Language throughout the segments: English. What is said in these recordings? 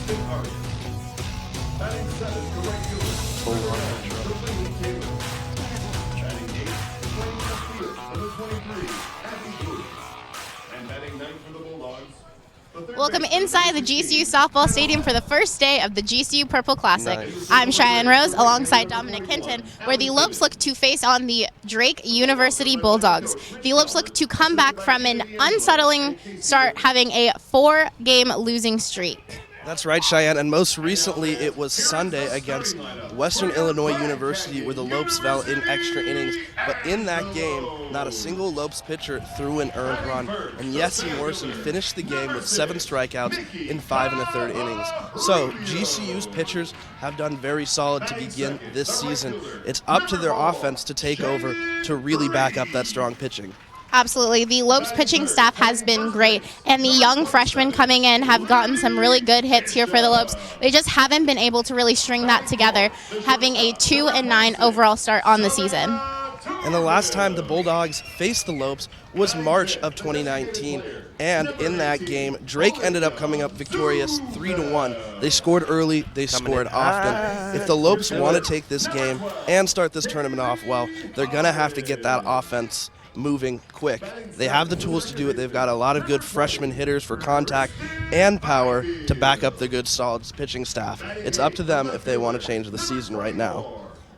Batting seventh, the regular. Defending Kayleigh. Batting eighth, playing left field, number 23, Abby Blue. And batting ninth for the Bulldogs. Welcome inside the GCU softball stadium for the first day of the GCU Purple Classic. Nice. I'm Cheyenne Rose alongside Dominic Hinton, where the Lopes look to face on the Drake University Bulldogs. The Lopes look to come back from an unsettling start, having a 4-game losing streak. That's right, Cheyenne, and most recently it was Sunday against Western Illinois University where the Lopes fell in extra innings, but in that game, not a single Lopes pitcher threw an earned run, and Macy Morrison finished the game with 7 strikeouts in 5 1/3 innings. So, GCU's pitchers have done very solid to begin this season. It's up to their offense to take over to really back up that strong pitching. Absolutely. The Lopes pitching staff has been great, and the young freshmen coming in have gotten some really good hits here for the Lopes. They just haven't been able to really string that together, having a 2-9 overall start on the season. And the last time the Bulldogs faced the Lopes was March of 2019. And in that game, Drake ended up coming up victorious 3-1. They scored early, they scored often. If the Lopes want to take this game and start this tournament off well, they're going to have to get that offense moving quick. They have the tools to do it. They've got a lot of good freshman hitters for contact and power to back up the good, solid pitching staff. It's up to them if they want to change the season right now.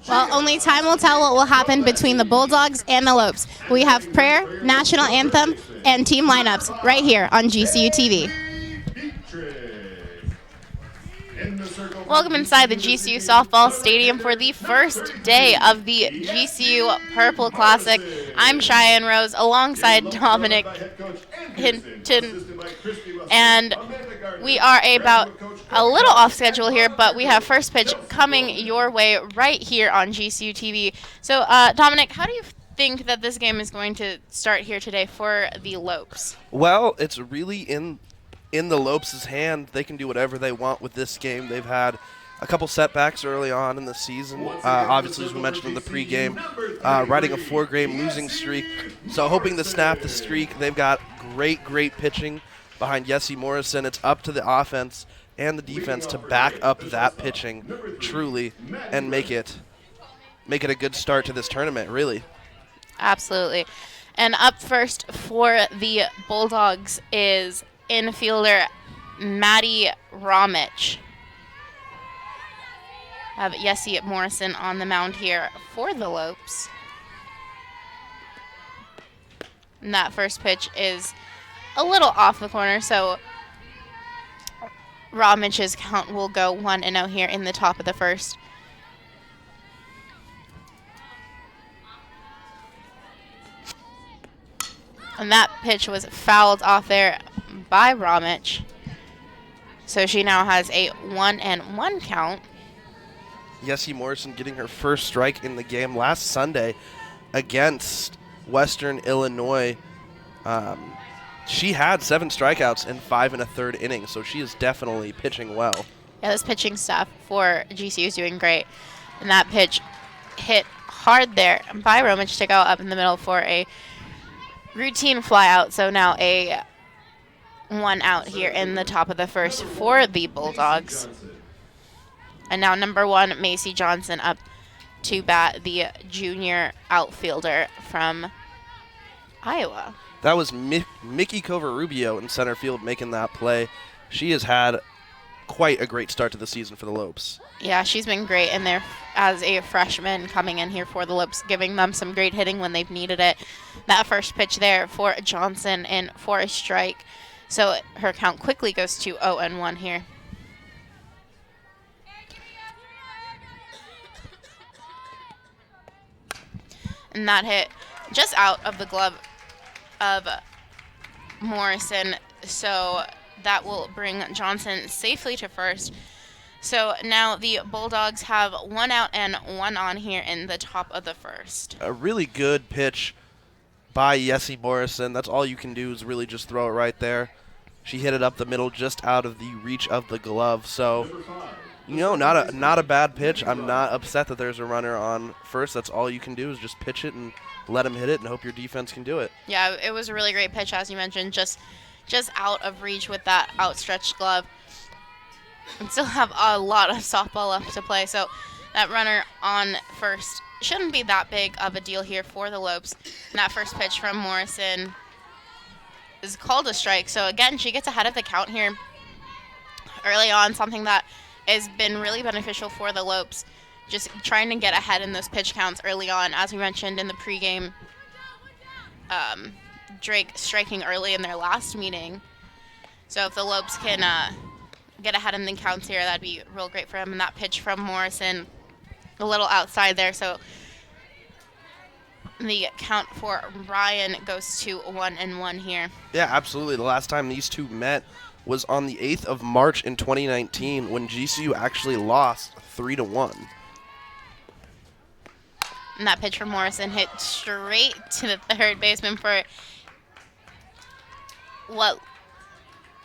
Well, only time will tell what will happen between the Bulldogs and the Lopes. We have prayer, national anthem, and team lineups right here on GCU TV. Welcome inside the GCU softball stadium for the first day of the GCU Purple Classic. I'm Cheyenne Rose alongside Dominic Hinton, and we are about a little off schedule here, but we have first pitch coming your way right here on GCU TV. So, Dominic, how do you think that this game is going to start here today for the Lopes? Well, it's really in the Lopes' hand. They can do whatever they want with this game. They've had a couple setbacks early on in the season. Obviously, as we mentioned in the pregame, riding a 4-game losing streak. So hoping to snap the streak. They've got great pitching behind Macy Morrison. It's up to the offense and the defense to back up that pitching truly and make it a good start to this tournament, really. Absolutely. And up first for the Bulldogs is infielder Maddie Romich. Have Macy Morrison on the mound here for the Lopes. And that first pitch is a little off the corner, so Romich's count will go 1-0 here in the top of the first. And that pitch was fouled off there by Romich. So she now has a 1-1 count. Macy Morrison getting her first strike in the game last Sunday against Western Illinois. She had 7 strikeouts in 5 1/3 innings, so she is definitely pitching well. Yeah, this pitching staff for GCU is doing great. And that pitch hit hard there by Romich to go up in the middle for a routine fly out. So now a 1 out here in the top of the first for the Bulldogs. And now number 1, Macy Johnson up to bat, the junior outfielder from Iowa. That was Mickey Covarubio in center field making that play. She has had quite a great start to the season for the Lopes. Yeah, she's been great in there as a freshman coming in here for the Lopes, giving them some great hitting when they've needed it. That first pitch there for Johnson in for a strike. So her count quickly goes to 0-1 here. And that hit just out of the glove of Morrison. So that will bring Johnson safely to first. So now the Bulldogs have 1 out and 1 on here in the top of the first. A really good pitch by Macy Morrison. That's all you can do is really just throw it right there. She hit it up the middle just out of the reach of the glove. So, you know, not a bad pitch. I'm not upset that there's a runner on first. That's all you can do is just pitch it and let him hit it and hope your defense can do it. Yeah, it was a really great pitch, as you mentioned, just out of reach with that outstretched glove. and still have a lot of softball left to play. So that runner on first shouldn't be that big of a deal here for the Lopes. And that first pitch from Morrison is called a strike. So again, she gets ahead of the count here early on, something that has been really beneficial for the Lopes. Just trying to get ahead in those pitch counts early on. As we mentioned in the pregame, Drake striking early in their last meeting. So if the Lopes can get ahead in the counts here, that'd be real great for them. And that pitch from Morrison, a little outside there. So the count for Ryan goes to 1-1 here. Yeah, absolutely. The last time these two met was on the 8th of March in 2019 when GCU actually lost 3-1. And that pitch from Morrison hit straight to the third baseman for what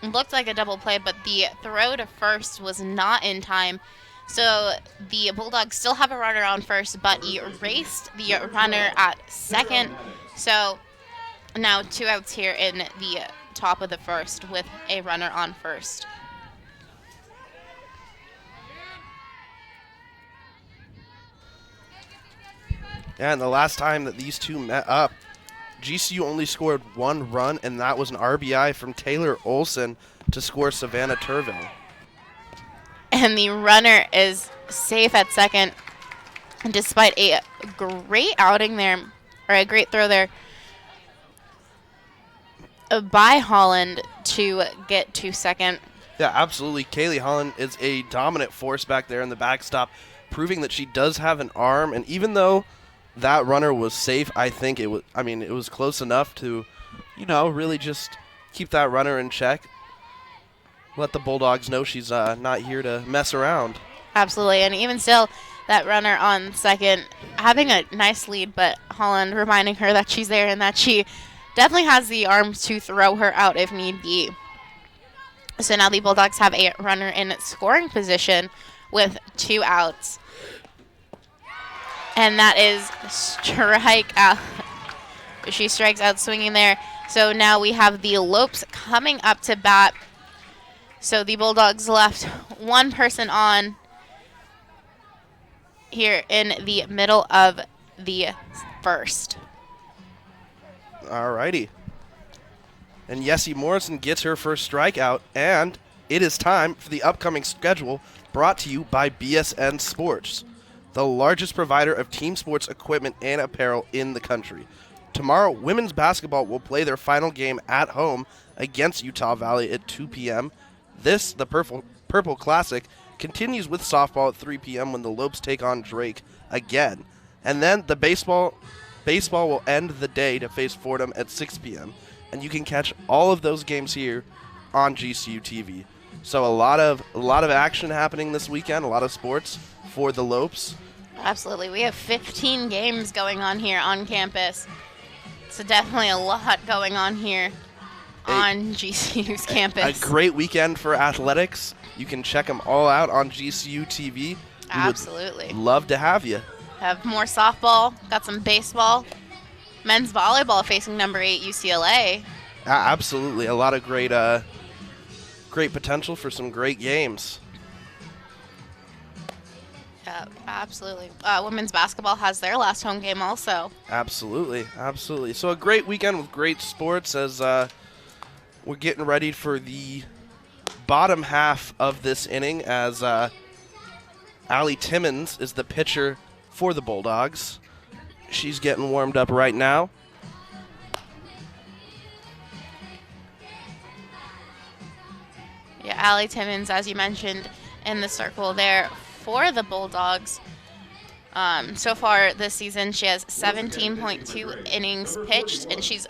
looked like a double play, but the throw to first was not in time. So the Bulldogs still have a runner on first, but erased the runner at second. So now 2 outs here in the top of the first with a runner on first. Yeah, and the last time that these two met up, GCU only scored 1 run, and that was an RBI from Taylor Olson to score Savannah Turville. And the runner is safe at second, despite a great outing there, or a great throw there by Holland to get to second. Yeah, absolutely. Kayleigh Holland is a dominant force back there in the backstop, proving that she does have an arm. And even though that runner was safe, I think it was close enough to, really just keep that runner in check. Let the Bulldogs know she's not here to mess around. Absolutely, and even still, that runner on second having a nice lead, but Holland reminding her that she's there and that she definitely has the arms to throw her out if need be. So now the Bulldogs have a runner in scoring position with 2 outs. And that is strike out. She strikes out swinging there. So now we have the Lopes coming up to bat. So the Bulldogs left one person on here in the middle of the first. Alrighty. And Yessie Morrison gets her first strikeout, and it is time for the upcoming schedule brought to you by BSN Sports, the largest provider of team sports equipment and apparel in the country. Tomorrow, women's basketball will play their final game at home against Utah Valley at 2 p.m. This, the Purple Classic, continues with softball at 3 p.m. when the Lopes take on Drake again. And then the baseball will end the day to face Fordham at 6 p.m. And you can catch all of those games here on GCU TV. So a lot of action happening this weekend, a lot of sports for the Lopes. Absolutely. We have 15 games going on here on campus. So definitely a lot going on here on GCU's campus. A great weekend for athletics. You can check them all out on GCU TV. Absolutely. Love to have you. Have more softball, got some baseball, men's volleyball facing number 8 UCLA. Absolutely. A lot of great potential for some great games. Absolutely. Women's basketball has their last home game also. Absolutely. So a great weekend with great sports as we're getting ready for the bottom half of this inning as Allie Timmons is the pitcher for the Bulldogs. She's getting warmed up right now. Yeah, Allie Timmons, as you mentioned, in the circle there for the Bulldogs. So far this season, she has 17.2 innings pitched, and she's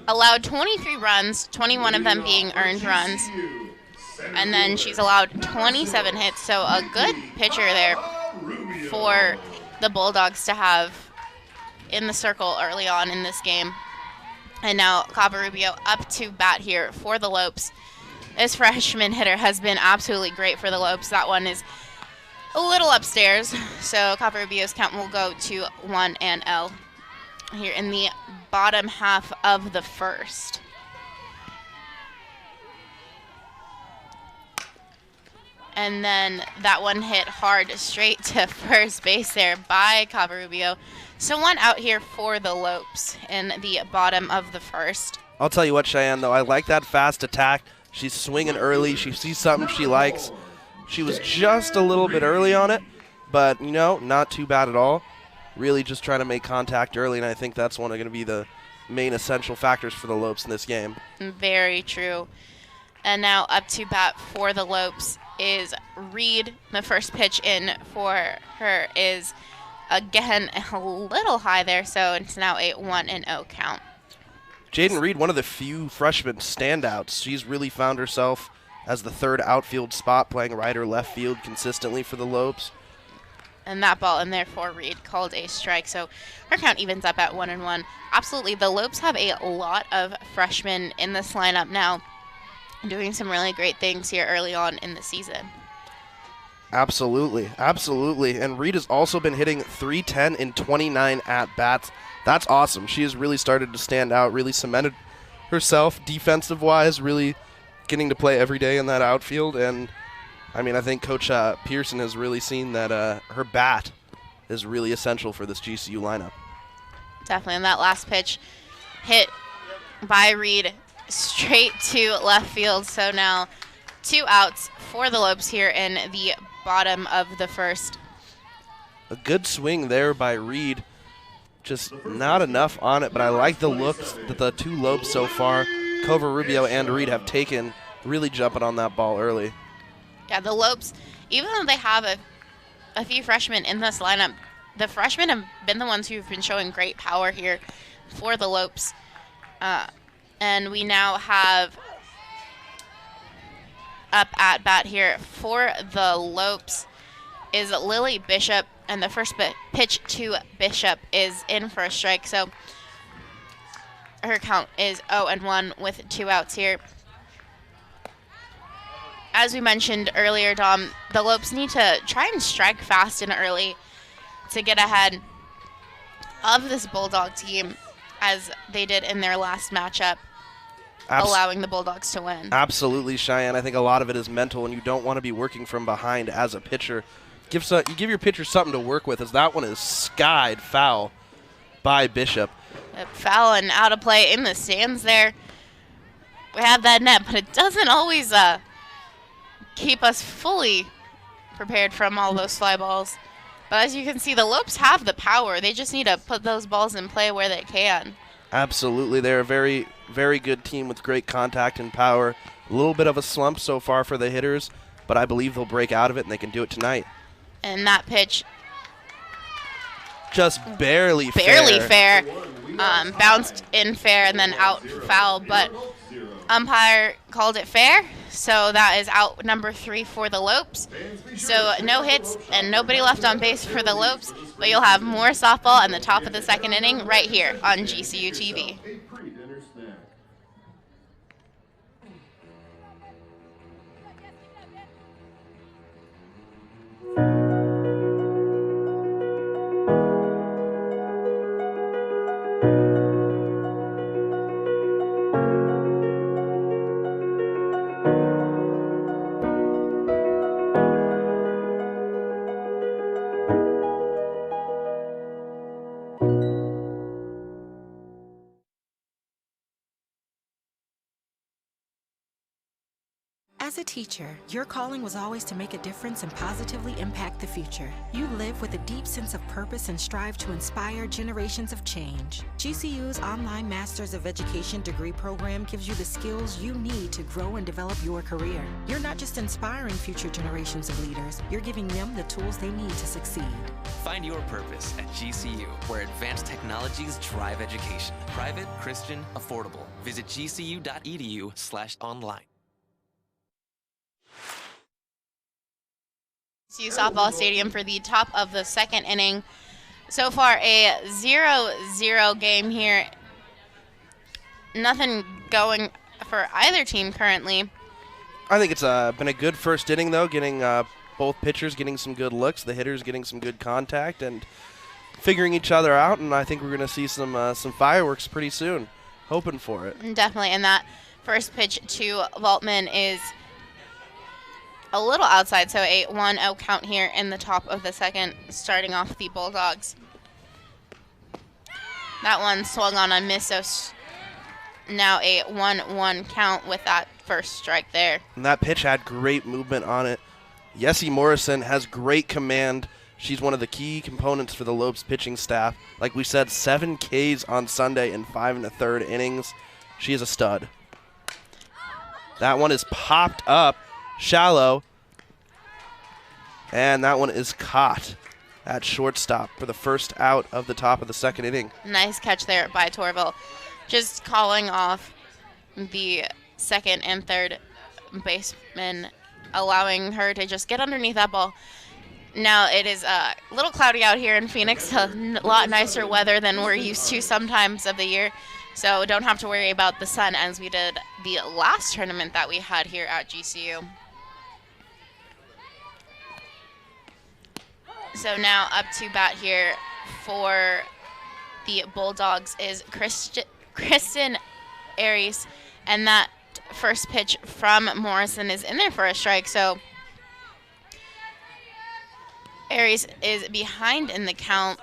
allowed 23 runs, 21 of them being earned runs. And then she's allowed 27 hits, so a good pitcher there for the Bulldogs to have in the circle early on in this game. And now Cavarubio up to bat here for the Lopes. This freshman hitter has been absolutely great for the Lopes. That one is a little upstairs, so Cavarubio's count will go to 1-0 here in the bottom half of the first. And then that one hit hard straight to first base there by Covarubio. So 1 out here for the Lopes in the bottom of the first. I'll tell you what, Cheyenne, though, I like that fast attack. She's swinging early. She sees something she likes. She was just a little bit early on it, but, you know, not too bad at all. Really just trying to make contact early, and I think that's one of going to be the main essential factors for the Lopes in this game. Very true. And now up to bat for the Lopes is Reed. The first pitch in for her is, again, a little high there, so it's now a 1-0 count. Jaden Reed, one of the few freshman standouts. She's really found herself as the third outfield spot, playing right or left field consistently for the Lopes. And that ball in there for Reed called a strike, so her count evens up at 1-1. Absolutely, the Lopes have a lot of freshmen in this lineup now, doing some really great things here early on in the season. Absolutely, absolutely. And Reed has also been hitting .310 in 29 at-bats. That's awesome. She has really started to stand out, really cemented herself defensive-wise, really getting to play every day in that outfield. And, I mean, I think Coach Pearson has really seen that her bat is really essential for this GCU lineup. Definitely, and that last pitch hit by Reed straight to left field. So now 2 outs for the Lopes here in the bottom of the first. A good swing there by Reed. Just not enough on it, but I like the looks that the 2 Lopes so far, Covarubio and Reed, have taken, really jumping on that ball early. Yeah, the Lopes, even though they have a few freshmen in this lineup, the freshmen have been the ones who've been showing great power here for the Lopes. And we now have up at bat here for the Lopes is Lily Bishop, and the first pitch to Bishop is in for a strike. So her count is 0-1 with 2 outs here. As we mentioned earlier, Dom, the Lopes need to try and strike fast and early to get ahead of this Bulldog team, as they did in their last matchup, allowing the Bulldogs to win. Absolutely, Cheyenne. I think a lot of it is mental, and you don't want to be working from behind as a pitcher. You give your pitcher something to work with, as that one is skied foul by Bishop. Foul and out of play in the stands there. We have that net, but it doesn't always keep us fully prepared from all those fly balls. But as you can see, the Lopes have the power. They just need to put those balls in play where they can. Absolutely. They're a very, very good team with great contact and power. A little bit of a slump so far for the hitters, but I believe they'll break out of it, and they can do it tonight. And that pitch, just barely fair. Bounced in fair and then out foul, but umpire called it fair. So that is out number 3 for the Lopes. So no hits and nobody left on base for the Lopes, but you'll have more softball in the top of the second inning right here on GCU TV. As a teacher, your calling was always to make a difference and positively impact the future. You live with a deep sense of purpose and strive to inspire generations of change. GCU's online Masters of Education degree program gives you the skills you need to grow and develop your career. You're not just inspiring future generations of leaders, you're giving them the tools they need to succeed. Find your purpose at GCU, where advanced technologies drive education. Private, Christian, affordable. Visit gcu.edu/online. GCU softball stadium for the top of the second inning. So far, a 0-0 game here. Nothing going for either team currently. I think it's been a good first inning, though, getting both pitchers getting some good looks, the hitters getting some good contact, and figuring each other out. And I think we're going to see some fireworks pretty soon. Hoping for it. Definitely. And that first pitch to Valtman is a little outside, so a 1-0 count here in the top of the second, starting off the Bulldogs. That one swung on a miss, so now a 1-1 count with that first strike there. And that pitch had great movement on it. Yessie Morrison has great command. She's one of the key components for the Lopes pitching staff. Like we said, 7 Ks on Sunday in 5 1/3 innings. She is a stud. That one is popped up shallow. And that one is caught at shortstop for the first out of the top of the second inning. Nice catch there by Torville. Just calling off the second and third baseman, allowing her to just get underneath that ball. Now it is a little cloudy out here in Phoenix, a lot nicer weather than we're used to sometimes of the year. So don't have to worry about the sun as we did the last tournament that we had here at GCU. So now up to bat here for the Bulldogs is Kristen Aries, and that first pitch from Morrison is in there for a strike. So Aries is behind in the count,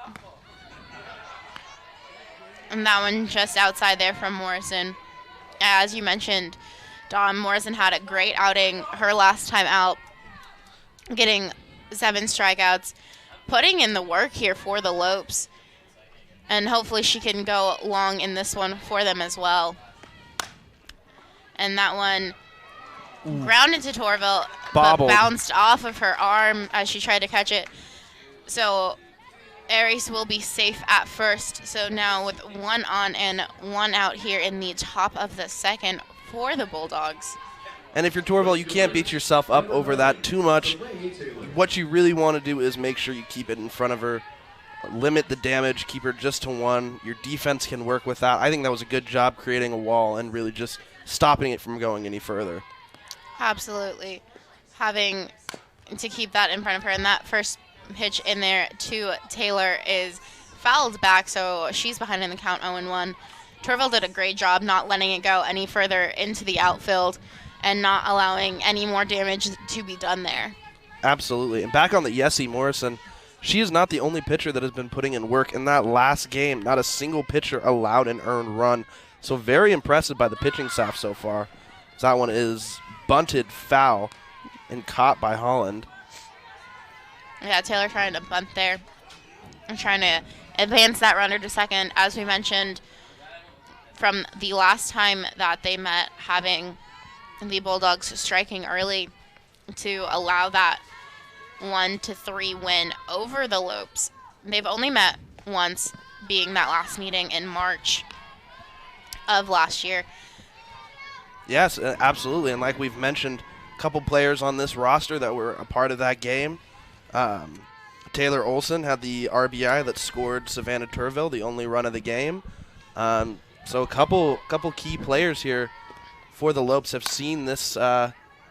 and that one just outside there from Morrison. As you mentioned, Dawn Morrison had a great outing her last time out, getting 7 strikeouts, putting in the work here for the Lopes, and hopefully she can go long in this one for them as well. And that one grounded to Torville, but bounced off of her arm as she tried to catch it. So Aries will be safe at first. So now with 1 on and 1 out here in the top of the second for the Bulldogs. And if you're Torville, you can't beat yourself up over that too much. What you really want to do is make sure you keep it in front of her, limit the damage, keep her just to 1. Your defense can work with that. I think that was a good job creating a wall and really just stopping it from going any further. Absolutely. Having to keep that in front of her. And that first pitch in there to Taylor is fouled back, so she's behind in the count 0-1. Torville did a great job not letting it go any further into the outfield and not allowing any more damage to be done there. Absolutely. And back on the Yessie Morrison, she is not the only pitcher that has been putting in work in that last game. Not a single pitcher allowed an earned run. So very impressive by the pitching staff so far. So that one is bunted foul and caught by Holland. Yeah, Taylor trying to bunt there and trying to advance that runner to second. As we mentioned from the last time that they met, having the Bulldogs striking early to allow that 1-3 win over the Lopes. They've only met once, being that last meeting in March of last year. Yes, absolutely. And like we've mentioned, a couple players on this roster that were a part of that game. Taylor Olson had the RBI that scored Savannah Turville, the only run of the game. So a couple key players here for the Lopes have seen this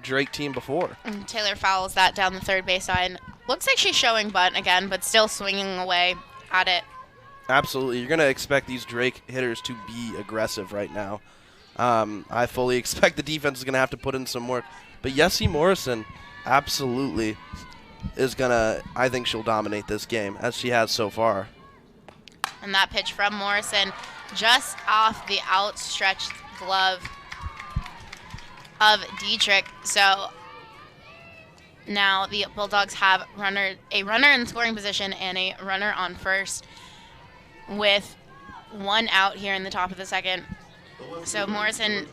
Drake team before. And Taylor fouls that down the third base line. Looks like she's showing bunt again, but still swinging away at it. Absolutely. You're going to expect these Drake hitters to be aggressive right now. I fully expect the defense is going to have to put in some work. But Yessie Morrison absolutely is going to, I think she'll dominate this game, as she has so far. And that pitch from Morrison just off the outstretched glove of Dietrich. So now the Bulldogs have a runner in scoring position and a runner on first with 1 out here in the top of the second. So Morrison.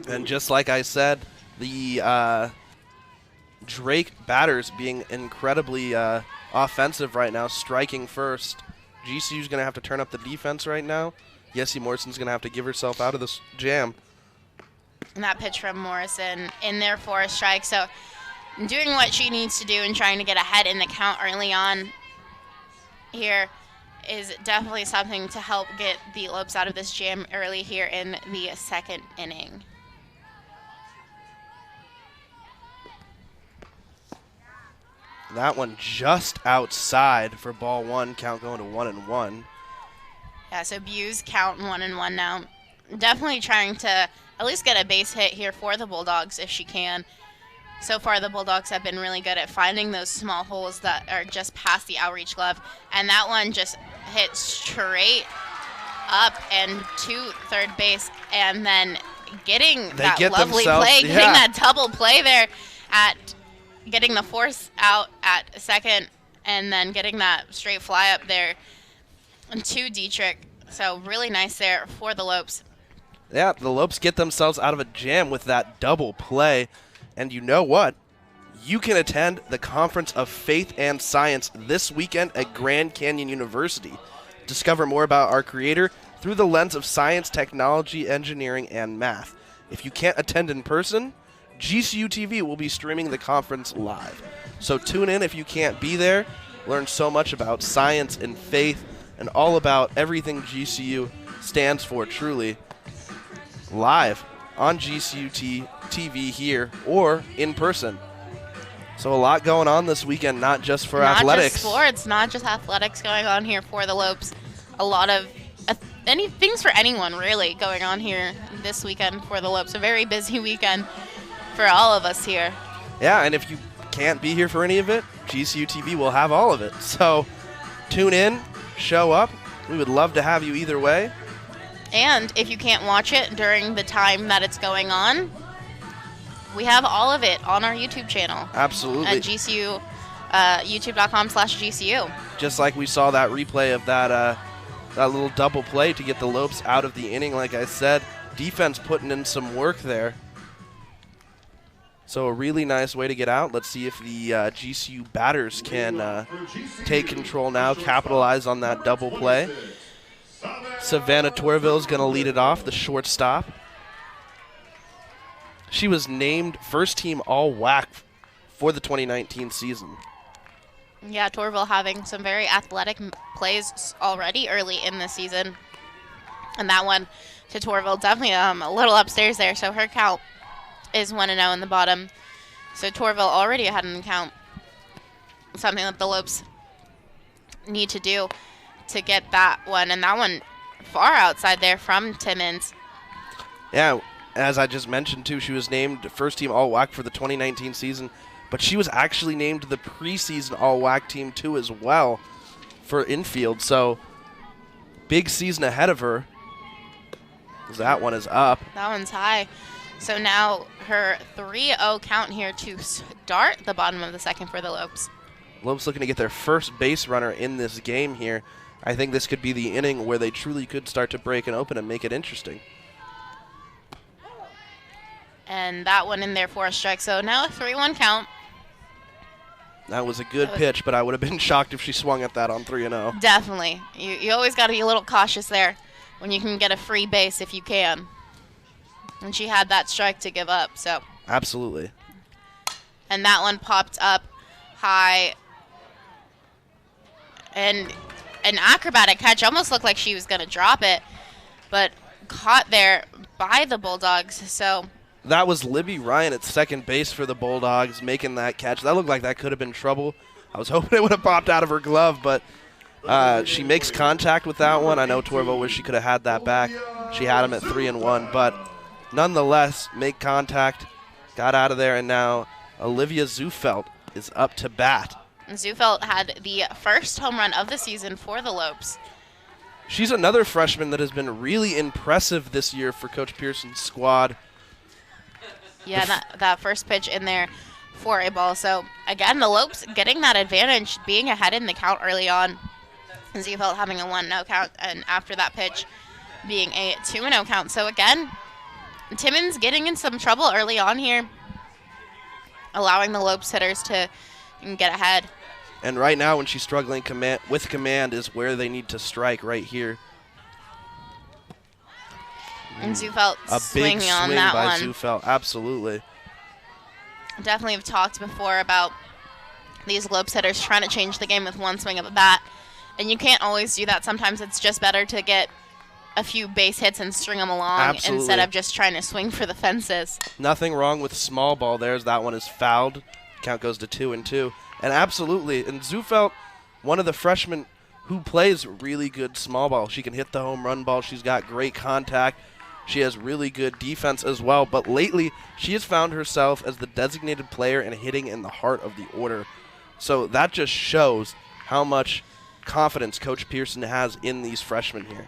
And just like I said, the Drake batters being incredibly offensive right now, striking first. GCU's going to have to turn up the defense right now. Yessie Morrison's going to have to give herself out of this jam. And that pitch from Morrison in there for a strike. So doing what she needs to do and trying to get ahead in the count early on here is definitely something to help get the Lopes out of this jam early here in the second inning. That one just outside for ball 1, count going to 1-1. Yeah, so Buse count 1-1 now. Definitely trying to at least get a base hit here for the Bulldogs if she can. So far, the Bulldogs have been really good at finding those small holes that are just past the outreach glove. And that one just hit straight up and to third base, and then getting that lovely play, getting that double play there at getting the force out at second, and then getting that straight fly up there to Dietrich. So really nice there for the Lopes. Yeah, the Lopes get themselves out of a jam with that double play. And you know what? You can attend the Conference of Faith and Science this weekend at Grand Canyon University. Discover more about our creator through the lens of science, technology, engineering, and math. If you can't attend in person, GCU TV will be streaming the conference live. So tune in if you can't be there. Learn so much about science and faith and all about everything GCU stands for truly live on GCU TV here or in person. So a lot going on this weekend, not just for athletics. Not just sports, not just athletics going on here for the Lopes. A lot of things for anyone, really, going on here this weekend for the Lopes. A very busy weekend for all of us here. Yeah, and if you can't be here for any of it, GCU TV will have all of it. So tune in, show up. We would love to have you either way. And if you can't watch it during the time that it's going on, we have all of it on our YouTube channel. Absolutely. At GCU, youtube.com/GCU. Just like we saw that replay of that little double play to get the Lopes out of the inning, like I said. Defense putting in some work there. So a really nice way to get out. Let's see if the GCU batters can take control now, capitalize on that double play. Savannah Torville is going to lead it off, the shortstop. She was named first team all-WAC for the 2019 season. Yeah, Torville having some very athletic plays already early in the season. And that one to Torville, definitely a little upstairs there. So her count is 1-0 in the bottom. So Torville already ahead in the count. Something that the Lopes need to do to get that one. And that one far outside there from Timmins. Yeah, as I just mentioned, too, she was named first team all-WAC for the 2019 season. But she was actually named the preseason all-WAC team, too, as well for infield. So big season ahead of her. That one is up. That one's high. So now her 3-0 count here to start the bottom of the second for the Lopes. Lopes looking to get their first base runner in this game here. I think this could be the inning where they truly could start to break and open and make it interesting. And that one in there for a strike. So now a 3-1 count. That was a good pitch, but I would have been shocked if she swung at that on 3-0. Definitely. You always got to be a little cautious there when you can get a free base if you can. And she had that strike to give up, so. Absolutely. And that one popped up high. And an acrobatic catch, almost looked like she was going to drop it, but caught there by the Bulldogs, so. That was Libby Ryan at second base for the Bulldogs making that catch. That looked like that could have been trouble. I was hoping it would have popped out of her glove, but she makes contact with that one. I know Torvo wished she could have had that back. She had him at 3-1, but nonetheless, make contact, got out of there, and now Olivia Zufelt is up to bat. Zufelt had the first home run of the season for the Lopes. She's another freshman that has been really impressive this year for Coach Pearson's squad. Yeah, that first pitch in there for a ball. So, again, the Lopes getting that advantage, being ahead in the count early on. Zufelt having a 1-0 count, and after that pitch being a 2-0 count. So, again, Timmins getting in some trouble early on here, allowing the Lopes hitters to get ahead. And right now, when she's struggling with command is where they need to strike right here. And Zufelt a swinging big swing on that by one. Zufelt, absolutely. Definitely have talked before about these Lopes hitters trying to change the game with one swing of a bat. And you can't always do that. Sometimes it's just better to get a few base hits and string them along Absolutely. instead of just trying to swing for the fences. Nothing wrong with small ball there as that one is fouled. Count goes to 2-2. And absolutely, and Zufelt, one of the freshmen who plays really good small ball. She can hit the home run ball. She's got great contact. She has really good defense as well, but lately she has found herself as the designated player and hitting in the heart of the order. So that just shows how much confidence Coach Pearson has in these freshmen here.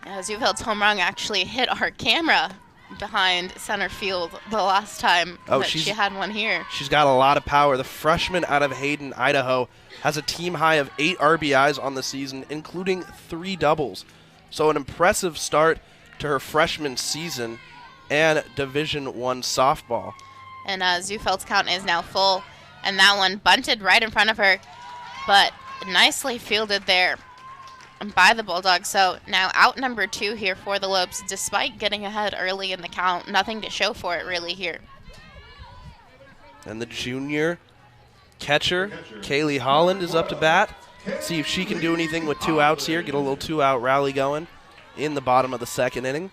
Zufeld's home run actually hit our camera behind center field the last time that she had one here. She's got a lot of power. The freshman out of Hayden, Idaho, has a team high of 8 RBIs on the season, including 3 doubles. So an impressive start to her freshman season and Division I softball. And Zufeld's count is now full, and that one bunted right in front of her, but nicely fielded there by the Bulldogs. So now out number 2 here for the Lopes, despite getting ahead early in the count. Nothing to show for it really here. And the junior catcher, Kayleigh Holland, is up to bat. See if she can do anything with 2 outs here. Get a little 2-out rally going in the bottom of the 2nd inning.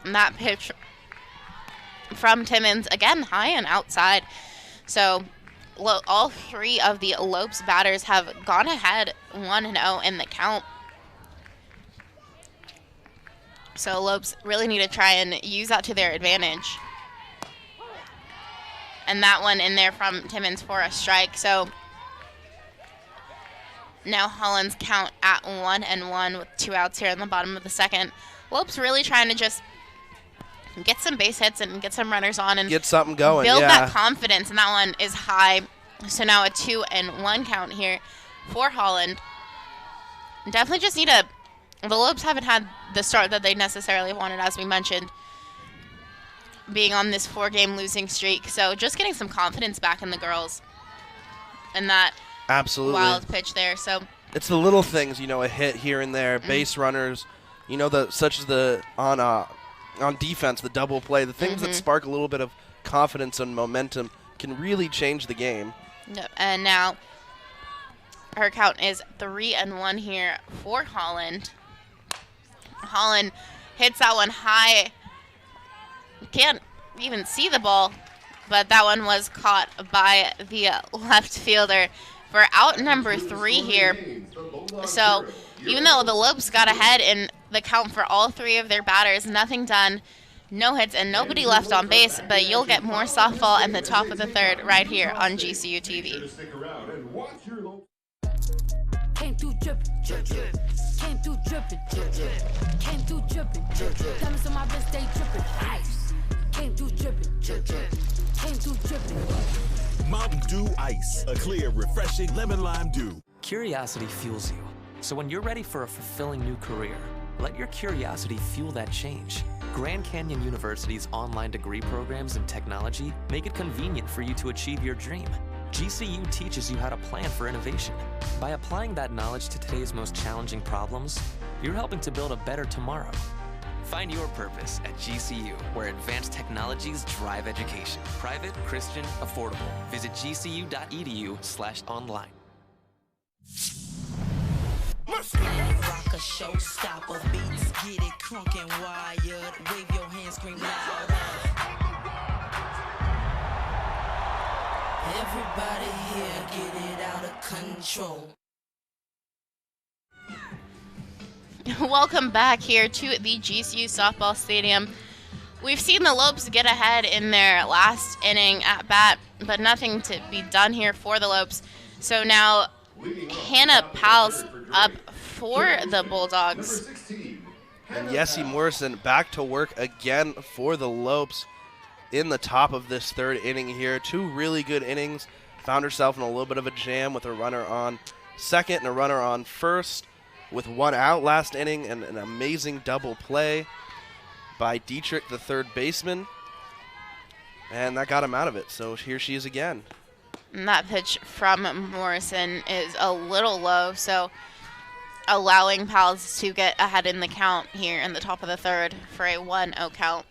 And that pitch from Timmons, again, high and outside. So all 3 of the Lopes batters have gone ahead 1-0 in the count. So Lopes really need to try and use that to their advantage. And that one in there from Timmons for a strike. So now Holland's count at 1-1 with 2 outs here in the bottom of the 2nd. Lopes really trying to just get some base hits and get some runners on and get something going. Build that confidence, and that one is high. So now a 2-1 count here for Holland. Definitely just need the Lopes haven't had the start that they necessarily wanted, as we mentioned, being on this 4-game losing streak. So just getting some confidence back in the girls. And that wild pitch there. So it's the little things, a hit here and there, base runners, such as the on defense, the double play, the things that spark a little bit of confidence and momentum can really change the game. Yep. And now her count is 3-1 here for Holland. Holland hits that one high. Can't even see the ball, but that one was caught by the left fielder for out number 3 here. So even though the Lopes got ahead in the count for all 3 of their batters, nothing done, no hits, and nobody left on base, but you'll get more softball in the top of the 3rd right here on GCU TV. Came through drippin', came through drippin', came through drippin', diamonds on my wrist, they drippin', ice. Came through drippin', came through drippin'. Mountain Dew Ice, a clear, refreshing lemon lime dew. Curiosity fuels you. So when you're ready for a fulfilling new career, let your curiosity fuel that change. Grand Canyon University's online degree programs in technology make it convenient for you to achieve your dream. GCU teaches you how to plan for innovation. By applying that knowledge to today's most challenging problems, you're helping to build a better tomorrow. Find your purpose at GCU, where advanced technologies drive education. Private, Christian, affordable. Visit gcu.edu/online. Rock a showstopper, beats, get it crunk and wired. Wave your hands, scream loud. Everybody here, get it out of control. Welcome back here to the GCU softball stadium. We've seen the Lopes get ahead in their last inning at bat, but nothing to be done here for the Lopes. So now Hannah Powell's up for the Bulldogs. And Yessie Morrison back to work again for the Lopes in the top of this 3rd inning here. 2 really good innings. Found herself in a little bit of a jam with a runner on 2nd and a runner on 1st with 1 out last inning, and an amazing double play by Dietrich, the 3rd baseman. And that got him out of it. So here she is again. And that pitch from Morrison is a little low, so allowing Pals to get ahead in the count here in the top of the 3rd for a 1-0 count.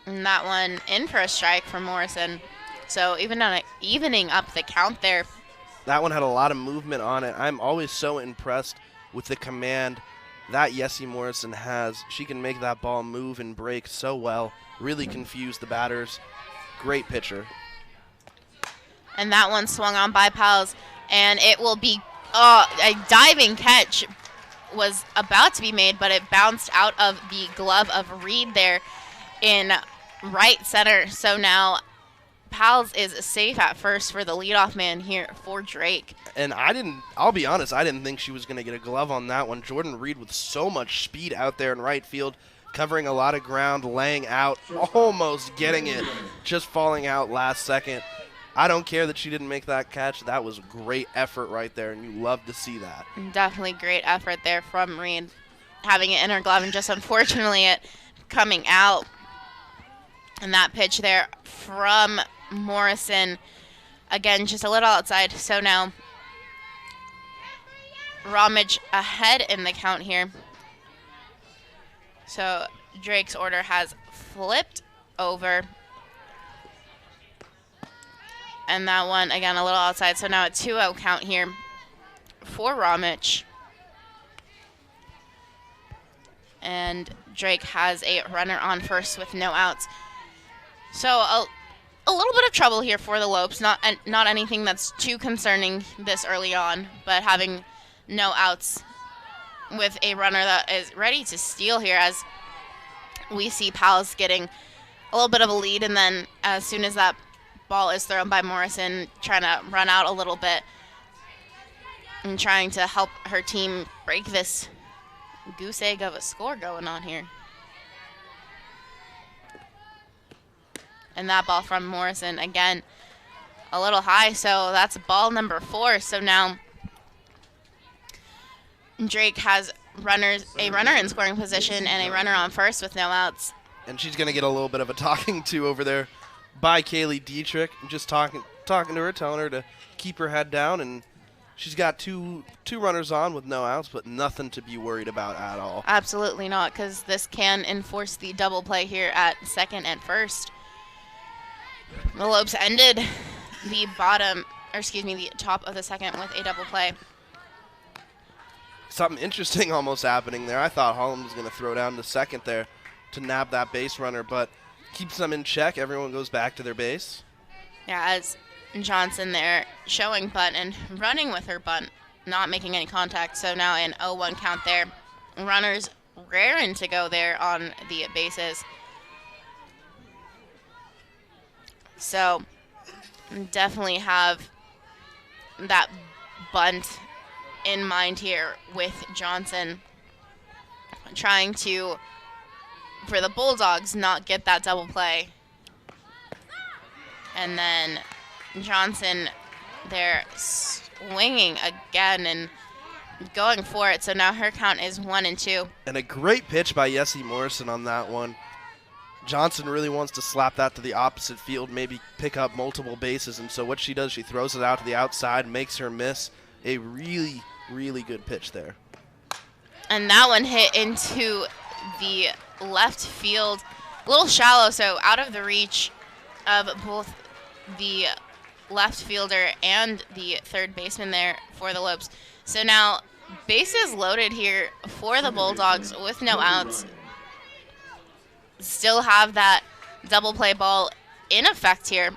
And that one in for a strike from Morrison. So evening up the count there. That one had a lot of movement on it. I'm always so impressed with the command that Yessie Morrison has. She can make that ball move and break so well, really confuse the batters. Great pitcher. And that one swung on by Pals, and it will be a diving catch was about to be made, but it bounced out of the glove of Reed there in right center. So now Pals is safe at first for the leadoff man here for Drake. And I'll be honest, I didn't think she was going to get a glove on that one. Jordan Reed with so much speed out there in right field, covering a lot of ground, laying out, almost getting it, just falling out last second. I don't care that she didn't make that catch. That was great effort right there, and you love to see that. Definitely great effort there from Reed, having it in her glove, and just unfortunately it coming out. And that pitch there from Morrison, again, just a little outside. So now Ramage ahead in the count here. So Drake's order has flipped over. And that one, again, a little outside. So now a 2-0 count here for Ramage. And Drake has a runner on first with no outs. So a little bit of trouble here for the Lopes. Not anything that's too concerning this early on, but having no outs with a runner that is ready to steal here, as we see Pals getting a little bit of a lead, and then as soon as that ball is thrown by Morrison, trying to run out a little bit and trying to help her team break this goose egg of a score going on here. And that ball from Morrison, again, a little high, so that's ball number 4. So now Drake has a runner in scoring position and a runner on first with no outs. And she's going to get a little bit of a talking to over there by Kayleigh Dietrich, just talking to her, telling her to keep her head down, and she's got two runners on with no outs, but nothing to be worried about at all. Absolutely not, because this can enforce the double play here at second and first. The Lopes ended the top of the second with a double play. Something interesting almost happening there. I thought Holland was going to throw down to second there to nab that base runner, but keeps them in check. Everyone goes back to their base. Yeah, as Johnson there showing bunt and running with her bunt, not making any contact. So now an 0-1 count there. Runners raring to go there on the bases. So definitely have that bunt in mind here with Johnson, trying to, for the Bulldogs, not get that double play. And then Johnson there swinging again and going for it. So now her count is 1-2. And a great pitch by Yessie Morrison on that one. Johnson really wants to slap that to the opposite field, maybe pick up multiple bases. And so what she does, she throws it out to the outside, makes her miss. A really, really good pitch there. And that one hit into the left field, a little shallow, so out of the reach of both the left fielder and the third baseman there for the Lopes. So now bases loaded here for the Bulldogs with no outs. Still have that double play ball in effect here,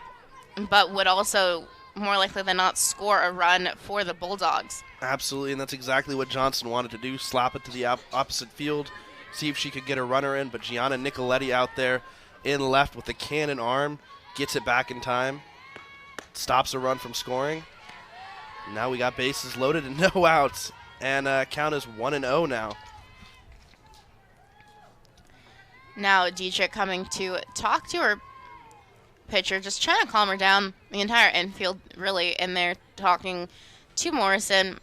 but would also more likely than not score a run for the Bulldogs. Absolutely, and that's exactly what Johnson wanted to do, slap it to the opposite field, see if she could get a runner in, but Gianna Nicoletti out there in left with a cannon arm, gets it back in time, stops a run from scoring. Now we got bases loaded and no outs, and count is 1-0 now. Now Dietrich coming to talk to her pitcher, just trying to calm her down. The entire infield really in there talking to Morrison.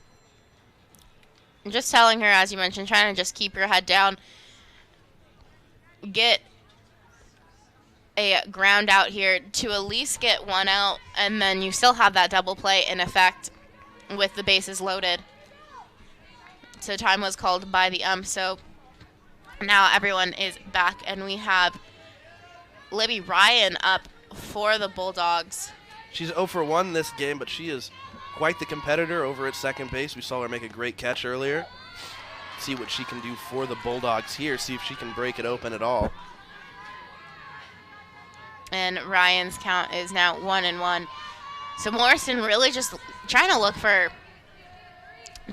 And just telling her, as you mentioned, trying to just keep your head down. Get a ground out here to at least get one out, and then you still have that double play in effect with the bases loaded. So time was called by the ump, so now everyone is back, and we have Libby Ryan up for the Bulldogs. She's 0 for 1 this game, but she is quite the competitor over at second base. We saw her make a great catch earlier. see what she can do for the Bulldogs here, see if she can break it open at all. And Ryan's count is now 1-1. So Morrison really just trying to look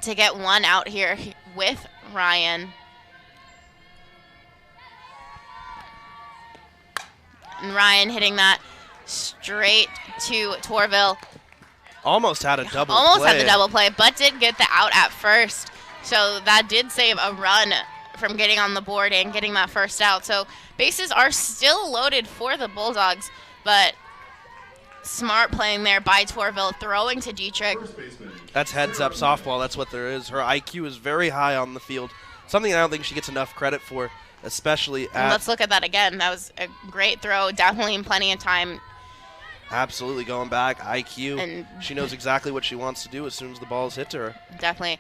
to get one out here with Ryan. And Ryan hitting that straight to Torville. Almost had a double Almost play. had the double play, but did get the out at first. So that did save a run from getting on the board and getting that first out. So bases are still loaded for the Bulldogs, but smart playing there by Torville, throwing to Dietrich. That's heads-up softball. That's what there is. Her IQ is very high on the field, something I don't think she gets enough credit for, especially And let's look at that again. That was a great throw, definitely in plenty of time. Absolutely going back, IQ. And she knows exactly what she wants to do as soon as the ball is hit to her. Definitely.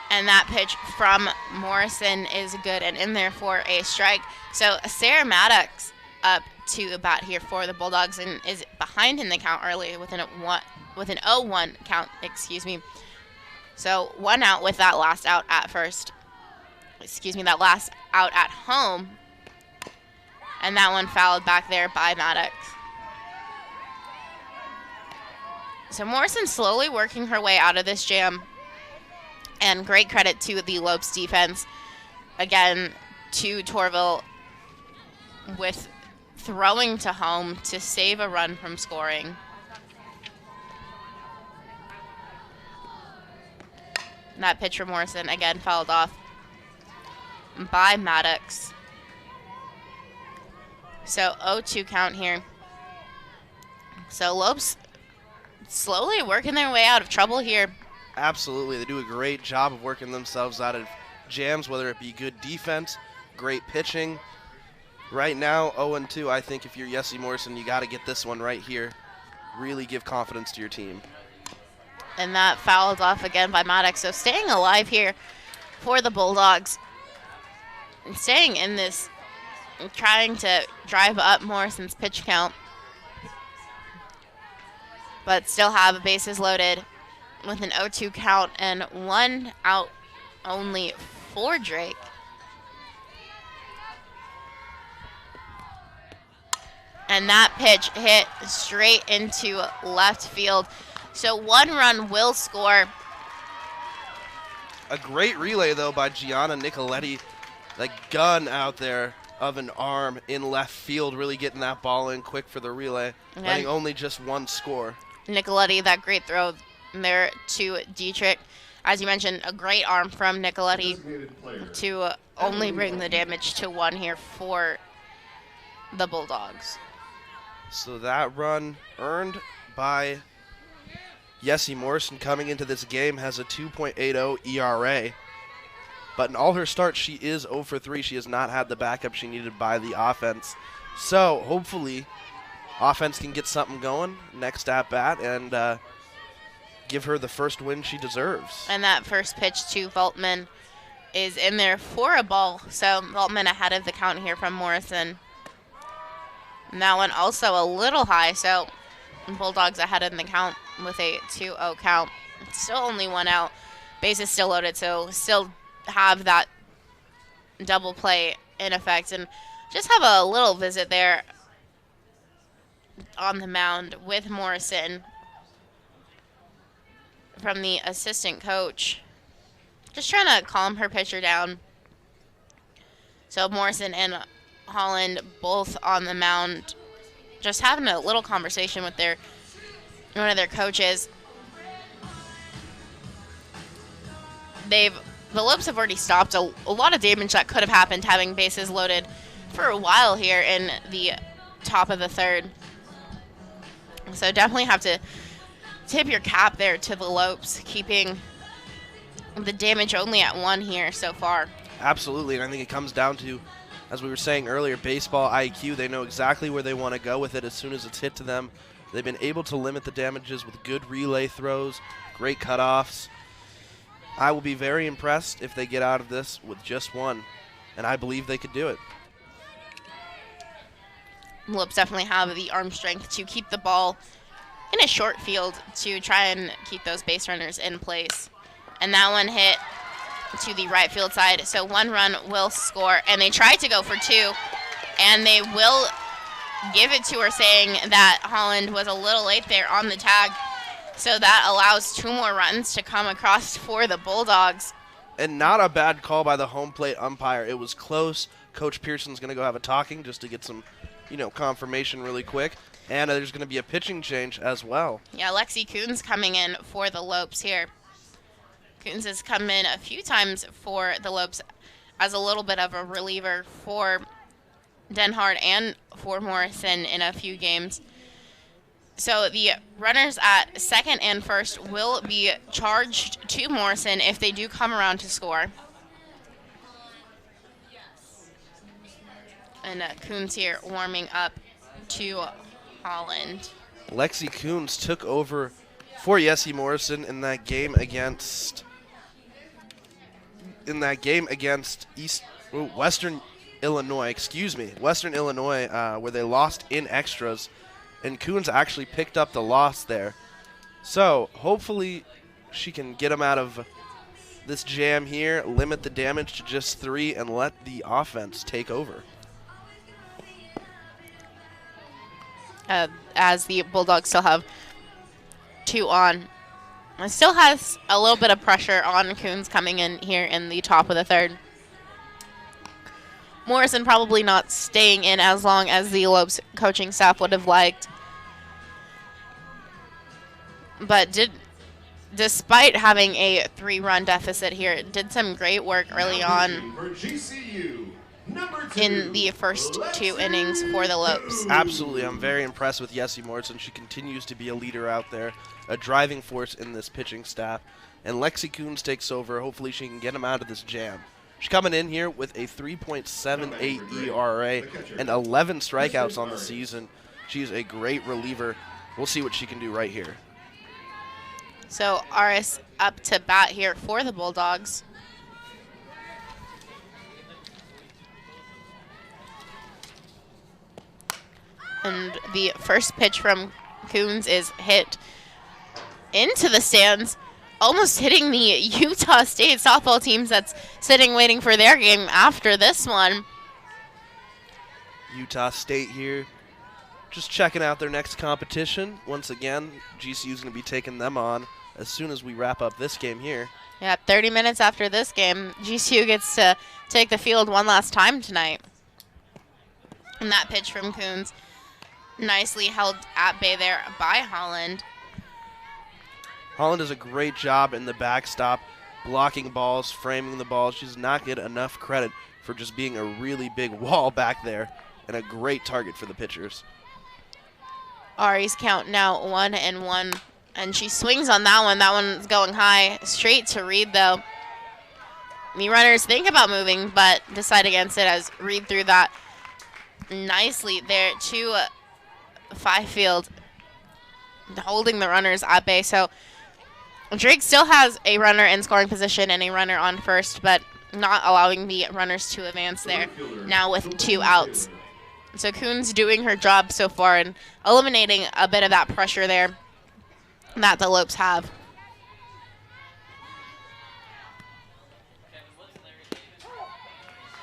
And that pitch from Morrison is good and in there for a strike. So Sarah Maddox up to bat here for the Bulldogs and is behind in the count early with an 0-1 count, excuse me. So one out with that last out at first. Excuse me, that last out at home. And that one fouled back there by Maddox. So Morrison slowly working her way out of this jam. And great credit to the Lopes defense. Again, to Torville with throwing to home to save a run from scoring. And that pitch from Morrison, again, fouled off by Maddox. So 0-2 count here. So Lopes slowly working their way out of trouble here. Absolutely. They do a great job of working themselves out of jams, whether it be good defense, great pitching. Right now, 0-2, I think if you're Yessie Morrison, you got to get this one right here. Really give confidence to your team. And that fouled off again by Maddox. So staying alive here for the Bulldogs. And staying in this, trying to drive up Morrison's pitch count. But still have bases loaded with an 0-2 count and one out only for Drake. And that pitch hit straight into left field. So one run will score. A great relay, though, by Gianna Nicoletti. The gun out there of an arm in left field, really getting that ball in quick for the relay, letting only just one score. Nicoletti, that great throw there to Dietrich. As you mentioned, a great arm from Nicoletti to only bring the damage to one here for the Bulldogs. So that run earned by Yessie Morrison coming into this game has a 2.80 ERA. But in all her starts, she is 0 for 3. She has not had the backup she needed by the offense. So hopefully offense can get something going next at bat and give her the first win she deserves. And that first pitch to Voltman is in there for a ball. So Voltman ahead of the count here from Morrison. And that one also a little high. So Bulldogs ahead in the count with a 2-0 count. Still only one out. Bases still loaded, so still have that double play in effect. And just have a little visit there on the mound with Morrison from the assistant coach. Just trying to calm her pitcher down. So Morrison and Holland both on the mound, just having a little conversation with one of their coaches. The Lopes have already stopped a lot of damage that could have happened having bases loaded for a while here in the top of the third. So definitely have to tip your cap there to the Lopes, keeping the damage only at 1 here so far. Absolutely, and I think it comes down to, as we were saying earlier, baseball IQ. They know exactly where they want to go with it as soon as it's hit to them. They've been able to limit the damages with good relay throws, great cutoffs. I will be very impressed if they get out of this with just one, and I believe they could do it. Lopes definitely have the arm strength to keep the ball in a short field to try and keep those base runners in place. And that one hit to the right field side. So 1 run will score, and they tried to go for 2, and they will give it to her, saying that Holland was a little late there on the tag. So that allows 2 more runs to come across for the Bulldogs. And not a bad call by the home plate umpire. It was close. Coach Pearson's going to go have a talking just to get some, confirmation really quick. And there's going to be a pitching change as well. Yeah, Lexi Coons coming in for the Lopes here. Coons has come in a few times for the Lopes as a little bit of a reliever for Denhard and for Morrison in a few games. So the runners at second and first will be charged to Morrison if they do come around to score. And Coons here warming up to Holland. Lexi Coons took over for Yessie Morrison in that game against Western Illinois, where they lost in extras, and Coons actually picked up the loss there. So hopefully she can get them out of this jam here, limit the damage to just 3, and let the offense take over. As the Bulldogs still have 2 on. It still has a little bit of pressure on Coons coming in here in the top of the 3rd. Morrison probably not staying in as long as the Lopes coaching staff would have liked. But despite having a 3-run deficit here, did some great work early on For GCU, number 2, in the first 2 innings for the Lopes. Absolutely. I'm very impressed with Yessie Morrison. She continues to be a leader out there, a driving force in this pitching staff. And Lexi Coons takes over. Hopefully she can get him out of this jam. She's coming in here with a 3.78 ERA and 11 strikeouts on the season. She's a great reliever. We'll see what she can do right here. So Aris up to bat here for the Bulldogs. And the first pitch from Coons is hit into the stands, almost hitting the Utah State softball teams that's sitting waiting for their game after this one. Utah State here, just checking out their next competition. Once again, GCU is going to be taking them on as soon as we wrap up this game here. Yeah, 30 minutes after this game, GCU gets to take the field one last time tonight. And that pitch from Coons, nicely held at bay there by Holland. Holland does a great job in the backstop, blocking balls, framing the balls. She does not get enough credit for just being a really big wall back there and a great target for the pitchers. Ari's count now 1-1, and she swings on that one. That one's going high, straight to Reed, though. The runners think about moving, but decide against it as Reed threw that nicely there to Fifield, holding the runners at bay. So Drake still has a runner in scoring position and a runner on first, but not allowing the runners to advance there now with 2 outs. So Coons doing her job so far and eliminating a bit of that pressure there that the Lopes have.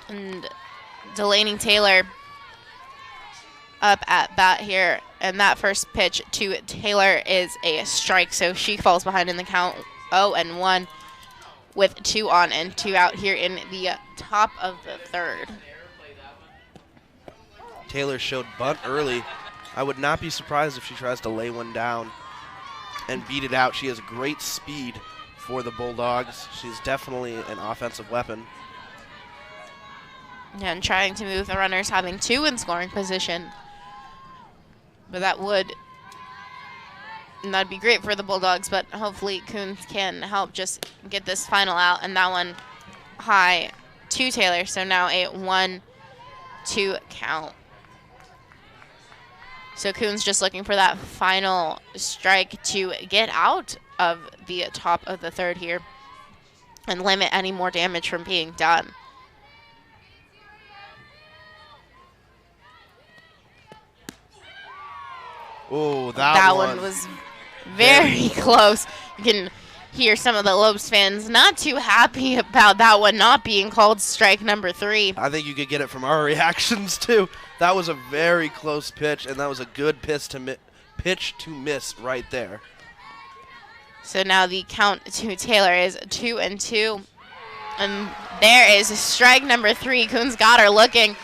And Delaney Taylor up at bat here, and that first pitch to Taylor is a strike, so she falls behind in the count 0-1 with 2 on and 2 out here in the top of the 3rd. Taylor showed bunt early. I would not be surprised if she tries to lay one down and beat it out. She has great speed for the Bulldogs. She's definitely an offensive weapon. And trying to move the runners, having 2 in scoring position. But that'd be great for the Bulldogs, but hopefully Coons can help just get this final out, and that one high to Taylor. So now a 1-2 count. So Coons just looking for that final strike to get out of the top of the 3rd here and limit any more damage from being done. Oh, that one was very close. You can hear some of the Lopes fans not too happy about that one not being called strike number 3. I think you could get it from our reactions, too. That was a very close pitch, and that was a good pitch to miss right there. So now the count to Taylor is 2-2. And there is strike number 3. Coons got her looking.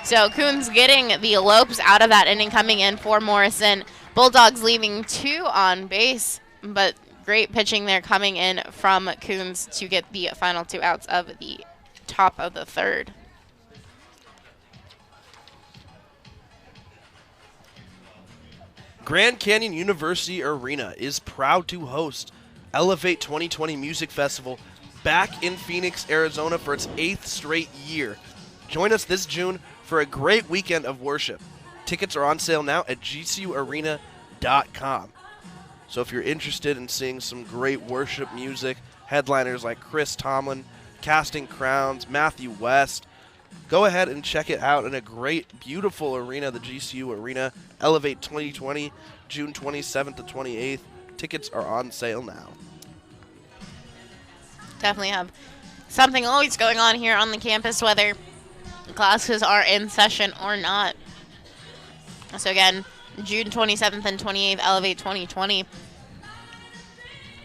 So Coons getting the Lopes out of that inning, coming in for Morrison. Bulldogs leaving 2 on base, but great pitching there coming in from Coons to get the final 2 outs of the top of the 3rd. Grand Canyon University Arena is proud to host Elevate 2020 Music Festival back in Phoenix, Arizona for its 8th straight year. Join us this June for a great weekend of worship. Tickets are on sale now at gcuarena.com. So if you're interested in seeing some great worship music, headliners like Chris Tomlin, Casting Crowns, Matthew West, go ahead and check it out in a great, beautiful arena, the GCU Arena, Elevate 2020, June 27th to 28th. Tickets are on sale now. Definitely have something always going on here on the campus, whether classes are in session or not. So again, June 27th and 28th, Elevate 2020.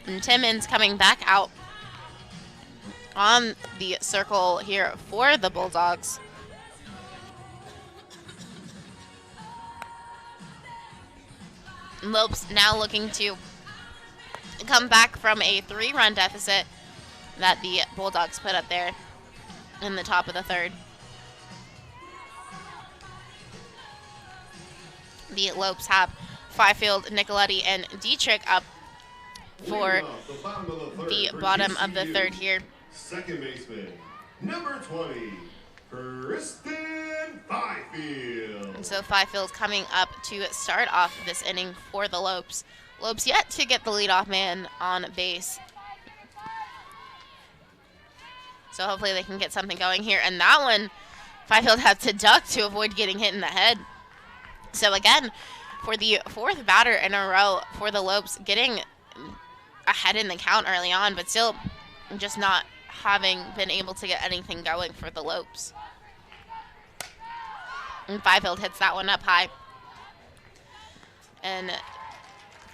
And Timmons coming back out on the circle here for the Bulldogs. Lopes now looking to come back from a 3-run deficit that the Bulldogs put up there in the top of the 3rd. The Lopes have Fifield, Nicoletti, and Dietrich up for the bottom of the 3rd here. Second baseman, number 20, Kristen Fifield. And so Fifield coming up to start off this inning for the Lopes. Lopes yet to get the leadoff man on base. So hopefully they can get something going here. And that one, Fifield had to duck to avoid getting hit in the head. So again, for the 4th batter in a row for the Lopes, getting ahead in the count early on, but still just not having been able to get anything going for the Lopes. And Fifield hits that one up high. And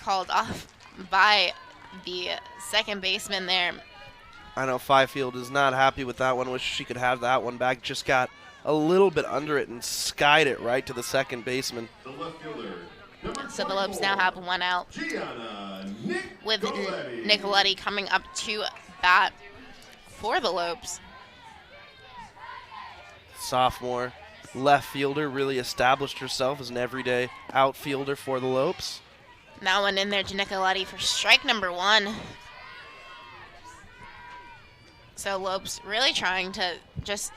called off by the second baseman there. I know Fifield is not happy with that one. Wish she could have that one back. Just got a little bit under it and skied it right to the second baseman. The left fielder, So the Lopes now have 1 out with Nicoletti coming up to bat for the Lopes. Sophomore left fielder really established herself as an everyday outfielder for the Lopes. That one in there to Nicoletti for strike number 1. So Lopes really trying to just,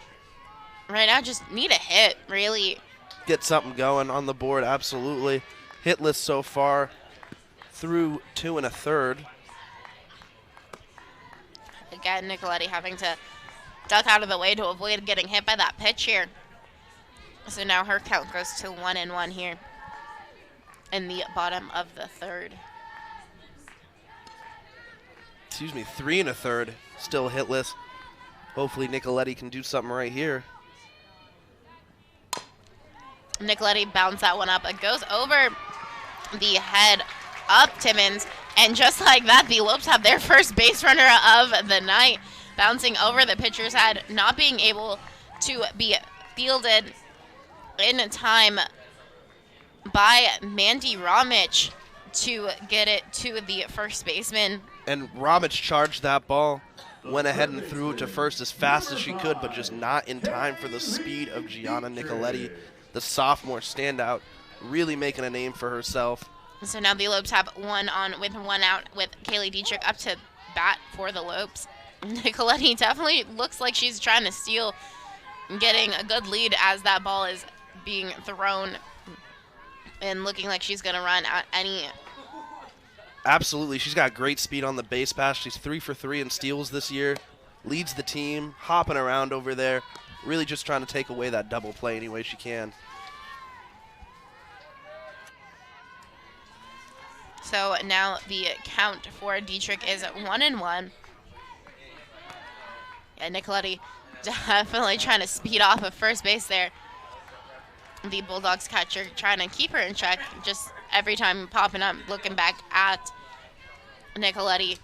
right now, just need a hit, really. Get something going on the board, absolutely. Hitless so far through 2 1/3. Again, Nicoletti having to duck out of the way to avoid getting hit by that pitch here. So now her count goes to 1-1 here in the bottom of the 3rd. Excuse me, 3 1/3, still hitless. Hopefully Nicoletti can do something right here. Nicoletti bounced that one up. It goes over the head up Timmons, and just like that, the Lopes have their first base runner of the night, bouncing over the pitcher's head, not being able to be fielded in time by Mandy Ramich to get it to the first baseman. And Ramich charged that ball, went ahead and threw it to first as fast as she could, but just not in time for the speed of Gianna Nicoletti, the sophomore standout, really making a name for herself. So now the Lopes have 1 on with 1 out with Kayleigh Dietrich up to bat for the Lopes. Nicoletti definitely looks like she's trying to steal, getting a good lead as that ball is being thrown and looking like she's going to run at any. Absolutely. She's got great speed on the base pass. She's 3 for 3 in steals this year. Leads the team, hopping around over there. Really just trying to take away that double play any way she can. So now the count for Dietrich is 1-1. Yeah, Nicoletti definitely trying to speed off of first base there. The Bulldogs catcher trying to keep her in check, just every time popping up, looking back at Nicoletti.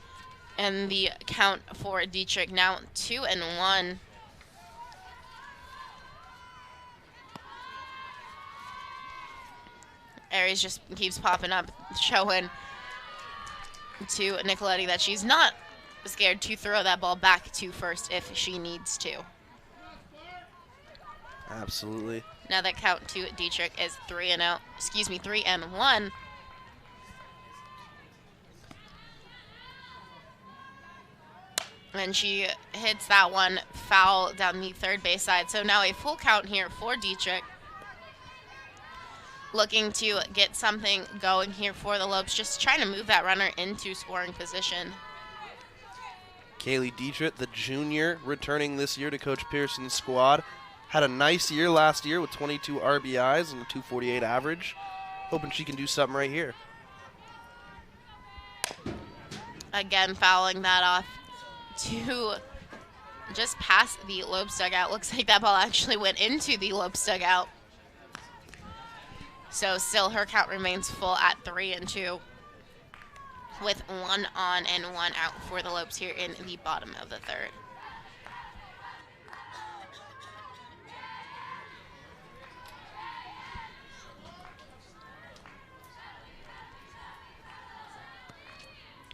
And the count for Dietrich now 2-1. Aries just keeps popping up, showing to Nicoletti that she's not scared to throw that ball back to first if she needs to. Absolutely. Now that count to Dietrich is 3-1. And she hits that one foul down the third base side. So now a full count here for Dietrich. Looking to get something going here for the Lopes, just trying to move that runner into scoring position. Kayleigh Dietrich, the junior, returning this year to Coach Pearson's squad. Had a nice year last year with 22 RBIs and a 248 average. Hoping she can do something right here. Again, fouling that off to just past the Lopes dugout. Looks like that ball actually went into the Lopes dugout. So still her count remains full at 3-2 with 1 on and 1 out for the Lopes here in the bottom of the third.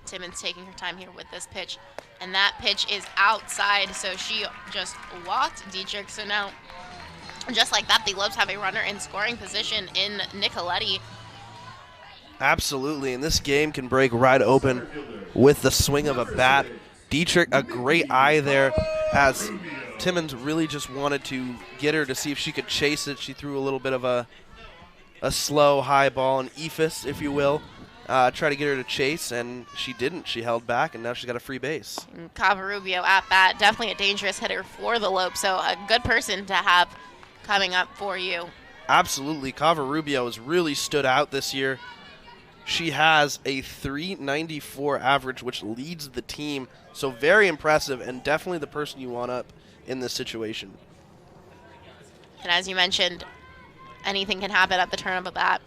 Timmons taking her time here with this pitch, and that pitch is outside, so she just walked Dietrich. So now, just like that, the Lopes have a runner in scoring position in Nicoletti. Absolutely, and this game can break right open with the swing of a bat. Dietrich, a great eye there, as Timmons really just wanted to get her to see if she could chase it. She threw a little bit of a slow, high ball, an ephus, if you will. Try to get her to chase, and she didn't. She held back, and now she's got a free base. Cavarubio at bat, definitely a dangerous hitter for the Lopes, so a good person to have coming up for you. Absolutely. Cavarubio has really stood out this year. She has a 394 average, which leads the team, so very impressive, and definitely the person you want up in this situation. And as you mentioned, anything can happen at the turn of a bat.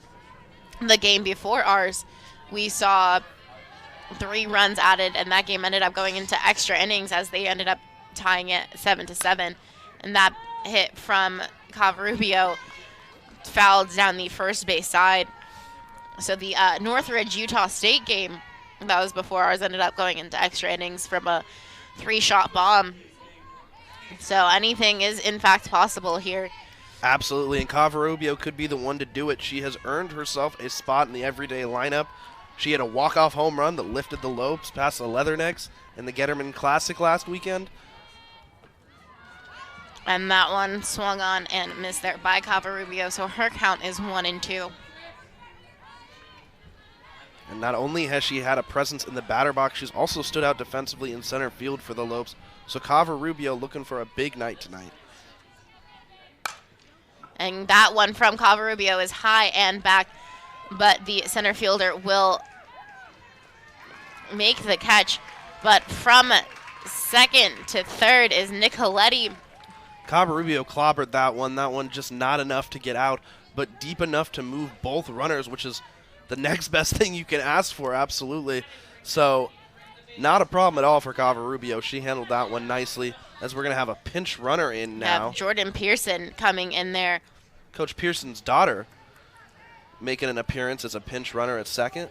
The game before ours, we saw 3 runs added, and that game ended up going into extra innings as they ended up tying it 7-7. And that hit from Cavarubio fouled down the first base side. So the Northridge Utah State game that was before ours ended up going into extra innings from a 3-shot bomb. So anything is in fact possible here. Absolutely, and Cavarubio could be the one to do it. She has earned herself a spot in the everyday lineup. She had a walk-off home run that lifted the Lopes past the Leathernecks in the Getterman Classic last weekend. And that one swung on and missed there by Cavarubio, so her count is 1-2. And not only has she had a presence in the batter box, she's also stood out defensively in center field for the Lopes. So Cavarubio looking for a big night tonight. And that one from Cavarubio is high and back, but the center fielder will make the catch. But from second to third is Nicoletti. Cavarubio clobbered that one. That one just not enough to get out, but deep enough to move both runners, which is the next best thing you can ask for, absolutely. So not a problem at all for Cavarubio. She handled that one nicely, as we're going to have a pinch runner in now. Jordan Pearson coming in there. Coach Pearson's daughter making an appearance as a pinch runner at second.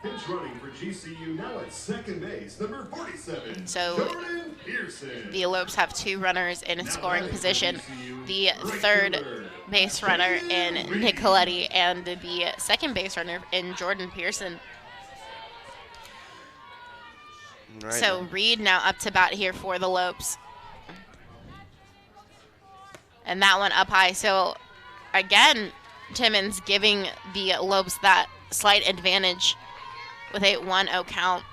Pinch running for GCU now at second base, number 47, So Jordan Pearson. the Lopes have 2 runners in scoring position. The third base runner in Nicoletti and the second base runner in Jordan Pearson. Right. So Reed now up to bat here for the Lopes. And that one up high. So again, Timmons giving the Lopes that slight advantage with a 1-0 count.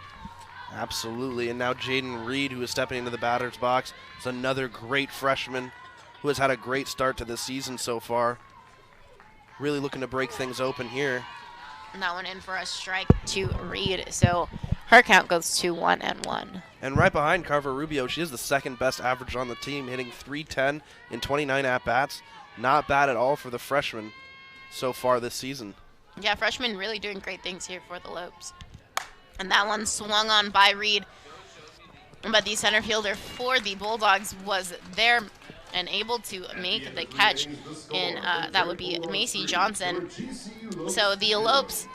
Absolutely. And now Jaden Reed, who is stepping into the batter's box, is another great freshman who has had a great start to this season so far. Really looking to break things open here. And that one in for a strike to Reed. So her count goes to 1-1. And right behind Carver Rubio, she is the second best average on the team, hitting .310 in 29 at-bats. Not bad at all for the freshman so far this season. Yeah, freshman really doing great things here for the Lopes. And that one swung on by Reed. But the center fielder for the Bulldogs was there and able to make the catch. And that would be Macy Johnson. So the Lopes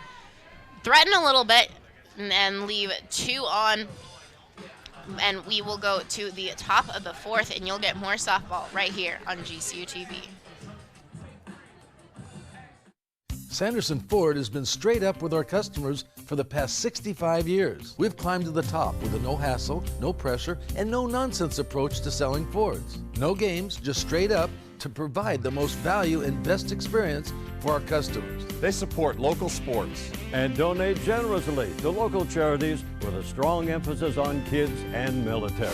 threaten a little bit and leave 2 on. And we will go to the top of the 4th, and you'll get more softball right here on GCU TV. Sanderson Ford has been straight up with our customers for the past 65 years. We've climbed to the top with a no hassle, no pressure, and no nonsense approach to selling Fords. No games, just straight up to provide the most value and best experience for our customers. They support local sports and donate generously to local charities with a strong emphasis on kids and military.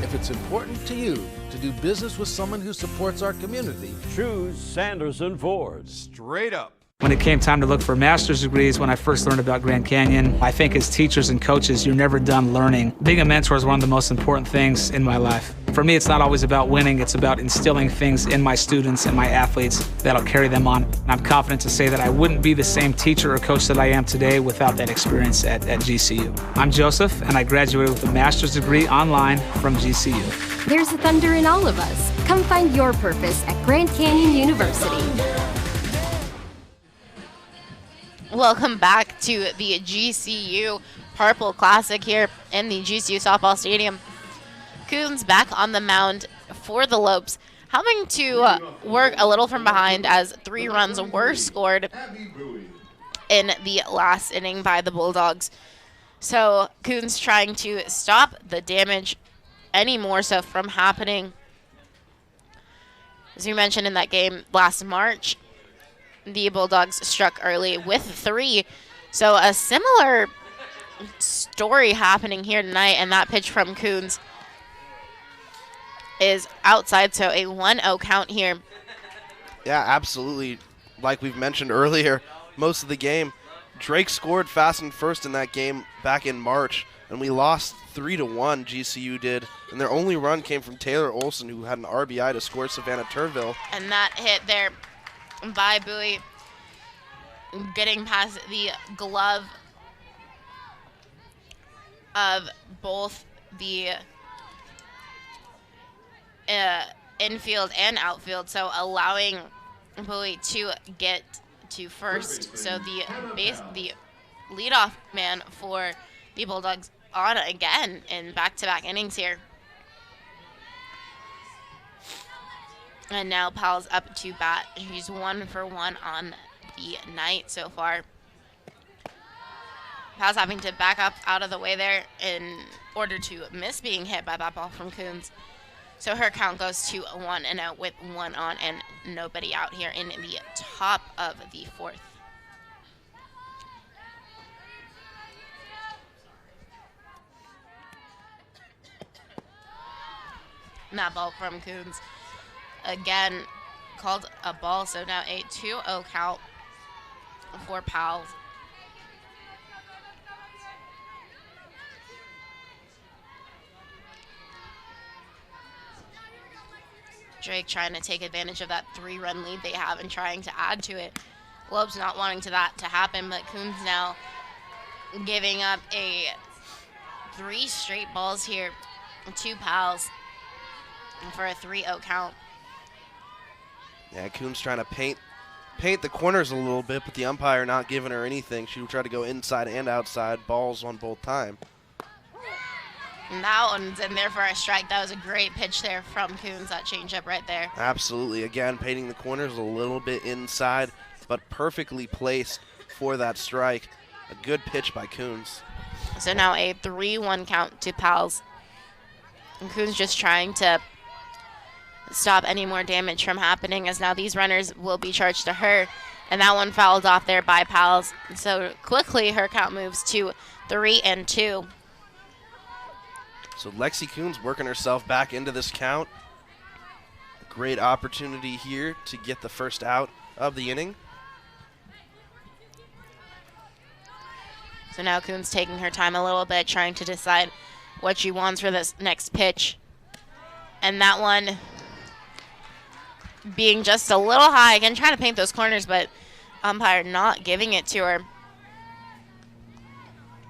If it's important to you to do business with someone who supports our community, choose Sanderson Ford. Straight up. When it came time to look for master's degrees, when I first learned about Grand Canyon, I think as teachers and coaches, you're never done learning. Being a mentor is one of the most important things in my life. For me, it's not always about winning, it's about instilling things in my students and my athletes that'll carry them on. And I'm confident to say that I wouldn't be the same teacher or coach that I am today without that experience at GCU. I'm Joseph, and I graduated with a master's degree online from GCU. There's a thunder in all of us. Come find your purpose at Grand Canyon University. Welcome back to the GCU Purple Classic here in the GCU Softball Stadium. Coons back on the mound for the Lopes, having to work a little from behind as 3 runs were scored in the last inning by the Bulldogs. So Coons trying to stop the damage any more so from happening. As we mentioned in that game last March, the Bulldogs struck early with 3. So a similar story happening here tonight, and that pitch from Coons is outside, so a 1-0 count here. Yeah, absolutely. Like we've mentioned earlier, most of the game, Drake scored fast and first in that game back in March, and we lost 3-1, GCU did. And their only run came from Taylor Olson, who had an RBI to score Savannah Turville. And that hit there by Bowie, getting past the glove of both the infield and outfield, so allowing Bowie to get to first. So the leadoff man for the Bulldogs on again in back-to-back innings here. And now Powell's up to bat. He's 1 for 1 on the night so far. Powell's having to back up out of the way there in order to miss being hit by that ball from Coons. So her count goes to 1-0 with 1 on and nobody out here in the top of the 4th. And that ball from Coons again called a ball, so now a 2-0 count for Powell. Drake trying to take advantage of that 3-run lead they have and trying to add to it. Lopes not wanting that to happen, but Coons now giving up 3 straight balls here to Powell's for a 3-0 count. Yeah, Coons trying to paint the corners a little bit, but the umpire not giving her anything. She would try to go inside and outside, balls on both time. And that one's in there for a strike. That was a great pitch there from Coons, that changeup right there. Absolutely. Again, painting the corners a little bit inside, but perfectly placed for that strike. A good pitch by Coons. So now a 3-1 count to Powell's. And Coons just trying to stop any more damage from happening, as now these runners will be charged to her. And that one fouled off there by Powell's. So quickly her count moves to 3-2. So Lexi Coons working herself back into this count. A great opportunity here to get the first out of the inning. So now Coons taking her time a little bit, trying to decide what she wants for this next pitch. And that one being just a little high. Again, trying to paint those corners, but umpire not giving it to her.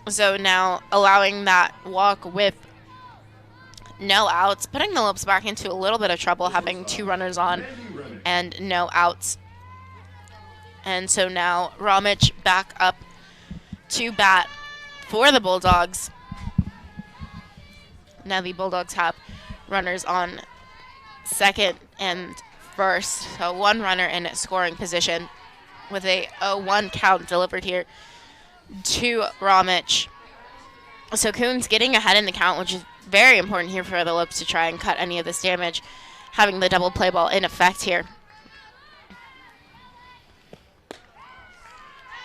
So now allowing that walk with no outs, putting the Lopes back into a little bit of trouble, having 2 runners on and no outs. And so now Ramich back up to bat for the Bulldogs. Now the Bulldogs have runners on second and first, so 1 runner in scoring position with a 0-1 count delivered here to Ramich. So Coons getting ahead in the count, which is very important here for the Lopes to try and cut any of this damage, having the double play ball in effect here.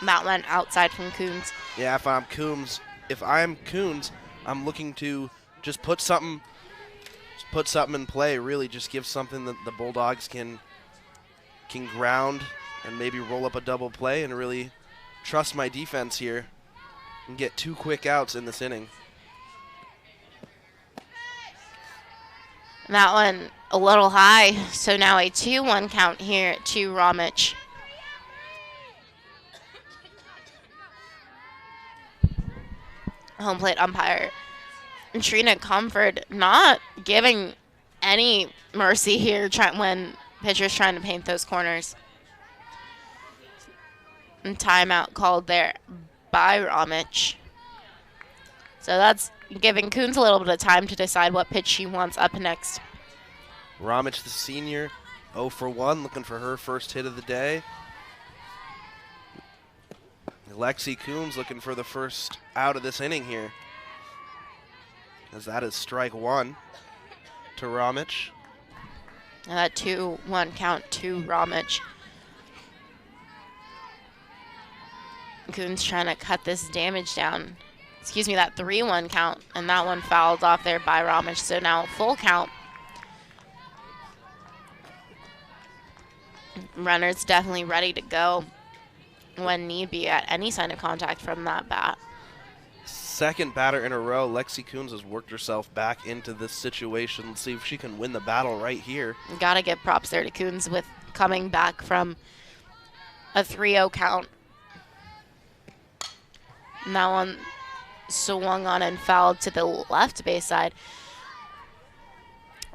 That went outside from Coons. Yeah, if I'm Coons, I'm looking to just put something in play, really just give something that the Bulldogs can ground and maybe roll up a double play and really trust my defense here and get 2 quick outs in this inning. That one a little high, so now a 2-1 count here to Ramich. Home plate umpire Trina Comfort not giving any mercy here when pitcher's trying to paint those corners. And timeout called there by Ramich. So that's giving Coons a little bit of time to decide what pitch she wants up next. Ramich, the senior, 0 for 1, looking for her first hit of the day. Lexi Coons looking for the first out of this inning here, as that is strike 1 to Ramich. And that 2-1 count to Ramich. Coons trying to cut this damage down. Excuse me, that 3-1 count, and that one fouled off there by Ramich. So now full count. Runners definitely ready to go when need be at any sign of contact from that bat. Second batter in a row. Lexi Coons has worked herself back into this situation. Let's see if she can win the battle right here. Gotta give props there to Coons with coming back from a 3-0 count. And that one swung on and fouled to the left base side.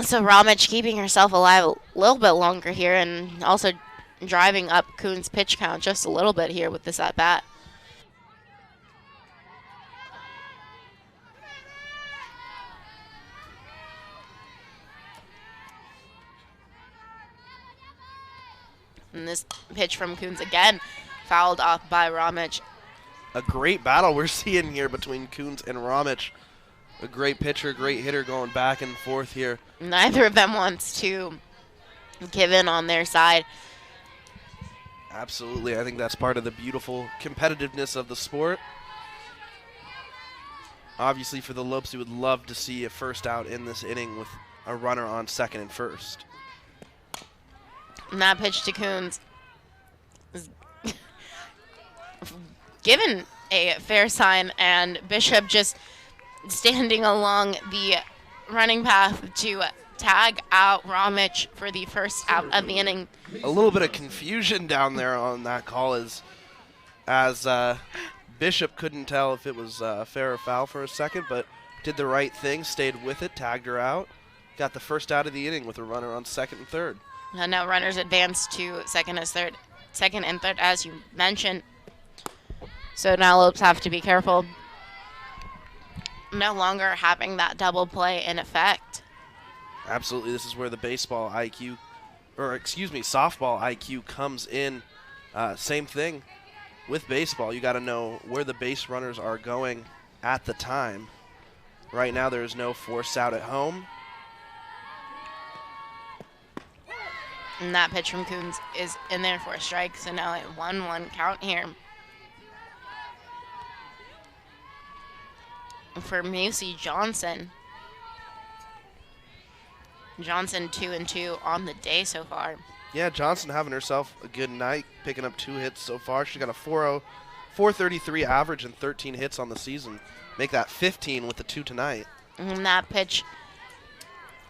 So Ramich keeping herself alive a little bit longer here and also driving up Coons' pitch count just a little bit here with this at bat. And this pitch from Coons again fouled off by Ramich. A great battle we're seeing here between Coons and Ramich. A great pitcher, great hitter going back and forth here. Neither of them wants to give in on their side. Absolutely. I think that's part of the beautiful competitiveness of the sport. Obviously, for the Lopes, we would love to see a first out in this inning with a runner on second and first. And that pitch to Coons is given a fair sign, and Bishop just standing along the running path to tag out Ramich for the first out of the inning. A little bit of confusion down there on that call as Bishop couldn't tell if it was fair or foul for a second, but did the right thing, stayed with it, tagged her out, got the first out of the inning with a runner on second and third. And now runners advance to second and third, as you mentioned. So now Lopes have to be careful. No longer having that double play in effect. Absolutely, this is where the softball IQ comes in. Same thing with baseball. You got to know where the base runners are going at the time. Right now, there is no force out at home. And that pitch from Coons is in there for a strike, so now a 1-1 count here. For Macy Johnson. Johnson 2-2 on the day so far. Yeah, Johnson having herself a good night, picking up 2 hits so far. She got a 4.05 .433 average and 13 hits on the season. Make that 15 with the 2 tonight. And that pitch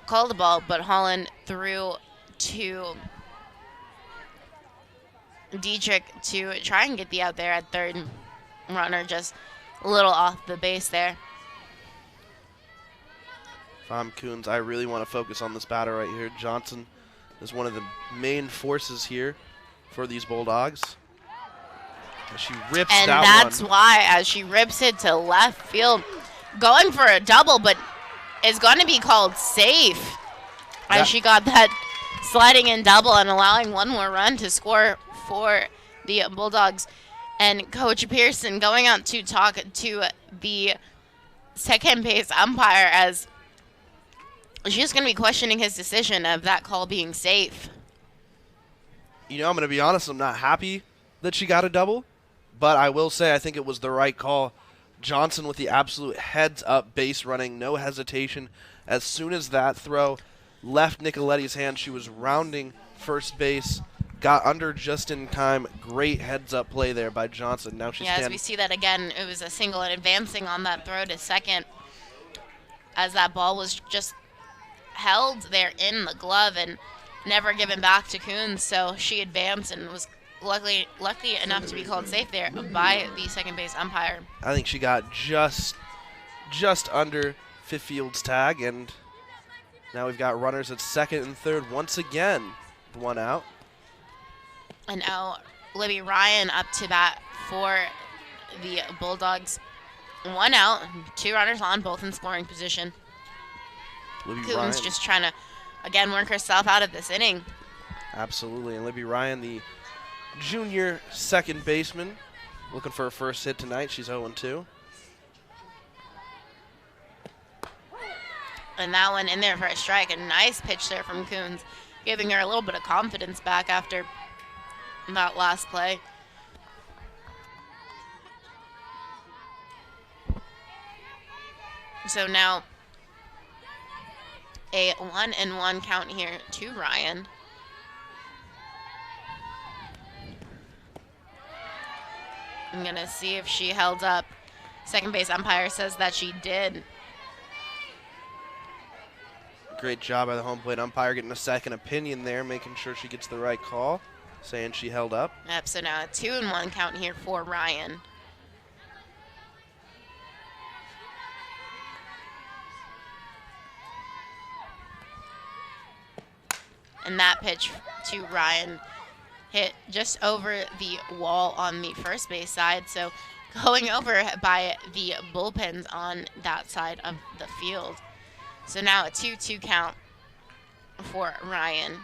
called the ball, but Holland threw to Dietrich to try and get the out there at third. Runner just a little off the base there. If I'm Coons, I really want to focus on this batter right here. Johnson is one of the main forces here for these Bulldogs. She rips and that that's one. why, as she rips it to left field, going for a double, but is going to be called safe. As she got that sliding in double and allowing one more run to score for the Bulldogs. And Coach Pearson going out to talk to the second base umpire as she's going to be questioning his decision of that call being safe. You know, I'm going to be honest, I'm not happy that she got a double, but I will say I think it was the right call. Johnson with the absolute heads-up base running, no hesitation. As soon as that throw left Nicoletti's hand, she was rounding first base, got under just in time. Great heads-up play there by Johnson. Now she's as we see that again, it was a single and advancing on that throw to second as that ball was just held there in the glove and never given back to Coons. So she advanced and was lucky enough to be called safe there by the second base umpire. I think she got just under fifth field's tag, and now we've got runners at second and third once again. One out. And now Libby Ryan up to bat for the Bulldogs. One out, 2 runners on, both in scoring position. Coons just trying to, again, work herself out of this inning. Absolutely, and Libby Ryan, the junior second baseman, looking for her first hit tonight. She's 0-2. And that one in there for a strike. A nice pitch there from Coons, giving her a little bit of confidence back after that last play. So now a 1-1 count here to Ryan. I'm going to see if she held up. Second base umpire says that she did. Great job by the home plate umpire getting a second opinion there, making sure she gets the right call, saying she held up. Yep, so now a 2-1 count here for Ryan. And that pitch to Ryan hit just over the wall on the first base side. So going over by the bullpens on that side of the field. So now a 2-2 count for Ryan.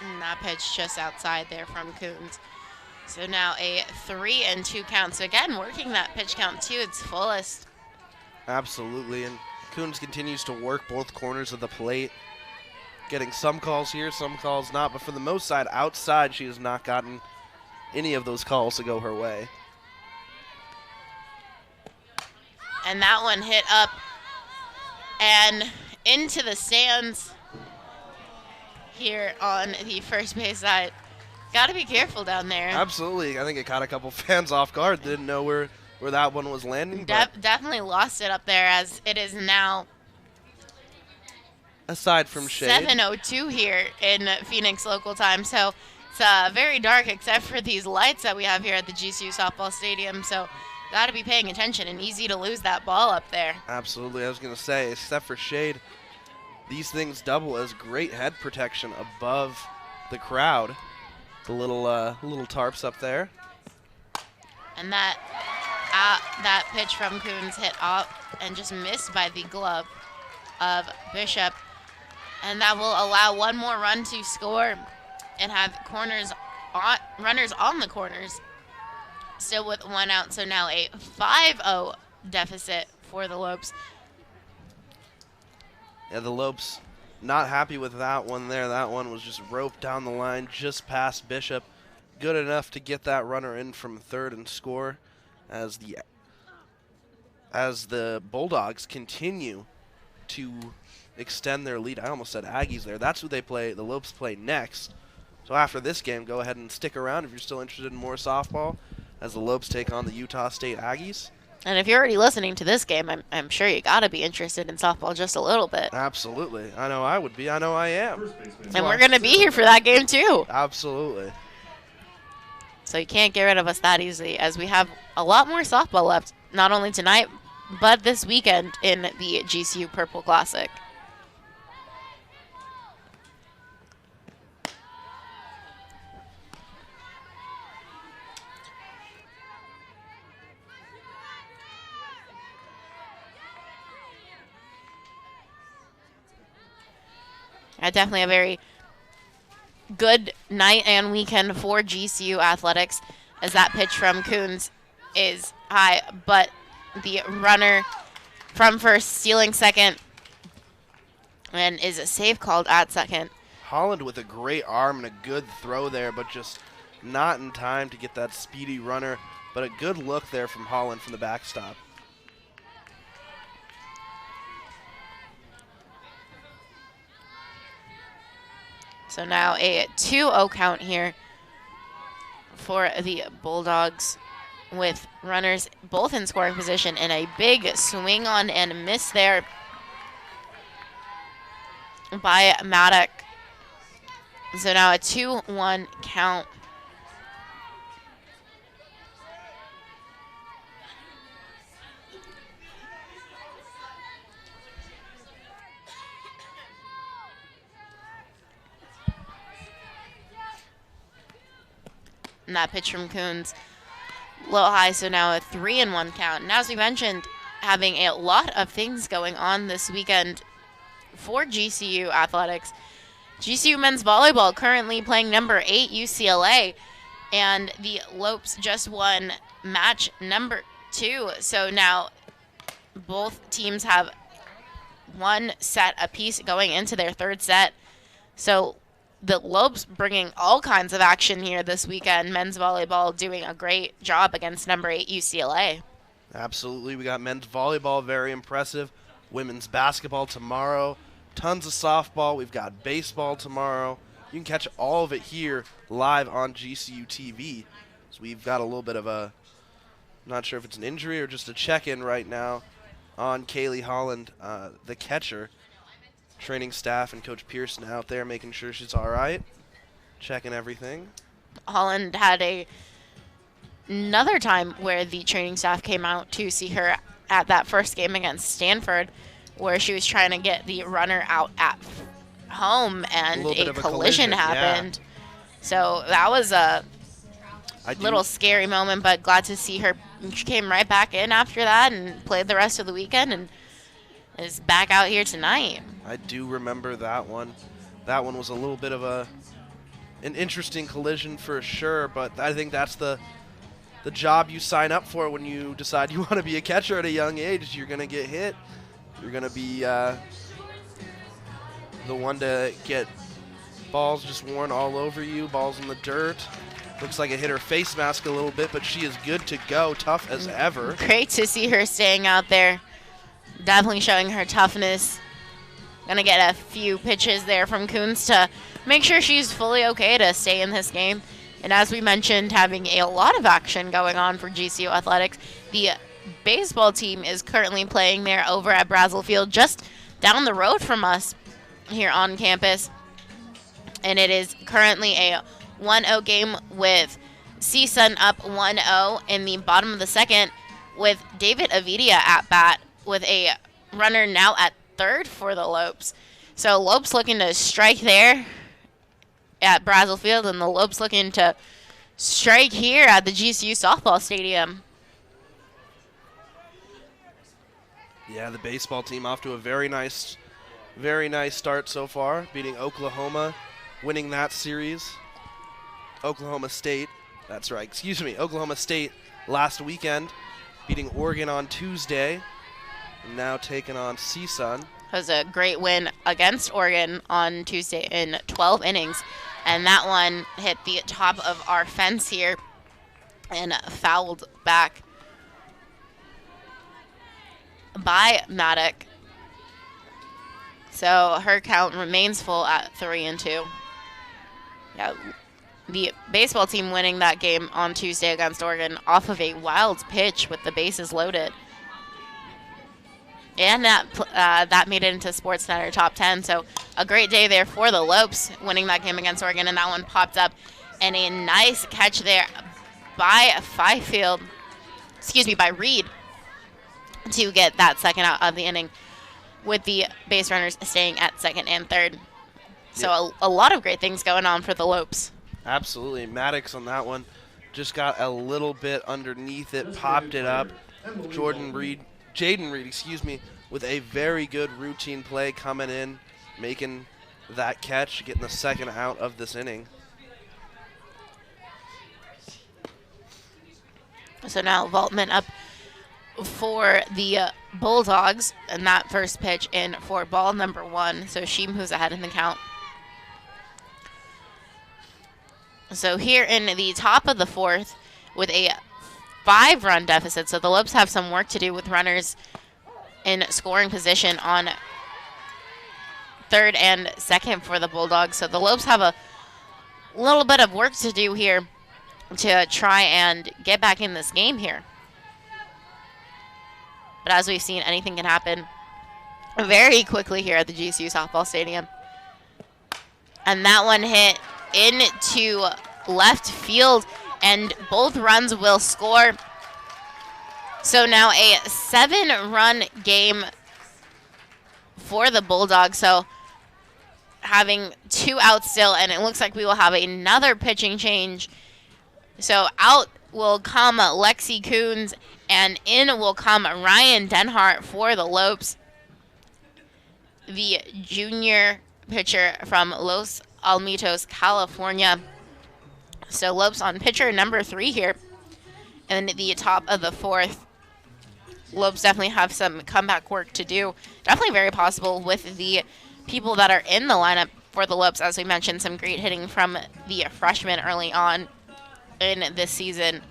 And that pitch just outside there from Coons. So now a 3-2 count. So again, working that pitch count to its fullest. Absolutely, and Coons continues to work both corners of the plate, getting some calls here, some calls not, but for the most side, outside, she has not gotten any of those calls to go her way. And that one hit up and into the stands here on the first base side. Got to be careful down there. Absolutely. I think it caught a couple fans off guard. Didn't know where that one was landing. Definitely lost it up there, as it is now aside from shade. 7:02 here in Phoenix local time. So it's very dark except for these lights that we have here at the GCU softball stadium. So got to be paying attention, and easy to lose that ball up there. Absolutely. I was going to say, except for shade, these things double as great head protection above the crowd. The little tarps up there. And that pitch from Coons hit up and just missed by the glove of Bishop. And that will allow one more run to score and have runners on the corners. Still with one out, so now a 5-0 deficit for the Lopes. Yeah, the Lopes not happy with that one there. That one was just roped down the line just past Bishop. Good enough to get that runner in from third and score, as the as the Bulldogs continue to extend their lead. I almost said Aggies there. That's who they play. The Lopes play next. So after this game, go ahead and stick around if you're still interested in more softball as the Lopes take on the Utah State Aggies. And if you're already listening to this game, I'm sure you got to be interested in softball just a little bit. Absolutely. I know I would be. I know I am. And we're going to be here for that game too. Absolutely. So you can't get rid of us that easily, as we have a lot more softball left, not only tonight, but this weekend in the GCU Purple Classic. Definitely a very good night and weekend for GCU athletics, as that pitch from Coons is high, but the runner from first stealing second and is a save called at second. Holland with a great arm and a good throw there, but just not in time to get that speedy runner, but a good look there from Holland from the backstop. So now a 2-0 count here for the Bulldogs, with runners both in scoring position, and a big swing on and miss there by Maddock. So now a 2-1 count. And that pitch from Coons, low high, so now a 3-1 count. And as we mentioned, having a lot of things going on this weekend for GCU athletics. GCU men's volleyball currently playing number 8 UCLA, and the Lopes just won match number 2. So now both teams have one set apiece going into their third set. So the Lopes bringing all kinds of action here this weekend. Men's volleyball doing a great job against number 8 UCLA. Absolutely. We got men's volleyball, very impressive. Women's basketball tomorrow. Tons of softball. We've got baseball tomorrow. You can catch all of it here live on GCU TV. So we've got a little bit of a, I'm not sure if it's an injury or just a check-in right now on Kayleigh Holland, the catcher. Training staff and Coach Pearson out there making sure she's all right, checking everything. Holland had another time where the training staff came out to see her at that first game against Stanford, where she was trying to get the runner out at home, and a collision happened. Yeah. So that was a little scary moment, but glad to see her. She came right back in after that and played the rest of the weekend and is back out here tonight. I do remember that one. That one was a little bit of an interesting collision for sure, but I think that's the job you sign up for when you decide you want to be a catcher at a young age. You're going to get hit. You're going to be the one to get balls just worn all over you, balls in the dirt. Looks like it hit her face mask a little bit, but she is good to go, tough as ever. Great to see her staying out there. Definitely showing her toughness. Gonna get a few pitches there from Coons to make sure she's fully okay to stay in this game. And as we mentioned, having a lot of action going on for GCU athletics. The baseball team is currently playing there over at Brazel Field, just down the road from us here on campus. And it is currently a 1-0 game with CSUN up 1-0 in the bottom of the second, with David Avidia at bat, with a runner now at third for the Lopes. So Lopes looking to strike there at Brazel Field, and the Lopes looking to strike here at the GCU softball stadium. Yeah, the baseball team off to a very nice start so far, beating Oklahoma, winning that series. Oklahoma State last weekend, beating Oregon on Tuesday. Now taking on CSUN. It was a great win against Oregon on Tuesday in 12 innings. And that one hit the top of our fence here and fouled back. by Maddock. So her count remains full at 3-2. Yeah, the baseball team winning that game on Tuesday against Oregon off of a wild pitch with the bases loaded. And that made it into Sportscenter top 10. So a great day there for the Lopes winning that game against Oregon. And that one popped up. And a nice catch there by by Reed to get that second out of the inning, with the base runners staying at second and third. So a lot of great things going on for the Lopes. Absolutely. Maddox on that one just got a little bit underneath it, popped it up. Jaden Reed, with a very good routine play coming in, making that catch, getting the second out of this inning. So now Voltman up for the Bulldogs, and that first pitch in for ball number 1. So she moves ahead in the count. So here in the top of the 4th with a 5-run deficit. So the Lopes have some work to do with runners in scoring position on third and second for the Bulldogs. So the Lopes have a little bit of work to do here to try and get back in this game here. But as we've seen, anything can happen very quickly here at the GCU softball stadium. And that one hit into left field, and both runs will score. So now a 7-run game for the Bulldogs. So having 2 outs still, and it looks like we will have another pitching change. So out will come Lexi Coons, and in will come Ryan Denhart for the Lopes, the junior pitcher from Los Alamitos, California. So Lopes on pitcher number 3 here in the top of the 4th. Lopes definitely have some comeback work to do. Definitely very possible with the people that are in the lineup for the Lopes. As we mentioned, some great hitting from the freshmen early on in this season.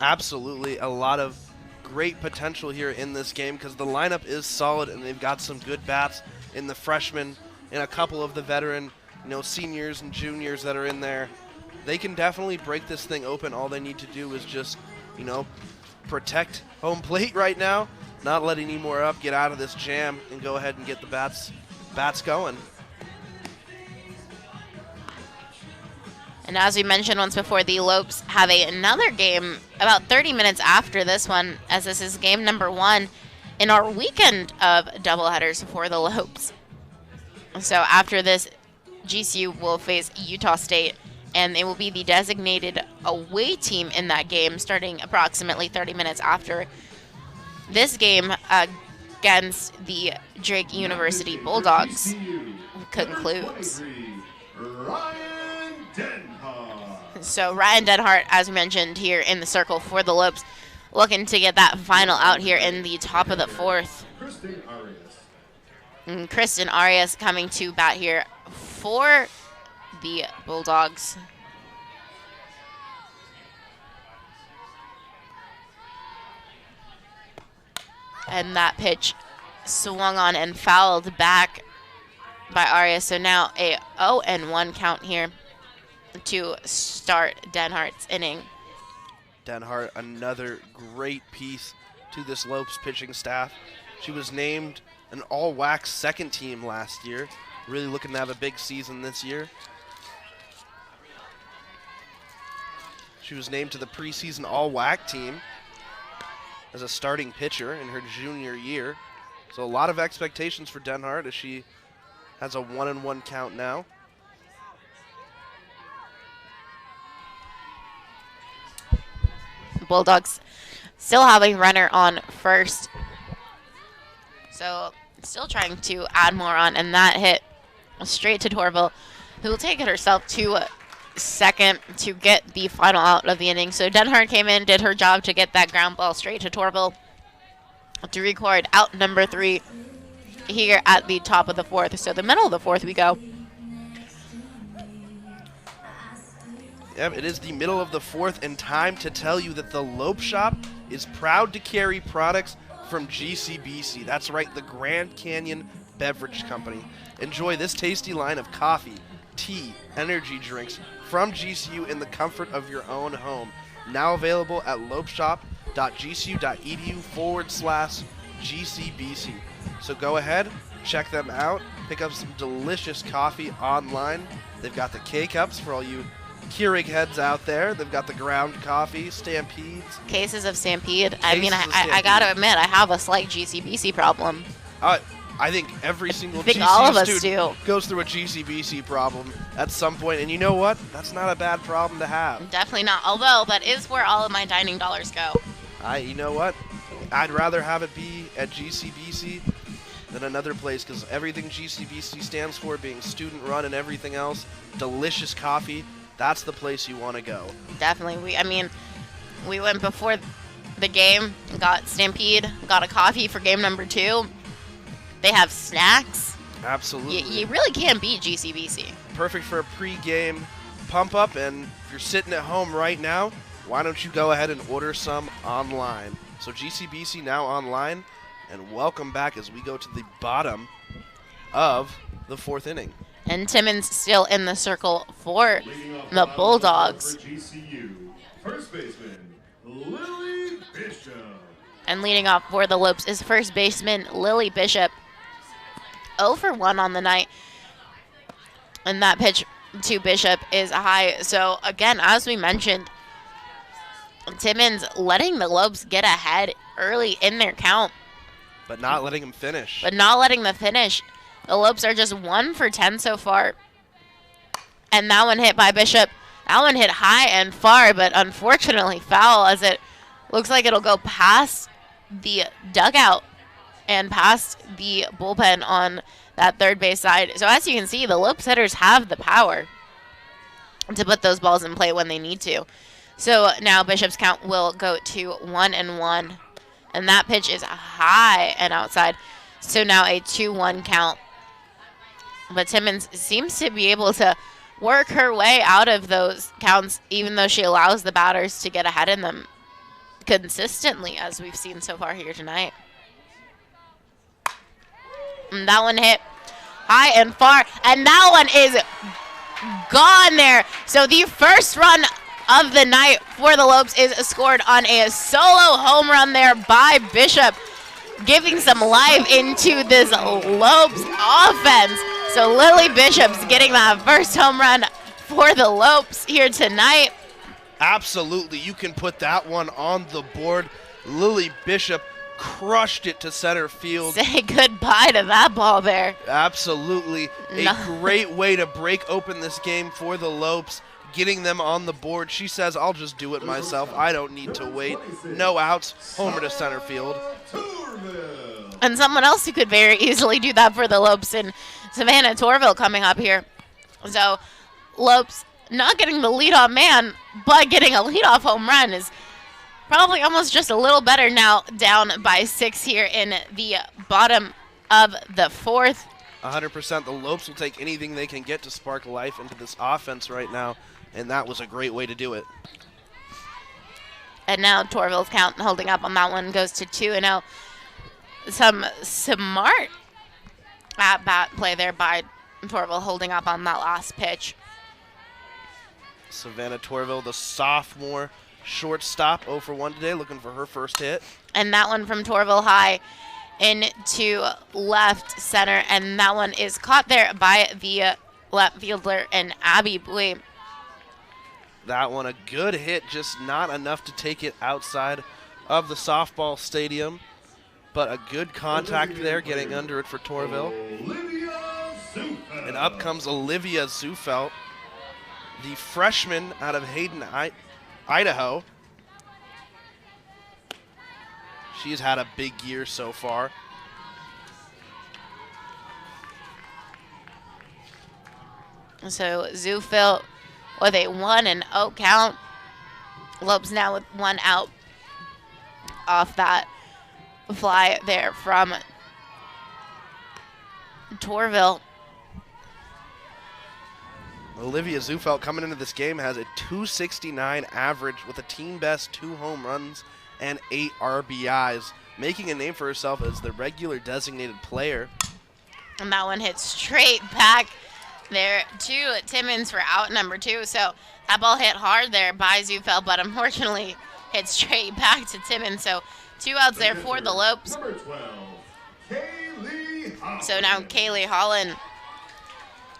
Absolutely. A lot of great potential here in this game because the lineup is solid and they've got some good bats in the freshmen and a couple of the veteran, seniors and juniors that are in there. They can definitely break this thing open. All they need to do is just, protect home plate right now, not let any more up, get out of this jam, and go ahead and get the bats going. And as we mentioned once before, the Lopes have another game about 30 minutes after this one, as this is game number 1 in our weekend of doubleheaders for the Lopes. So after this, GCU will face Utah State, and they will be the designated away team in that game, starting approximately 30 minutes after this game against the Drake University Bulldogs concludes. So Ryan Denhart, as we mentioned, here in the circle for the Lopes, looking to get that final out here in the top of the 4th. And Kristen Arias coming to bat here for the Bulldogs. And that pitch swung on and fouled back by Arias. So now a 0-1 count here to start Denhart's inning. Denhart, another great piece to this Lopes pitching staff. She was named an all-WAC second team last year. Really looking to have a big season this year. She was named to the preseason all-WAC team as a starting pitcher in her junior year. So a lot of expectations for Denhart as she has a 1-1 count now. Bulldogs still have a runner on first. So still trying to add more on, and that hit straight to Torville, who will take it herself to second to get the final out of the inning. So Denhart came in, did her job to get that ground ball straight to Torville to record out number 3 here at the top of the 4th. So the middle of the 4th we go. Yep, it is the middle of the 4th, and time to tell you that the Lope Shop is proud to carry products from GCBC. That's right, the Grand Canyon Beverage Company. Enjoy this tasty line of coffee, tea, energy drinks from GCU in the comfort of your own home. Now available at lopeshop.gcu.edu/GCBC. So go ahead, check them out, pick up some delicious coffee online. They've got the K-Cups for all you Keurig heads out there. They've got the ground coffee, Stampedes. Cases of Stampede. I gotta admit, I have a slight GCBC problem. I think every single I think GCU all of us student do. goes through a GCBC problem at some point, and you know what? That's not a bad problem to have. Definitely not. Although that is where all of my dining dollars go. You know what? I'd rather have it be at GCBC than another place, because everything GCBC stands for, being student-run and everything else, delicious coffee, that's the place you want to go. Definitely. We went before the game, got Stampede, got a coffee for game number 2. They have snacks. Absolutely. You really can't beat GCBC. Perfect for a pre-game pump-up, and if you're sitting at home right now, why don't you go ahead and order some online? So GCBC now online, and welcome back as we go to the bottom of the 4th inning. And Timmons still in the circle for the Bulldogs. GCU, first baseman, Lily Bishop. And leading off for the Lopes is first baseman Lily Bishop. 0 for 1 on the night. And that pitch to Bishop is high. So again, as we mentioned, Timmons letting the Lopes get ahead early in their count. But not letting them finish. But not letting them finish. The Lopes are just 1 for 10 so far. And that one hit by Bishop. That one hit high and far, but unfortunately foul, as it looks like it'll go past the dugout and past the bullpen on that third base side. So as you can see, the Lopes hitters have the power to put those balls in play when they need to. So now Bishop's count will go to 1-1. And that pitch is high and outside. So now a 2-1 count. But Timmons seems to be able to work her way out of those counts, even though she allows the batters to get ahead in them consistently, as we've seen so far here tonight. And that one hit high and far, and that one is gone there. So the first run of the night for the Lopes is scored on a solo home run there by Bishop, giving some life into this Lopes offense. So Lily Bishop's getting that first home run for the Lopes here tonight. Absolutely, you can put that one on the board. Lily Bishop crushed it to center field. Say goodbye to that ball there. Absolutely, a great way to break open this game for the Lopes, getting them on the board. She says, I'll just do it myself. I don't need to wait. No outs, homer to center field. And someone else who could very easily do that for the Lopes in Savannah Torville coming up here. So Lopes not getting the leadoff man, but getting a leadoff home run is probably almost just a little better now, down by 6 here in the bottom of the 4th. 100%. The Lopes will take anything they can get to spark life into this offense right now, and that was a great way to do it. And now Torville's count holding up on that one goes to 2-0. Some smart at-bat play there by Torville, holding up on that last pitch. Savannah Torville, the sophomore shortstop, 0 for 1 today, looking for her first hit. And that one from Torville high into left center, and that one is caught there by the left fielder and Abby Blee. That one a good hit, just not enough to take it outside of the softball stadium, but a good contact there, getting under it for Torville. And up comes Olivia Zufelt, the freshman out of Hayden, Idaho. She's had a big year so far. So Zufelt with a 1-0 count. Lopes now with 1 out off that fly there from Torville. Olivia Zufelt coming into this game has a .269 average with a team best 2 home runs and 8 RBIs. making a name for herself as the regular designated player. And that one hit straight back there to Timmons for out number 2. So that ball hit hard there by Zufel, but unfortunately hit straight back to Timmons. So 2 outs there for the Lopes. Number 12, Kayleigh Holland. So now Kayleigh Holland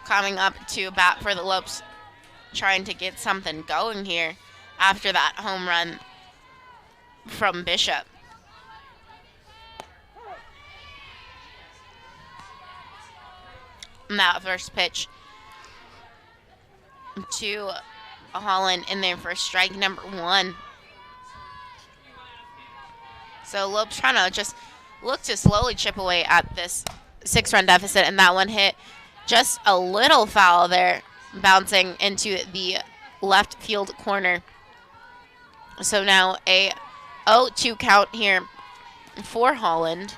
coming up to bat for the Lopes, trying to get something going here after that home run from Bishop. And that first pitch to Holland in there for strike number 1. So Lopes trying to just look to slowly chip away at this 6-run deficit, and that one hit just a little foul there, bouncing into the left field corner. So now a 0-2 count here for Holland.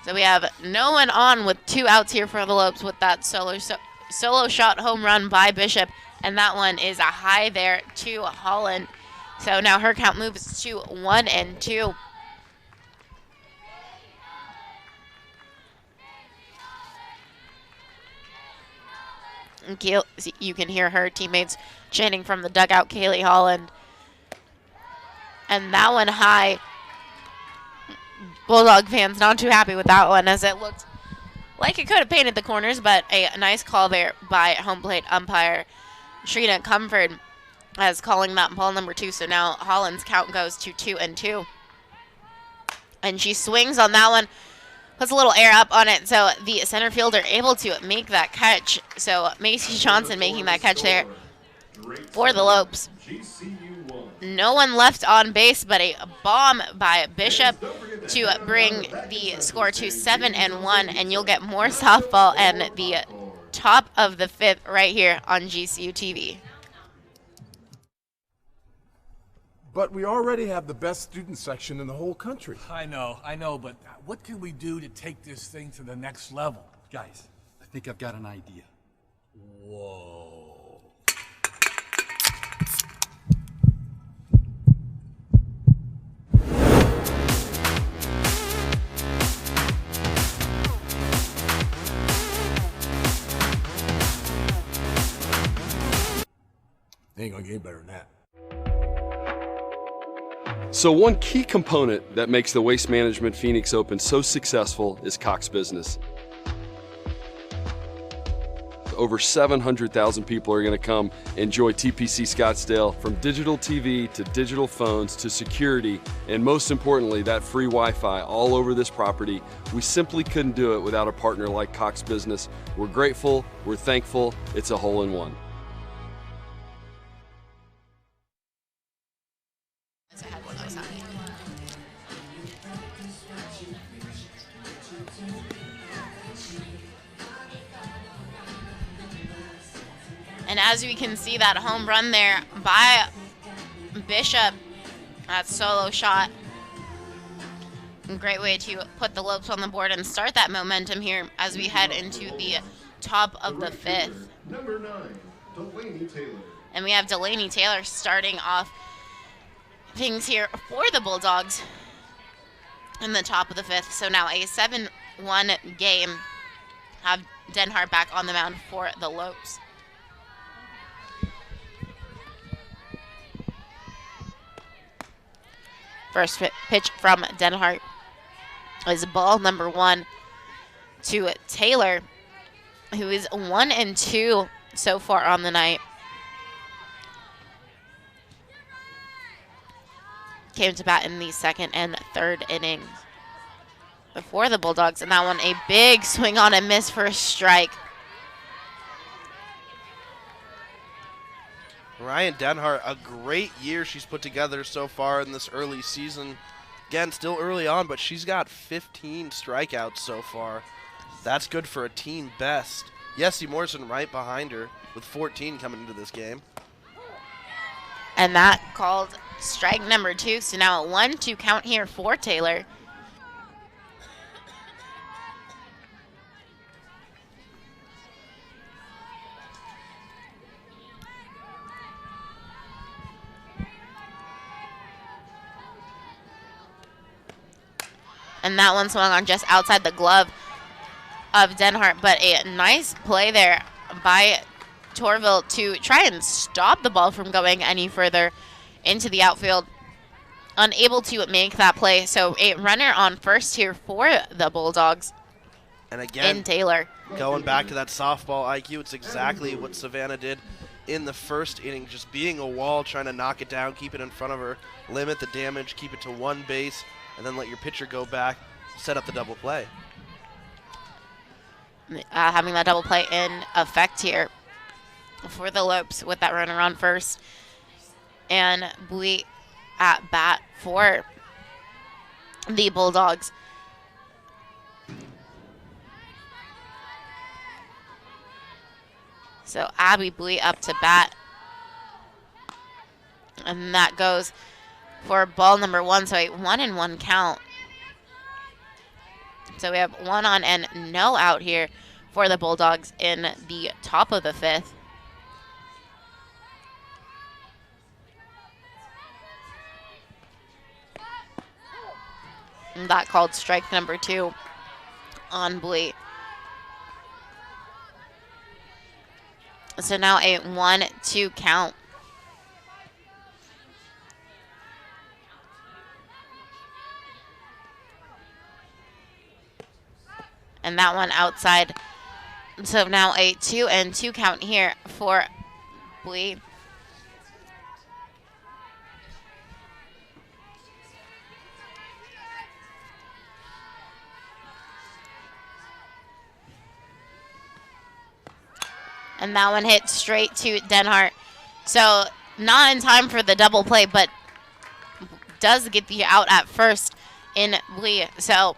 So we have no one on with 2 outs here for the Lopes with that solo shot home run by Bishop. And that one is a high there to Holland. So now her count moves to 1-2. You can hear her teammates chanting from the dugout, Kayleigh Holland. And that one high. Bulldog fans not too happy with that one, as it looked like it could have painted the corners, but a nice call there by home plate umpire Trina Comfort as calling that ball number 2. So now Holland's count goes to 2-2. And she swings on that one, puts a little air up on it, so the center fielder able to make that catch. So Macy Johnson making that catch there for the Lopes. No one left on base, but a bomb by Bishop to bring the score to 7-1, and you'll get more softball and the top of the 5th right here on GCU TV. But we already have the best student section in the whole country. I know, but what can we do to take this thing to the next level? Guys, I think I've got an idea. Whoa. Ain't gonna get better than that. So one key component that makes the Waste Management Phoenix Open so successful is Cox Business. Over 700,000 people are going to come enjoy TPC Scottsdale, from digital TV to digital phones to security, and most importantly, that free Wi-Fi all over this property. We simply couldn't do it without a partner like Cox Business. We're grateful, we're thankful, it's a hole-in-one. And as we can see, that home run there by Bishop, that solo shot. Great way to put the Lopes on the board and start that momentum here as we head into the top of the 5th. Number 9, Delaney Taylor. And we have Delaney Taylor starting off things here for the Bulldogs in the top of the 5th. So now a 7-1 game. Have Denhart back on the mound for the Lopes. First pitch from Denhart is ball number 1 to Taylor, who is 1-2 so far on the night. Came to bat in the 2nd and 3rd innings for the Bulldogs, and that one a big swing on and miss for a strike. Ryan Denhart, a great year she's put together so far in this early season. Again, still early on, but she's got 15 strikeouts so far. That's good for a team best. Yessie Morrison right behind her with 14 coming into this game. And that called strike number 2. So now a 1-2 count here for Taylor. And that one swung on just outside the glove of Denhart. But a nice play there by Torville to try and stop the ball from going any further into the outfield. Unable to make that play. So a runner on first here for the Bulldogs. And again, in Taylor. Going back to that softball IQ, it's exactly what Savannah did in the first inning, just being a wall, trying to knock it down, keep it in front of her, limit the damage, keep it to one base, and then let your pitcher go back, set up the double play. Having that double play in effect here for the Lopes with that runner on first. And Bowie at bat for the Bulldogs. So Abby Bowie up to bat. And that goes for ball number 1. So a 1-1 count. So we have 1 on and no out here for the Bulldogs in the top of the 5th. And that called strike number 2 on Bowie. So now a 1-2 count. And that one outside. So now a 2-2 count here for Bowie. And that one hit straight to Denhart. So not in time for the double play, but does get the out at first in Bowie. So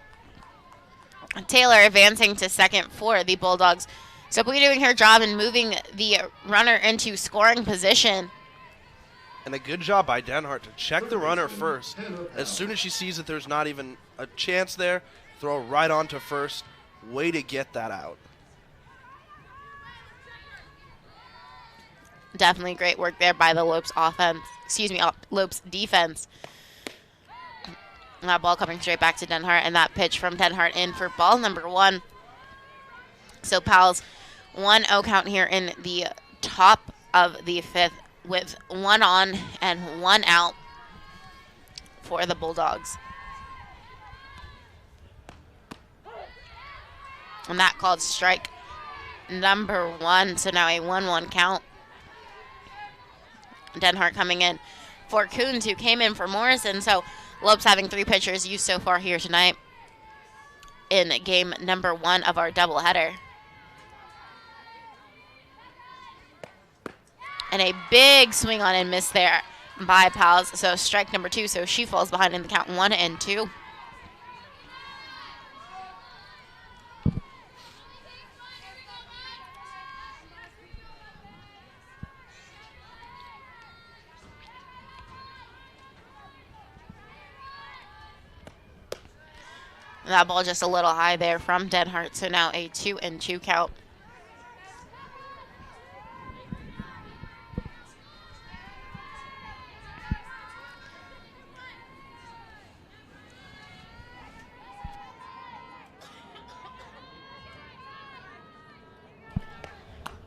Taylor advancing to second for the Bulldogs. So Bowie doing her job in moving the runner into scoring position. And a good job by Denhart to check the runner first. As soon as she sees that there's not even a chance there, throw right on to first. Way to get that out. Definitely great work there by the Lopes offense. Lopes defense. And that ball coming straight back to Denhart, and that pitch from Denhart in for ball number 1. So Pals, 1-0 count here in the top of the 5th with 1 on and 1 out for the Bulldogs. And that called strike number 1. So now a 1-1 count. Denhart coming in for Coons, who came in for Morrison. So Lopes having 3 pitchers used so far here tonight in game number 1 of our doubleheader. And a big swing on and miss there by Pals. So strike number 2. So she falls behind in the count 1-2. That ball just a little high there from Denhart. So now a 2-2 count.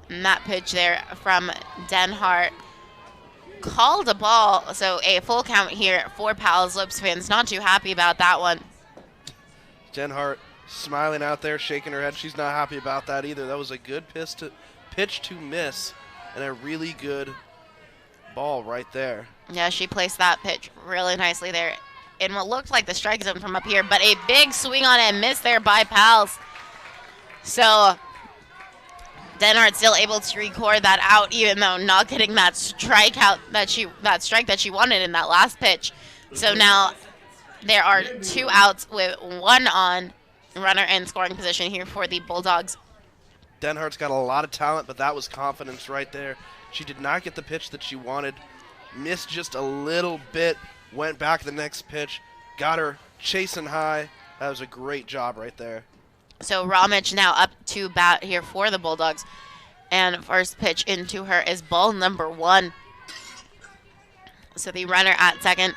And that pitch there from Denhart called a ball. So a full count here for Pals. Lopes fans not too happy about that one. Denhart smiling out there, shaking her head. She's not happy about that either. That was a good pitch to miss and a really good ball right there. Yeah, she placed that pitch really nicely there in what looked like the strike zone from up here, but a big swing on and miss there by Pals. So Denhart still able to record that out, even though not getting that strike that she wanted in that last pitch. So now there are 2 outs with 1 on, runner in scoring position here for the Bulldogs. Denhart's got a lot of talent, but that was confidence right there. She did not get the pitch that she wanted, missed just a little bit, went back the next pitch, got her chasing high. That was a great job right there. So Ramich now up to bat here for the Bulldogs. And first pitch into her is ball number 1. So the runner at second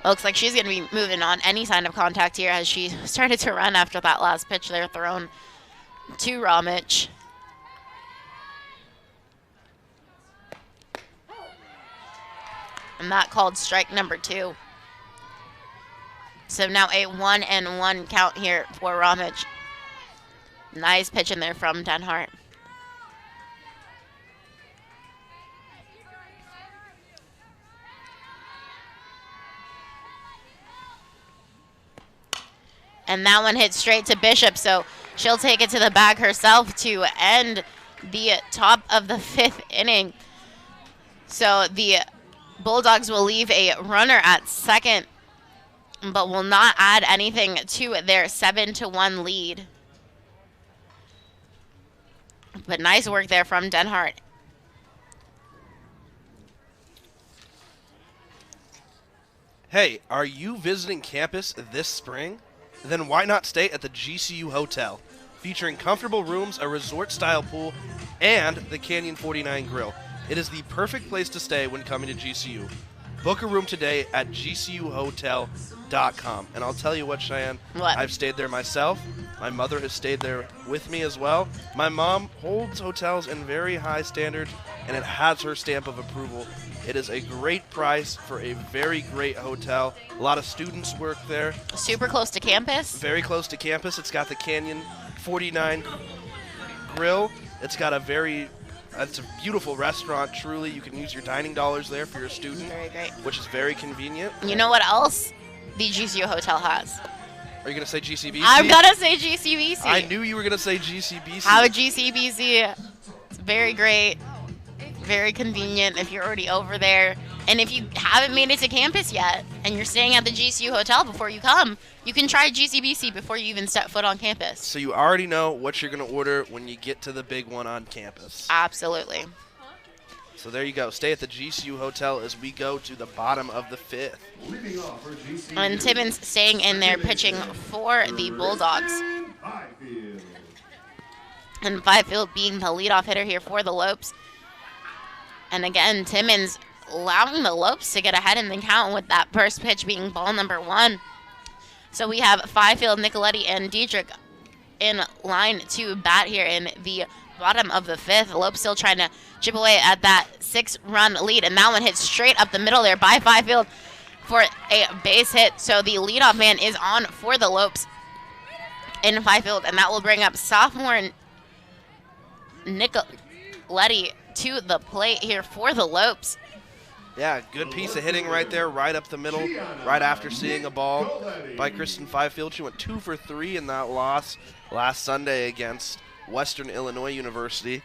Looks like she's going to be moving on any sign of contact here as she started to run after that last pitch there thrown to Ramich. And that called strike number 2. So now a 1-1 count here for Ramich. Nice pitch in there from Denhart. And that one hits straight to Bishop, so she'll take it to the bag herself to end the top of the 5th inning. So the Bulldogs will leave a runner at second, but will not add anything to their 7-1 lead. But nice work there from Denhart. Hey, are you visiting campus this spring? Then why not stay at the GCU Hotel, featuring comfortable rooms, a resort-style pool, and the Canyon 49 Grill. It is the perfect place to stay when coming to GCU. Book a room today at gcuhotel.com. And I'll tell you what, Cheyenne, what? I've stayed there myself. My mother has stayed there with me as well. My mom holds hotels in very high standards, and it has her stamp of approval. It is a great price for a very great hotel. A lot of students work there. Super close to campus? Very close to campus. It's got the Canyon 49 Grill. It's got it's a beautiful restaurant, truly. You can use your dining dollars there for your student. Very great. Which is very convenient. You know what else the GCU Hotel has? Are you going to say GCBC? I'm going to say GCBC. I knew you were going to say GCBC. How GCBC? It's very great. Very convenient if you're already over there. And if you haven't made it to campus yet and you're staying at the GCU Hotel before you come, you can try GCBC before you even step foot on campus. So you already know what you're going to order when you get to the big one on campus. Absolutely. So there you go. Stay at the GCU Hotel as we go to the bottom of the 5th. And Timmons staying in there pitching for the Bulldogs. And Fifield being the leadoff hitter here for the Lopes. And again, Timmons allowing the Lopes to get ahead in the count with that first pitch being ball number 1. So we have Fifield, Nicoletti, and Dietrich in line to bat here in the bottom of the 5th. Lopes still trying to chip away at that 6-run lead. And that one hits straight up the middle there by Fifield for a base hit. So the leadoff man is on for the Lopes in Fifield. And that will bring up sophomore Nicoletti to the plate here for the Lopes. Yeah, good piece of hitting right there, right up the middle, right after seeing a ball by Kristen Fifield. She went 2 for 3 in that loss last Sunday against Western Illinois University.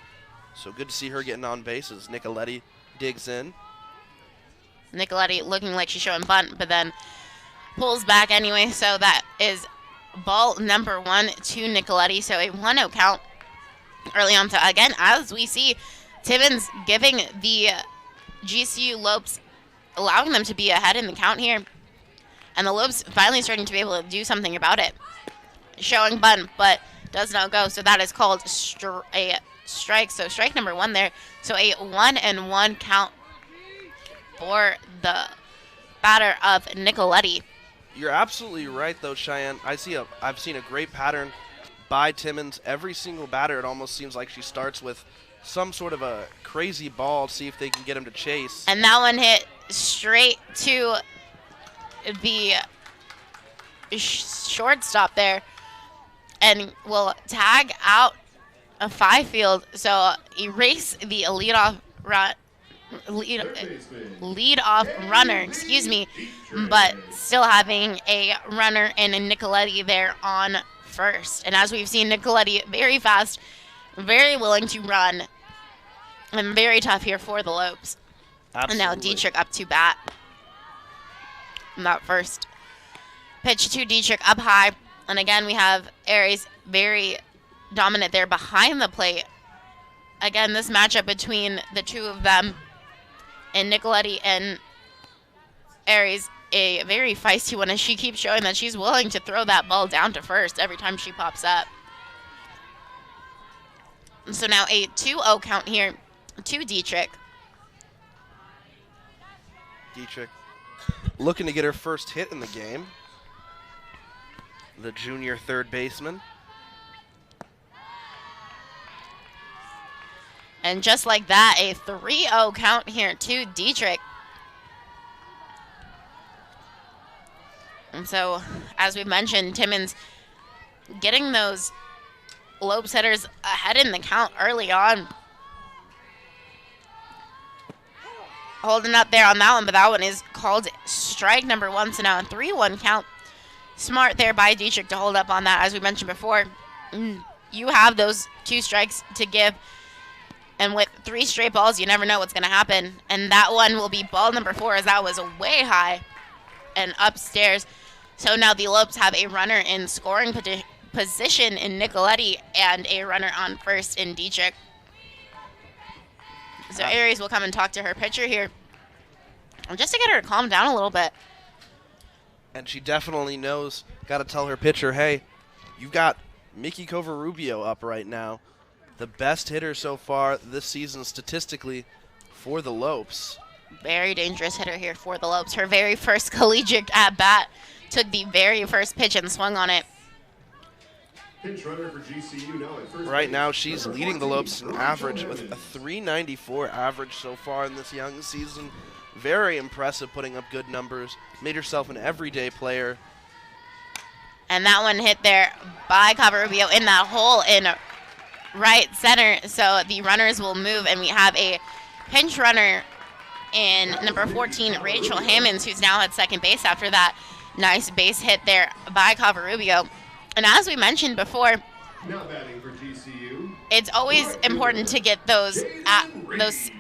So good to see her getting on base as Nicoletti digs in. Nicoletti looking like she's showing bunt, but then pulls back anyway. So that is ball number 1 to Nicoletti. So a 1-0 count early on. So again, as we see, Timmons giving the GCU Lopes, allowing them to be ahead in the count here. And the Lopes finally starting to be able to do something about it. Showing bunt, but does not go. So that is called a strike. So strike number 1 there. So a 1-1 count for the batter of Nicoletti. You're absolutely right, though, Cheyenne. I've seen a great pattern by Timmons. Every single batter, it almost seems like she starts with some sort of a crazy ball to see if they can get him to chase. And that one hit straight to the shortstop there and will tag out a Fifield. So erase the leadoff runner, but still having a runner and a Nicoletti there on first. And as we've seen, Nicoletti very fast, very willing to run, and very tough here for the Lopes. Absolutely. And now Dietrich up to bat. And that first pitch to Dietrich up high. And again, we have Aries very dominant there behind the plate. Again, this matchup between the two of them and Nicoletti and Aries, a very feisty one, as she keeps showing that she's willing to throw that ball down to first every time she pops up. So now a 2-0 count here to Dietrich. Dietrich looking to get her first hit in the game. The junior third baseman. And just like that, a 3-0 count here to Dietrich. And so, as we've mentioned, Timmons getting those Lopes hitters ahead in the count early on. Holding up there on that one, but that one is called strike number 1. So now a 3-1 count. Smart there by Dietrich to hold up on that. As we mentioned before, you have those 2 strikes to give. And with 3 straight balls, you never know what's going to happen. And that one will be ball number 4, as that was way high and upstairs. So now the Lopes have a runner in scoring position in Nicoletti and a runner on first in Dietrich. So Aries will come and talk to her pitcher here, just to get her to calm down a little bit. And she definitely knows, got to tell her pitcher, hey, you've got Mickey Covarubio up right now, the best hitter so far this season statistically for the Lopes. Very dangerous hitter here for the Lopes. Her very first collegiate at-bat, took the very first pitch and swung on it. Pinch runner for GCU now at first. Right now, she's leading the Lopes in average with a .394 average so far in this young season. Very impressive, putting up good numbers. Made herself an everyday player. And that one hit there by Covarubio in that hole in right center. So the runners will move, and we have a pinch runner in number 14, Rachel Hammonds, who's now at second base after that nice base hit there by Covarubio. And as we mentioned before, now batting for GCU, it's always important to get those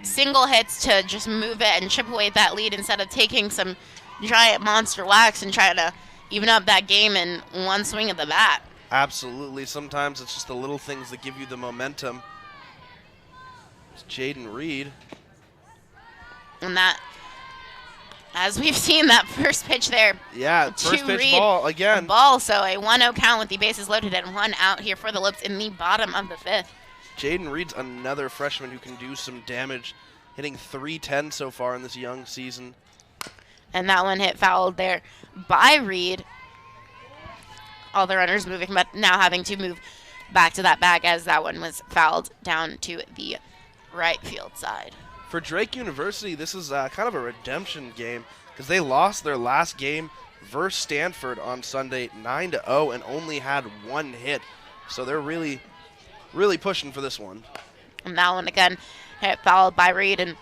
single hits to just move it and chip away that lead instead of taking some giant monster whacks and trying to even up that game in one swing of the bat. Absolutely. Sometimes it's just the little things that give you the momentum. It's Jaden Reed. And that, as we've seen, that first pitch there. Yeah, first pitch Reed, ball again. Ball, so a 1-0 count with the bases loaded and 1 out here for the Lopes in the bottom of the 5th. Jaden Reed's another freshman who can do some damage, hitting .310 so far in this young season. And that one hit fouled there by Reed. All the runners moving, but now having to move back to that bag as that one was fouled down to the right field side. For Drake University, this is kind of a redemption game because they lost their last game versus Stanford on Sunday 9-0 and only had 1 hit. So they're really pushing for this one. And that one again hit fouled by Reed, and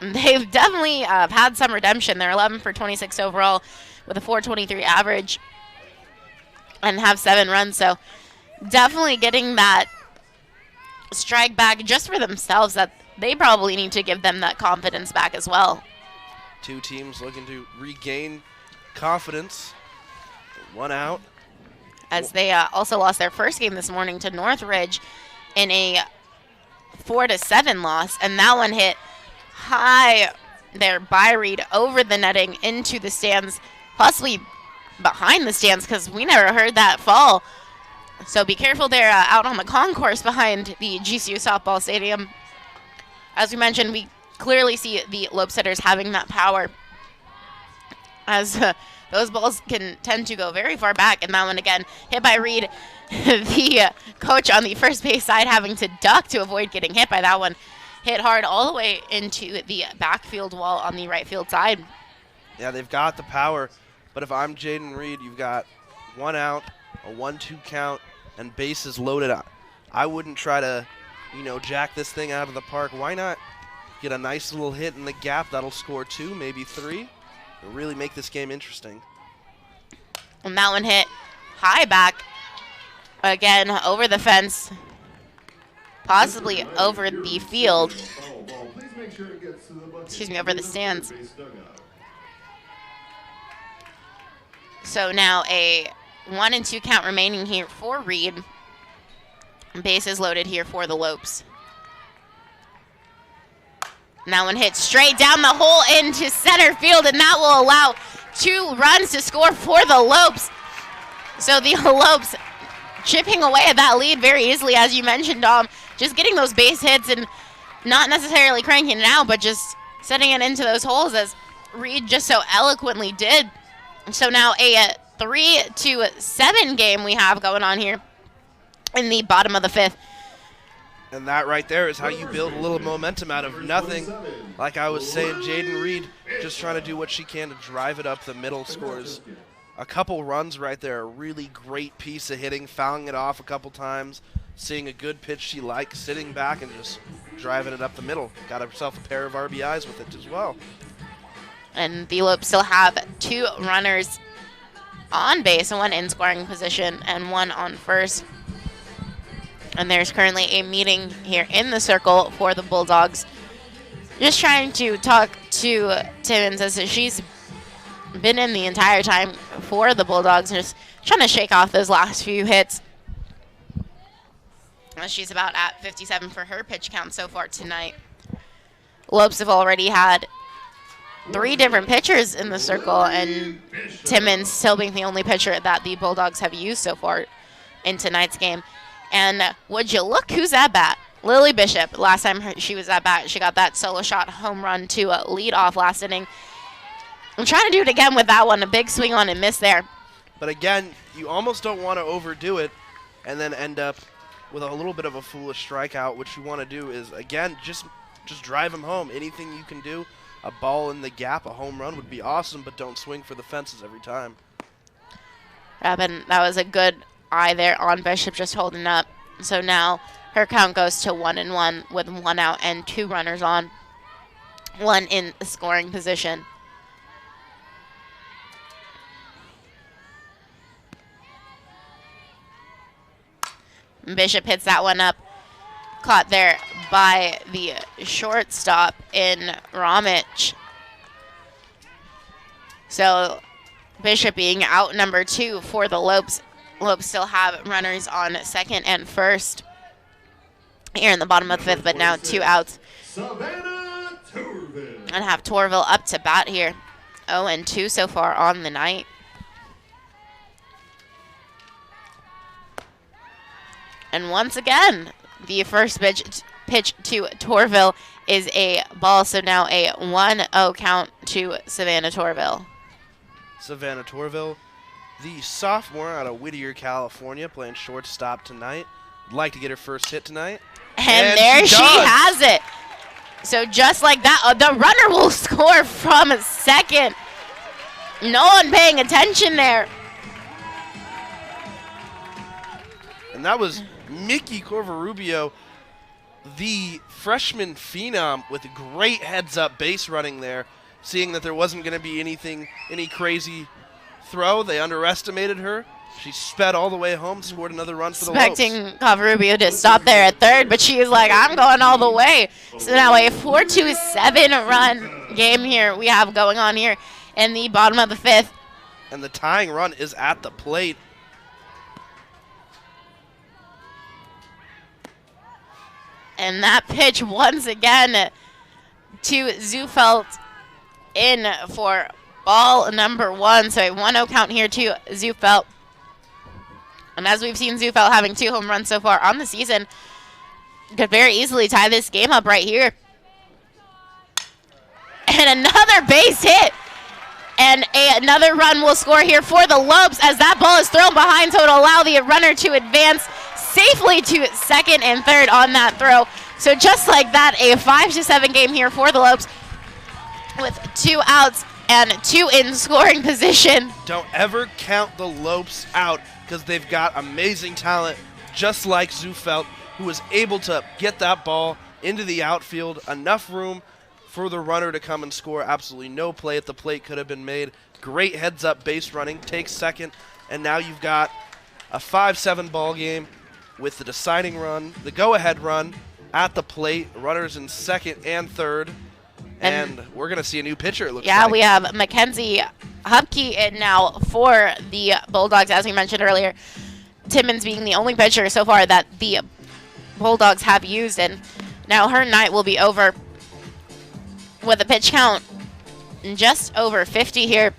they've definitely had some redemption. They're 11 for 26 overall with a .423 average and have 7 runs. So definitely getting that strike back just for themselves, that they probably need to give them that confidence back as well. 2 teams looking to regain confidence. 1 out. As they also lost their first game this morning to Northridge in a 4-7 loss. And that one hit high there by Reed over the netting into the stands, possibly behind the stands, because we never heard that fall. So be careful there out on the concourse behind the GCU softball stadium. As we mentioned, we clearly see the Lopes hitters having that power, as those balls can tend to go very far back. And that one again hit by Reed. The coach on the first base side having to duck to avoid getting hit by that one. Hit hard all the way into the backfield wall on the right field side. Yeah, they've got the power. But if I'm Jaden Reed, you've got 1 out, a 1-2 count, and bases loaded. I wouldn't try to, jack this thing out of the park. Why not get a nice little hit in the gap that'll score 2, maybe 3, and really make this game interesting. And that one hit high back again over the fence, possibly over the field. Excuse me, over the stands. So now a 1-2 count remaining here for Reed. Bases loaded here for the Lopes. And that one hit straight down the hole into center field, and that will allow 2 runs to score for the Lopes. So the Lopes chipping away at that lead very easily, as you mentioned, Dom. Just getting those base hits and not necessarily cranking it out, but just setting it into those holes, as Reed just so eloquently did. So now a 3-7 game we have going on here in the bottom of the 5th. And that right there is how you build a little momentum out of nothing. Like I was saying, Jaden Reed just trying to do what she can to drive it up the middle, scores a couple runs right there. A really great piece of hitting, fouling it off a couple times, seeing a good pitch she likes, sitting back and just driving it up the middle. Got herself a pair of RBIs with it as well. And the Lopes still have 2 runners on base, 1 in scoring position and 1 on first. And there's currently a meeting here in the circle for the Bulldogs. Just trying to talk to Timmons as she's been in the entire time for the Bulldogs, just trying to shake off those last few hits. She's about at 57 for her pitch count so far tonight. Lopes have already had 3 different pitchers in the circle, and Timmons still being the only pitcher that the Bulldogs have used so far in tonight's game. And would you look who's at bat? Lily Bishop. Last time she was at bat, she got that solo shot home run to lead off last inning. I'm trying to do it again with that one. A big swing on and miss there. But again, you almost don't want to overdo it and then end up with a little bit of a foolish strikeout. What you want to do is, again, just drive them home. Anything you can do, a ball in the gap, a home run would be awesome, but don't swing for the fences every time. Robin, that was a good eye there on Bishop, just holding up. So now her count goes to 1-1 with 1 out and 2 runners on, 1 in scoring position. Bishop hits that one up, caught there by the shortstop in Ramich. So Bishop being out number 2 for the Lopes. Lopes still have runners on second and first here in the bottom of the 5th, but now 2 outs. And have Torville up to bat here. 0-2 so far on the night. And once again, the first pitch to Torville is a ball, so now a 1-0 count to Savannah Torville. Savannah Torville, the sophomore out of Whittier, California, playing shortstop tonight. Would like to get her first hit tonight. And there she has it. So just like that, the runner will score from second. No one paying attention there. And that was Mickey Corvarubio, the freshman phenom, with a great heads-up base running there. Seeing that there wasn't going to be any crazy throw, they underestimated her. She sped all the way home, scored another run for the Lopes. Expecting Corvarubio to stop there at third, but she was like, I'm going all the way. So now a 4-2-7 run game here we have going on here in the bottom of the 5th. And the tying run is at the plate. And that pitch once again to Zufelt in for ball number 1. So a 1-0 count here to Zufelt. And as we've seen Zufelt having 2 home runs so far on the season, could very easily tie this game up right here. And another base hit. And another run will score here for the Lopes as that ball is thrown behind, so it'll allow the runner to advance safely to second and third on that throw. So just like that, a 5-7 game here for the Lopes with 2 outs and 2 in scoring position. Don't ever count the Lopes out because they've got amazing talent, just like Zufelt, who was able to get that ball into the outfield. Enough room for the runner to come and score. Absolutely no play at the plate could have been made. Great heads-up base running, takes second, and now you've got a 5-7 ball game with the deciding run, the go-ahead run at the plate, runners in second and third, and we're going to see a new pitcher, it looks like. Yeah, we have Mackenzie Hupke in now for the Bulldogs, as we mentioned earlier. Timmons being the only pitcher so far that the Bulldogs have used, and now her night will be over with a pitch count just over 50 here.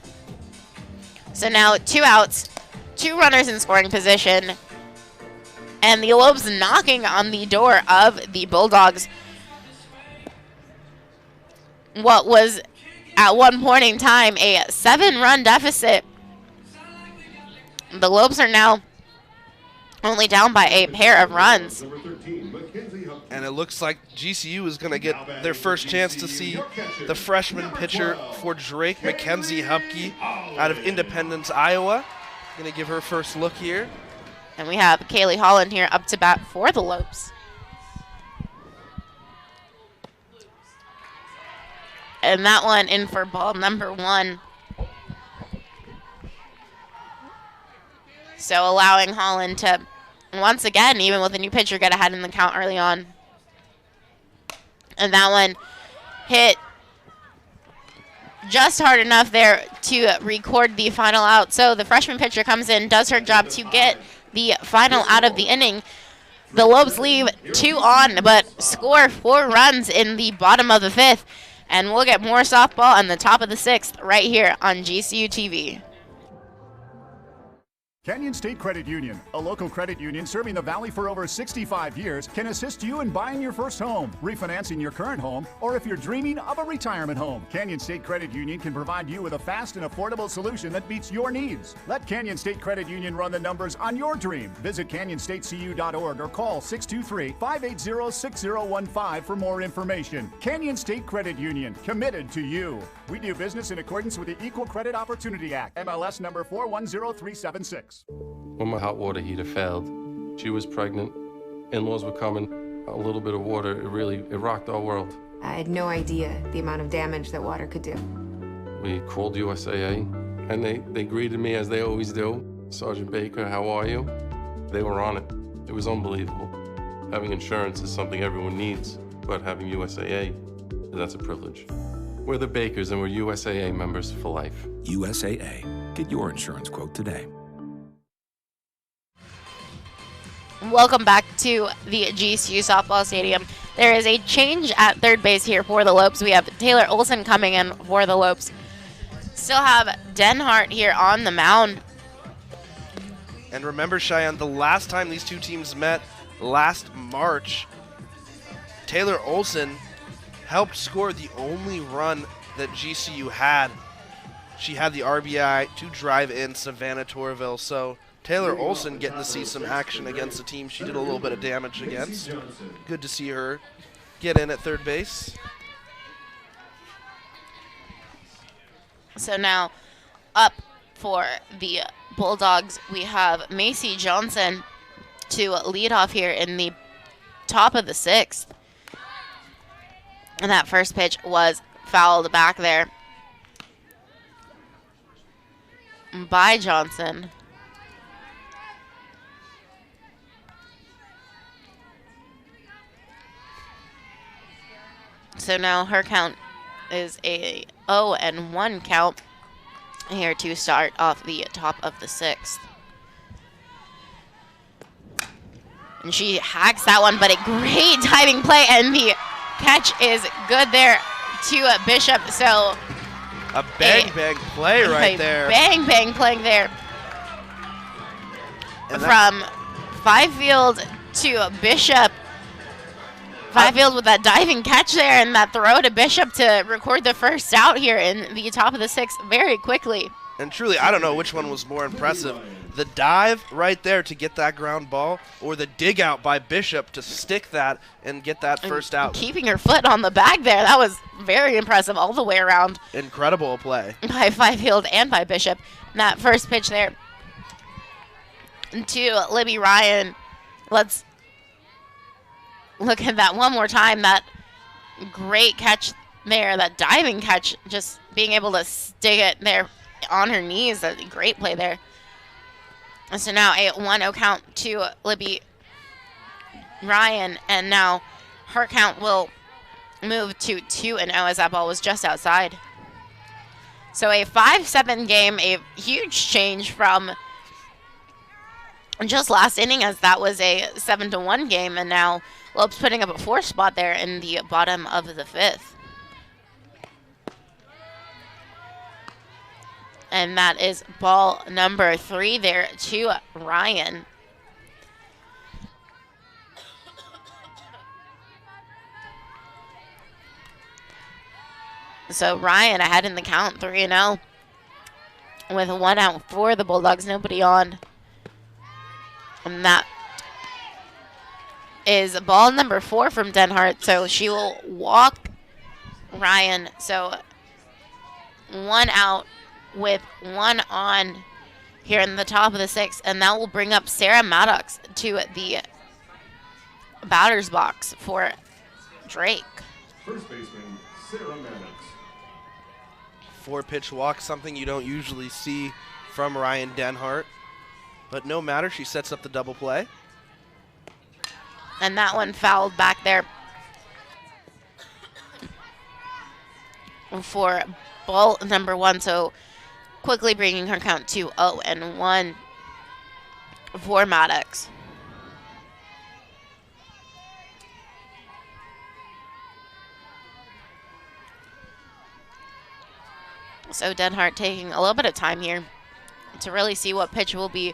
So now 2 outs, 2 runners in scoring position, and the Lopes knocking on the door of the Bulldogs. What was at one point in time a 7-run deficit. The Lopes are now only down by a pair of runs. And it looks like GCU is going to get their first chance to see the freshman pitcher for Drake, Mackenzie Hupke, out of Independence, Iowa. Going to give her first look here. And we have Kayleigh Holland here up to bat for the Lopes. And that one in for ball number 1. So allowing Holland to, once again, even with a new pitcher, get ahead in the count early on. And that one hit just hard enough there to record the final out. So the freshman pitcher comes in, does her job to get the final out of the inning. The Lopes leave 2 on, but score 4 runs in the bottom of the 5th. And we'll get more softball on the top of the 6th right here on GCU TV. Canyon State Credit Union, a local credit union serving the Valley for over 65 years, can assist you in buying your first home, refinancing your current home, or if you're dreaming of a retirement home. Canyon State Credit Union can provide you with a fast and affordable solution that meets your needs. Let Canyon State Credit Union run the numbers on your dream. Visit canyonstatecu.org or call 623-580-6015 for more information. Canyon State Credit Union, committed to you. We do business in accordance with the Equal Credit Opportunity Act, MLS number 410376. When my hot water heater failed, she was pregnant, in-laws were coming, a little bit of water, it rocked our world. I had no idea the amount of damage that water could do. We called USAA, and they greeted me as they always do. Sergeant Baker, how are you? They were on it. It was unbelievable. Having insurance is something everyone needs, but having USAA, that's a privilege. We're the Bakers, and we're USAA members for life. USAA. Get your insurance quote today. Welcome back to the GCU softball stadium. There is a change at third base here for the Lopes. We have Taylor Olson coming in for the Lopes. Still have Denhart here on the mound. And remember, Cheyenne, the last time these two teams met last March, Taylor Olson helped score the only run that GCU had. She had the RBI to drive in Savannah Torville. So Taylor Olson getting to see some action against a team she did a little bit of damage against. Good to see her get in at third base. So now up for the Bulldogs, we have Macy Johnson to lead off here in the top of the 6th. And that first pitch was fouled back there by Johnson. So now her count is a 0-1 count here to start off the top of the 6th. And she hacks that one, but a great diving play, and the catch is good there to Bishop. So a bang play right there. Bang play there. From Fifield to Bishop. Fifield with that diving catch there and that throw to Bishop to record the first out here in the top of the 6th very quickly. And truly, I don't know which one was more impressive. The dive right there to get that ground ball, or the dig out by Bishop to stick that and get that first out. Keeping her foot on the bag there. That was very impressive all the way around. Incredible play. By Fifield and by Bishop. And that first pitch there to Libby Ryan. Let's look at that one more time. That great catch there, that diving catch, just being able to stick it there on her knees. A great play there. And so now a 1-0 count to Libby Ryan, and now her count will move to 2-0 as that ball was just outside. So a 5-7 game, a huge change from just last inning, as that was a 7-1 game, and now Lopes putting up a 4 spot there in the bottom of the 5th. And that is ball number 3 there to Ryan. So Ryan ahead in the count, 3-0. With 1 out for the Bulldogs, nobody on. And that is ball number 4 from Denhart. So she will walk Ryan. So 1 out with 1 on here in the top of the 6th. And that will bring up Sarah Maddox to the batter's box for Drake. First baseman, Sarah Maddox. 4-pitch walk, something you don't usually see from Ryan Denhart. But no matter, she sets up the double play. And that one fouled back there for ball number 1. So quickly bringing her count to 0-1 for Maddox. So Denhart taking a little bit of time here to really see what pitch will be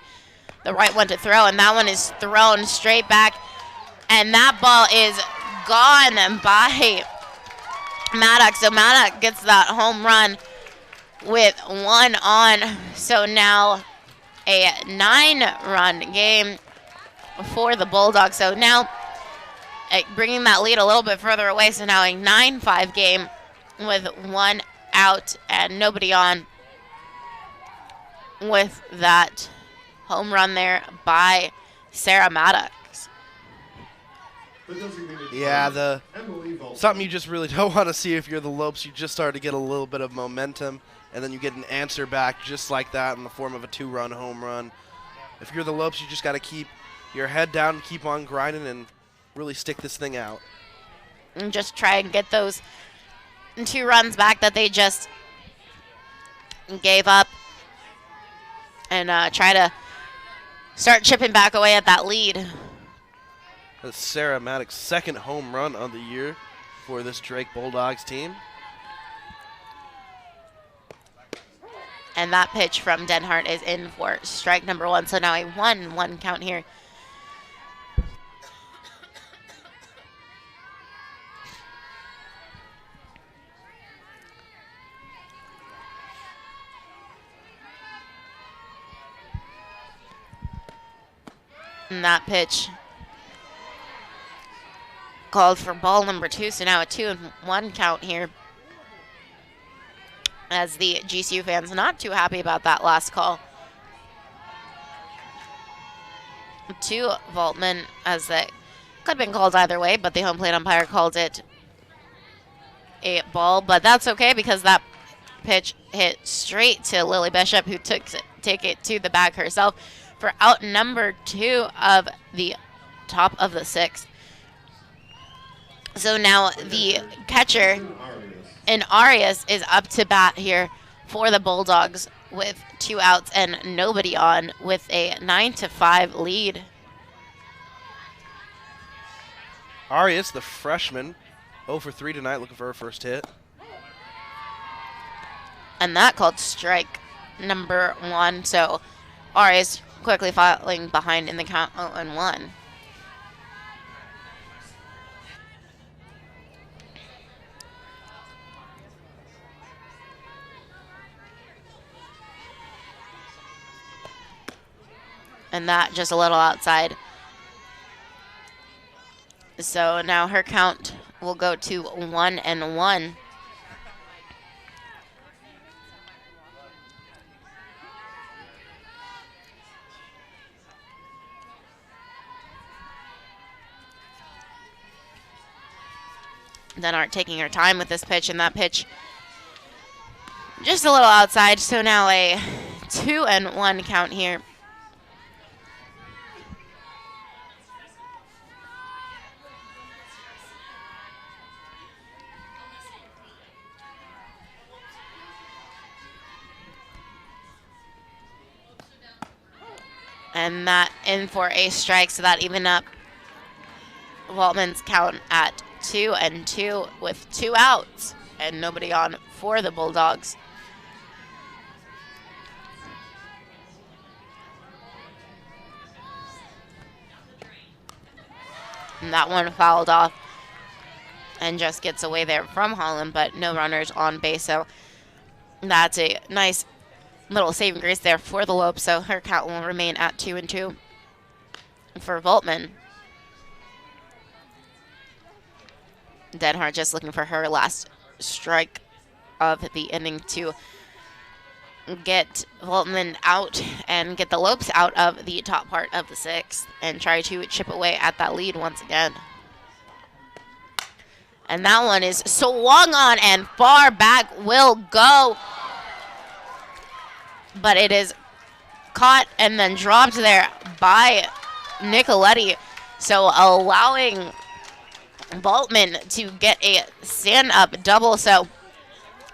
the right one to throw. And that one is thrown straight back. And that ball is gone by Maddox. So Maddox gets that home run with 1 on. So now a 9-run game for the Bulldogs. So now bringing that lead a little bit further away. So now a 9-5 game with 1 out and nobody on, with that home run there by Sarah Maddox. Yeah, something you just really don't want to see if you're the Lopes. You just start to get a little bit of momentum, and then you get an answer back just like that in the form of a 2-run home run. If you're the Lopes, you just got to keep your head down and keep on grinding and really stick this thing out. And just try and get those 2 runs back that they just gave up, and try to start chipping back away at that lead. That's Sarah Maddox's 2nd home run of the year for this Drake Bulldogs team. And that pitch from Denhart is in for strike number 1. So now a 1-1 count here. And that pitch called for ball number 2. So now a 2-1 count here, as the GCU fans not too happy about that last call to Voltman, as that could have been called either way, but the home plate umpire called it a ball. But that's okay, because that pitch hit straight to Lily Bishop, who took it to the bag herself for out number 2 of the top of the 6th. So now the catcher in Arias is up to bat here for the Bulldogs with 2 outs and nobody on, with a 9-5 lead. Arias, the freshman, 0 for 3 tonight, looking for her first hit. And that called strike number 1. So Arias quickly falling behind in the count, 0-1. And that just a little outside. So now her count will go to 1-1. Denhart taking her time with this pitch, and that pitch just a little outside. So now a 2-1 count here. And that in for a strike, so that even up Waltman's count at 2-2 with 2 outs and nobody on for the Bulldogs. And that one fouled off and just gets away there from Holland, but no runners on base. So that's a nice little saving grace there for the Lopes. So her count will remain at 2-2 for Voltman. Denhart just looking for her last strike of the inning to get Voltman out and get the Lopes out of the top part of the sixth and try to chip away at that lead once again. And that one is swung on and far back will go. But it is caught and then dropped there by Nicoletti. So allowing Voltman to get a stand-up double. So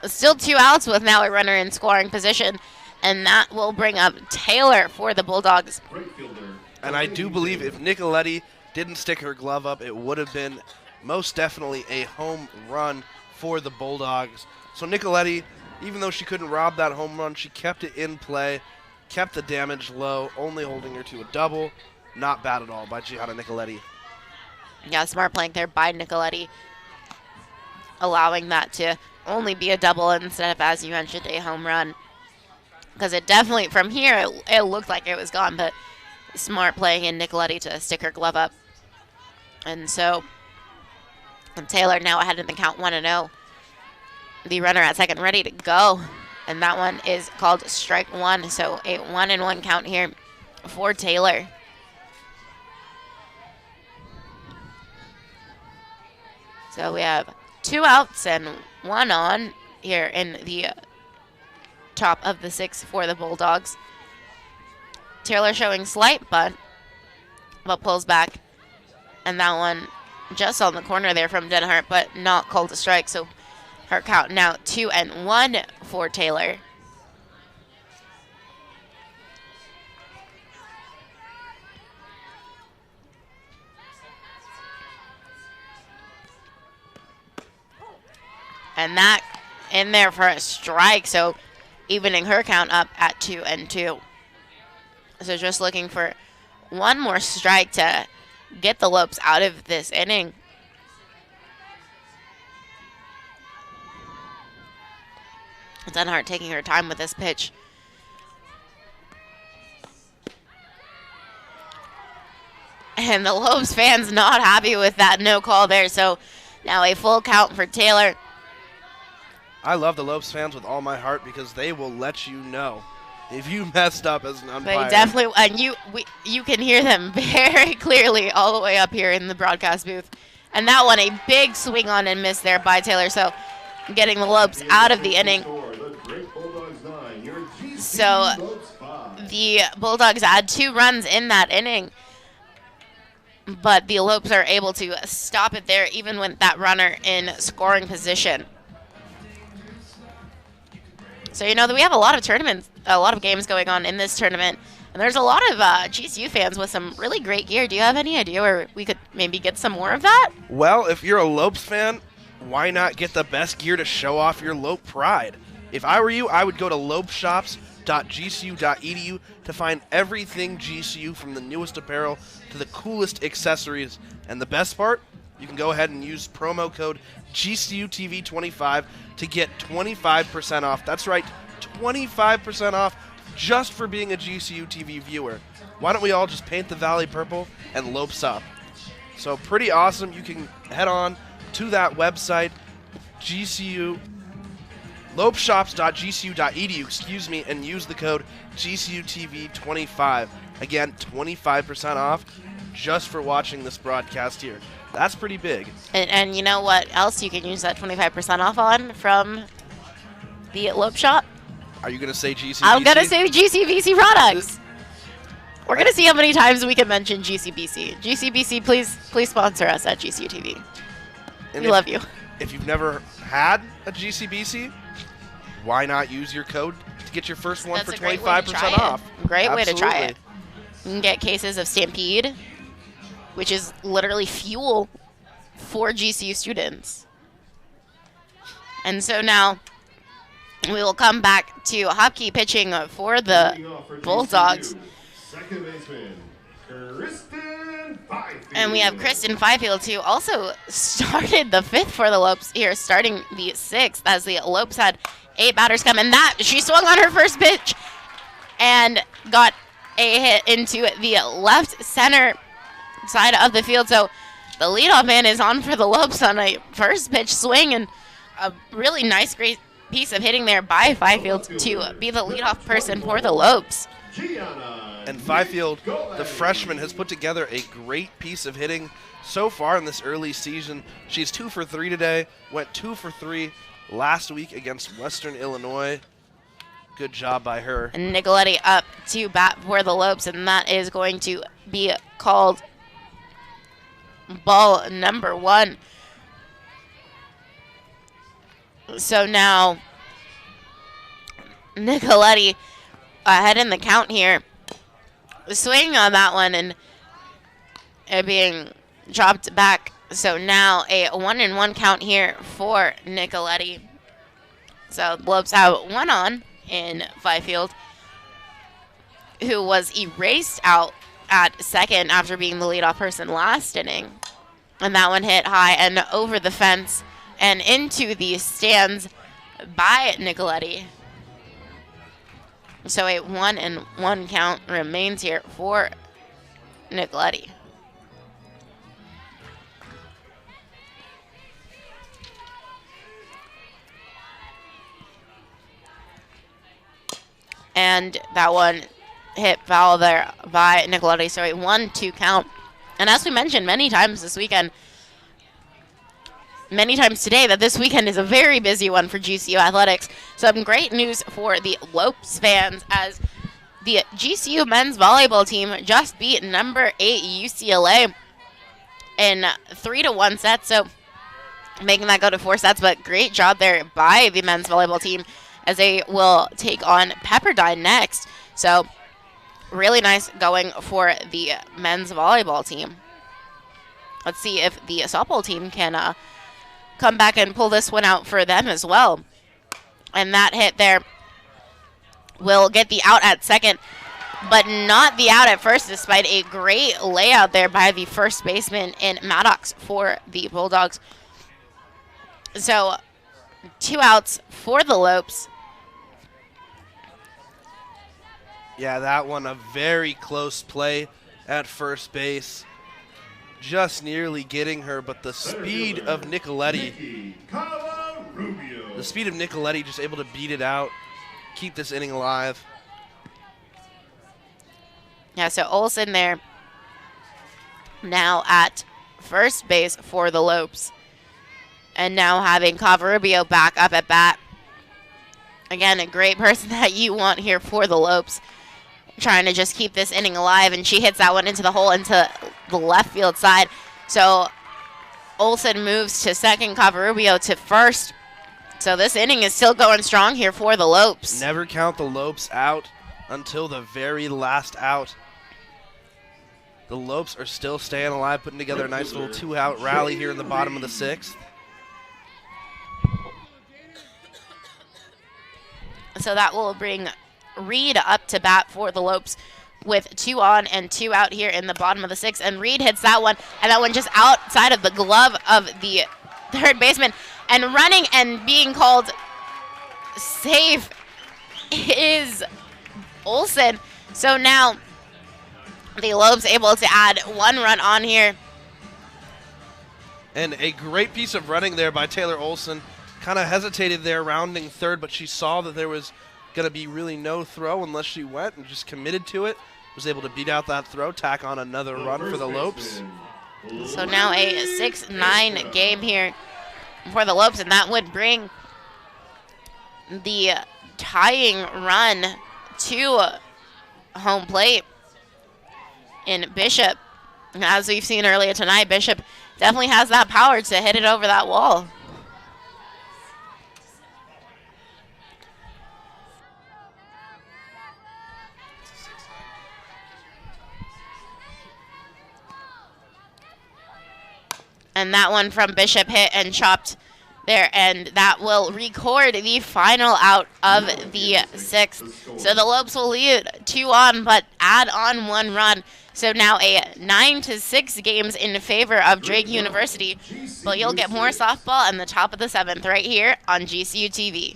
still 2 outs with now a runner in scoring position. And that will bring up Taylor for the Bulldogs. And I do believe if Nicoletti didn't stick her glove up, it would have been most definitely a home run for the Bulldogs. So Nicoletti, even though she couldn't rob that home run, she kept it in play, kept the damage low, only holding her to a double. Not bad at all by Gianna Nicoletti. Yeah, smart playing there by Nicoletti, allowing that to only be a double instead of, as you mentioned, a home run. Because it definitely, from here, it looked like it was gone, but smart playing in Nicoletti to stick her glove up. And so Taylor now ahead in the count 1-0. The runner at second ready to go. And that one is called strike one. So a 1-1 count here for Taylor. So we have 2 outs and 1 on here in the top of the sixth for the Bulldogs. Taylor showing slight bunt, but pulls back. And that one just on the corner there from Denhart, but not called a strike. So her count now 2-1 for Taylor. And that in there for a strike, so evening her count up at 2-2. So just looking for one more strike to get the Lopes out of this inning. Denhart taking her time with this pitch. And the Lopes fans not happy with that no call there, so now a full count for Taylor. I love the Lopes fans with all my heart because they will let you know if you messed up as an umpire. They definitely, and you can hear them very clearly all the way up here in the broadcast booth. And that one, a big swing on and miss there by Taylor, so getting the Lopes out of the inning. So the Bulldogs add 2 runs in that inning, but the Lopes are able to stop it there even with that runner in scoring position. So, you know, we have a lot of tournaments, a lot of games going on in this tournament, and there's a lot of GCU fans with some really great gear. Do you have any idea where we could maybe get some more of that? Well, if you're a Lopes fan, why not get the best gear to show off your Lope pride? If I were you, I would go to lopeshops.gcu.edu to find everything GCU, from the newest apparel to the coolest accessories. And the best part, you can go ahead and use promo code GCUTV25 to get 25% off. That's right, 25% off just for being a GCU TV viewer. Why don't we all just paint the Valley purple and Lopes up? So pretty awesome. You can head on to that website, GCU, lopeshops.gcu.edu, and use the code GCUTV25. Again, 25% off just for watching this broadcast here. That's pretty big. And you know what else you can use that 25% off on from the Lope Shop? Are you going to say GCBC? I'm going to say GCBC products. We're going to see how many times we can mention GCBC. GCBC, please sponsor us at GCU TV. We love you. If you've never had a GCBC, why not use your code to get your first one for 25% off? Great way to try it. You can get cases of Stampede, which is literally fuel for GCU students. And so now we will come back to Hopkey pitching for the Bulldogs. Second baseman, Kristen And we have Kristen Fifield, who also started the 5th for the Lopes here, starting the 6th, as the Lopes had 8 batters come. And that, she swung on her first pitch and got a hit into the left center side of the field. So the leadoff man is on for the Lopes on a first pitch swing, and a really nice, great piece of hitting there by Fifield to be the leadoff person for the Lopes. And Fifield, the freshman, has put together a great piece of hitting so far in this early season. She's 2 for 3 today, went 2 for 3 last week against Western Illinois. Good job by her. And Nicoletti up to bat for the Lopes, and that is going to be called ball number 1. So now Nicoletti ahead in the count here. Swing on that one and it being dropped back. So now a 1-1 count here for Nicoletti. So the Lopes have 1 on in Fifield, who was erased out at second after being the leadoff person last inning. And that one hit high and over the fence and into the stands by Nicoletti. So a 1-1 count remains here for Nicoletti. And that one hit foul there by Nicoletti. So a 1-2 count. And as we mentioned many times this weekend, many times today, that this weekend is a very busy one for GCU athletics. Some great news for the Lopes fans, as the GCU men's volleyball team just beat number 8 UCLA in 3-1 sets. So making that go to 4 sets, but great job there by the men's volleyball team, as they will take on Pepperdine next. So really nice going for the men's volleyball team. Let's see if the softball team can come back and pull this one out for them as well. And that hit there will get the out at second, but not the out at first, despite a great layout there by the first baseman in Maddox for the Bulldogs. So 2 outs for the Lopes. Yeah, that one a very close play at first base. Just nearly getting her, but the speed of Nicoletti. The speed of Nicoletti just able to beat it out, keep this inning alive. Yeah, so Olsen there now at first base for the Lopes. And now having Covarubio back up at bat. Again, a great person that you want here for the Lopes, trying to just keep this inning alive, and she hits that one into the hole, into the left field side. So Olsen moves to second, Covarubio to first. So this inning is still going strong here for the Lopes. Never count the Lopes out until the very last out. The Lopes are still staying alive, putting together a nice little 2-out rally here in the bottom of the 6th. So that will bring Reed up to bat for the Lopes with 2 on and 2 out here in the bottom of the 6th. And Reed hits that one, and that one just outside of the glove of the third baseman. And running and being called safe is Olsen. So now the Lopes able to add 1 run on here. And a great piece of running there by Taylor Olsen. Kind of hesitated there rounding third, but she saw that there was going to be really no throw unless she went, and just committed to it. Was able to beat out that throw, tack on another run for the Lopes. So now a 6-9 game here for the Lopes, and that would bring the tying run to home plate in Bishop. As we've seen earlier tonight, Bishop definitely has that power to hit it over that wall. And that one from Bishop hit and chopped there, and that will record the final out of the 6th. So the Lopes will lead 2-on, but add on 1 run. So now a 9-6 games in favor of Drake University. But you'll get more softball in the top of the 7th right here on GCU TV.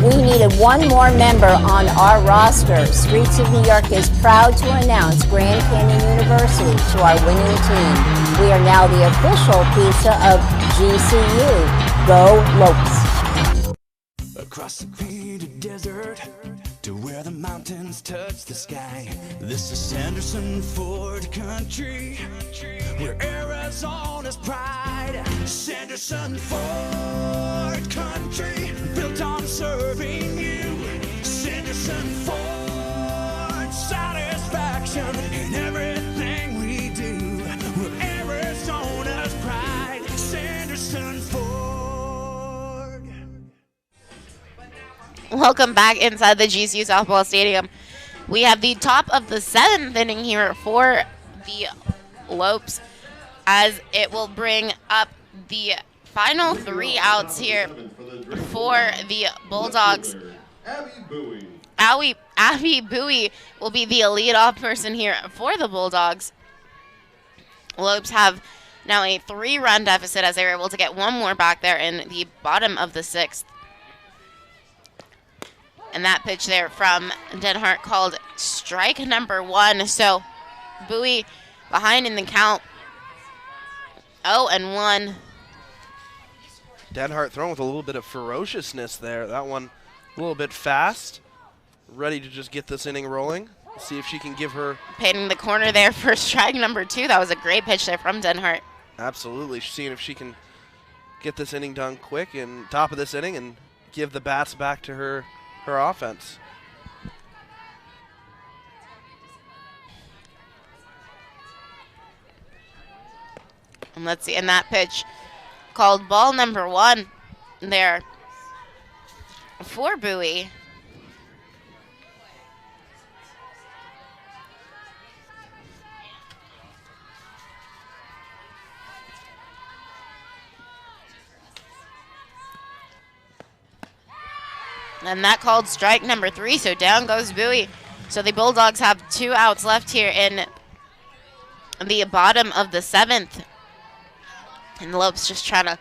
We needed one more member on our roster. Streets of New York is proud to announce Grand Canyon University to our winning team. We are now the official pizza of GCU. Go Lopes. Across the green desert to where the mountains touch the sky. This is Sanderson Ford country, where Arizona's pride. Sanderson Ford country, built on serving you. Sanderson Ford, satisfaction in everything we do. We're Arizona's pride. Sanderson Ford. Welcome back inside the GCU softball stadium. We have the top of the 7th inning here for the Lopes, as it will bring up the final 3 outs here for the Bulldogs. Abby Bowie will be the leadoff person here for the Bulldogs. Lopes have now a 3-run deficit, as they were able to get 1 more back there in the bottom of the 6th. And that pitch there from Denhart called strike number 1. So Bowie behind in the count, 0-1. Denhart throwing with a little bit of ferociousness there. That one a little bit fast. Ready to just get this inning rolling. See if she can give her... Painting the corner there for strike number 2. That was a great pitch there from Denhart. Absolutely. Seeing if she can get this inning done quick and top of this inning and give the bats back to her offense. And let's see, and that pitch called ball number 1 there for Bowie. And that called strike number 3, so down goes Bowie. So the Bulldogs have 2 outs left here in the bottom of the 7th. And Lopes just trying to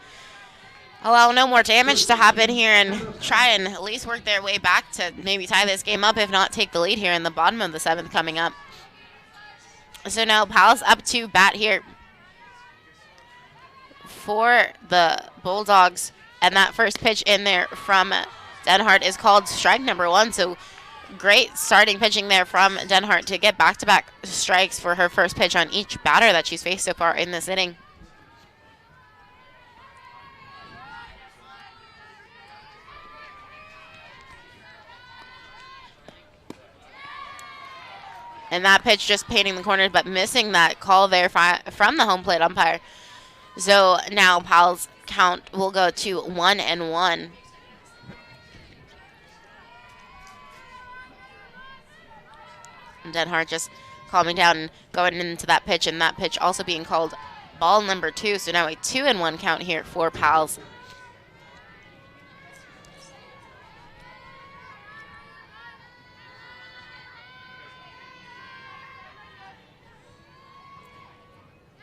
allow no more damage to happen here and try and at least work their way back to maybe tie this game up, if not take the lead here in the bottom of the 7th coming up. So now Powell's up to bat here for the Bulldogs. And that first pitch in there from Denhart is called strike number 1. So great starting pitching there from Denhart to get back-to-back strikes for her first pitch on each batter that she's faced so far in this inning. And that pitch just painting the corners, but missing that call there from the home plate umpire. So now Powell's count will go to 1-1. And Denhart just calming down and going into that pitch, and that pitch also being called ball number 2. So now a 2-1 count here for Powell's.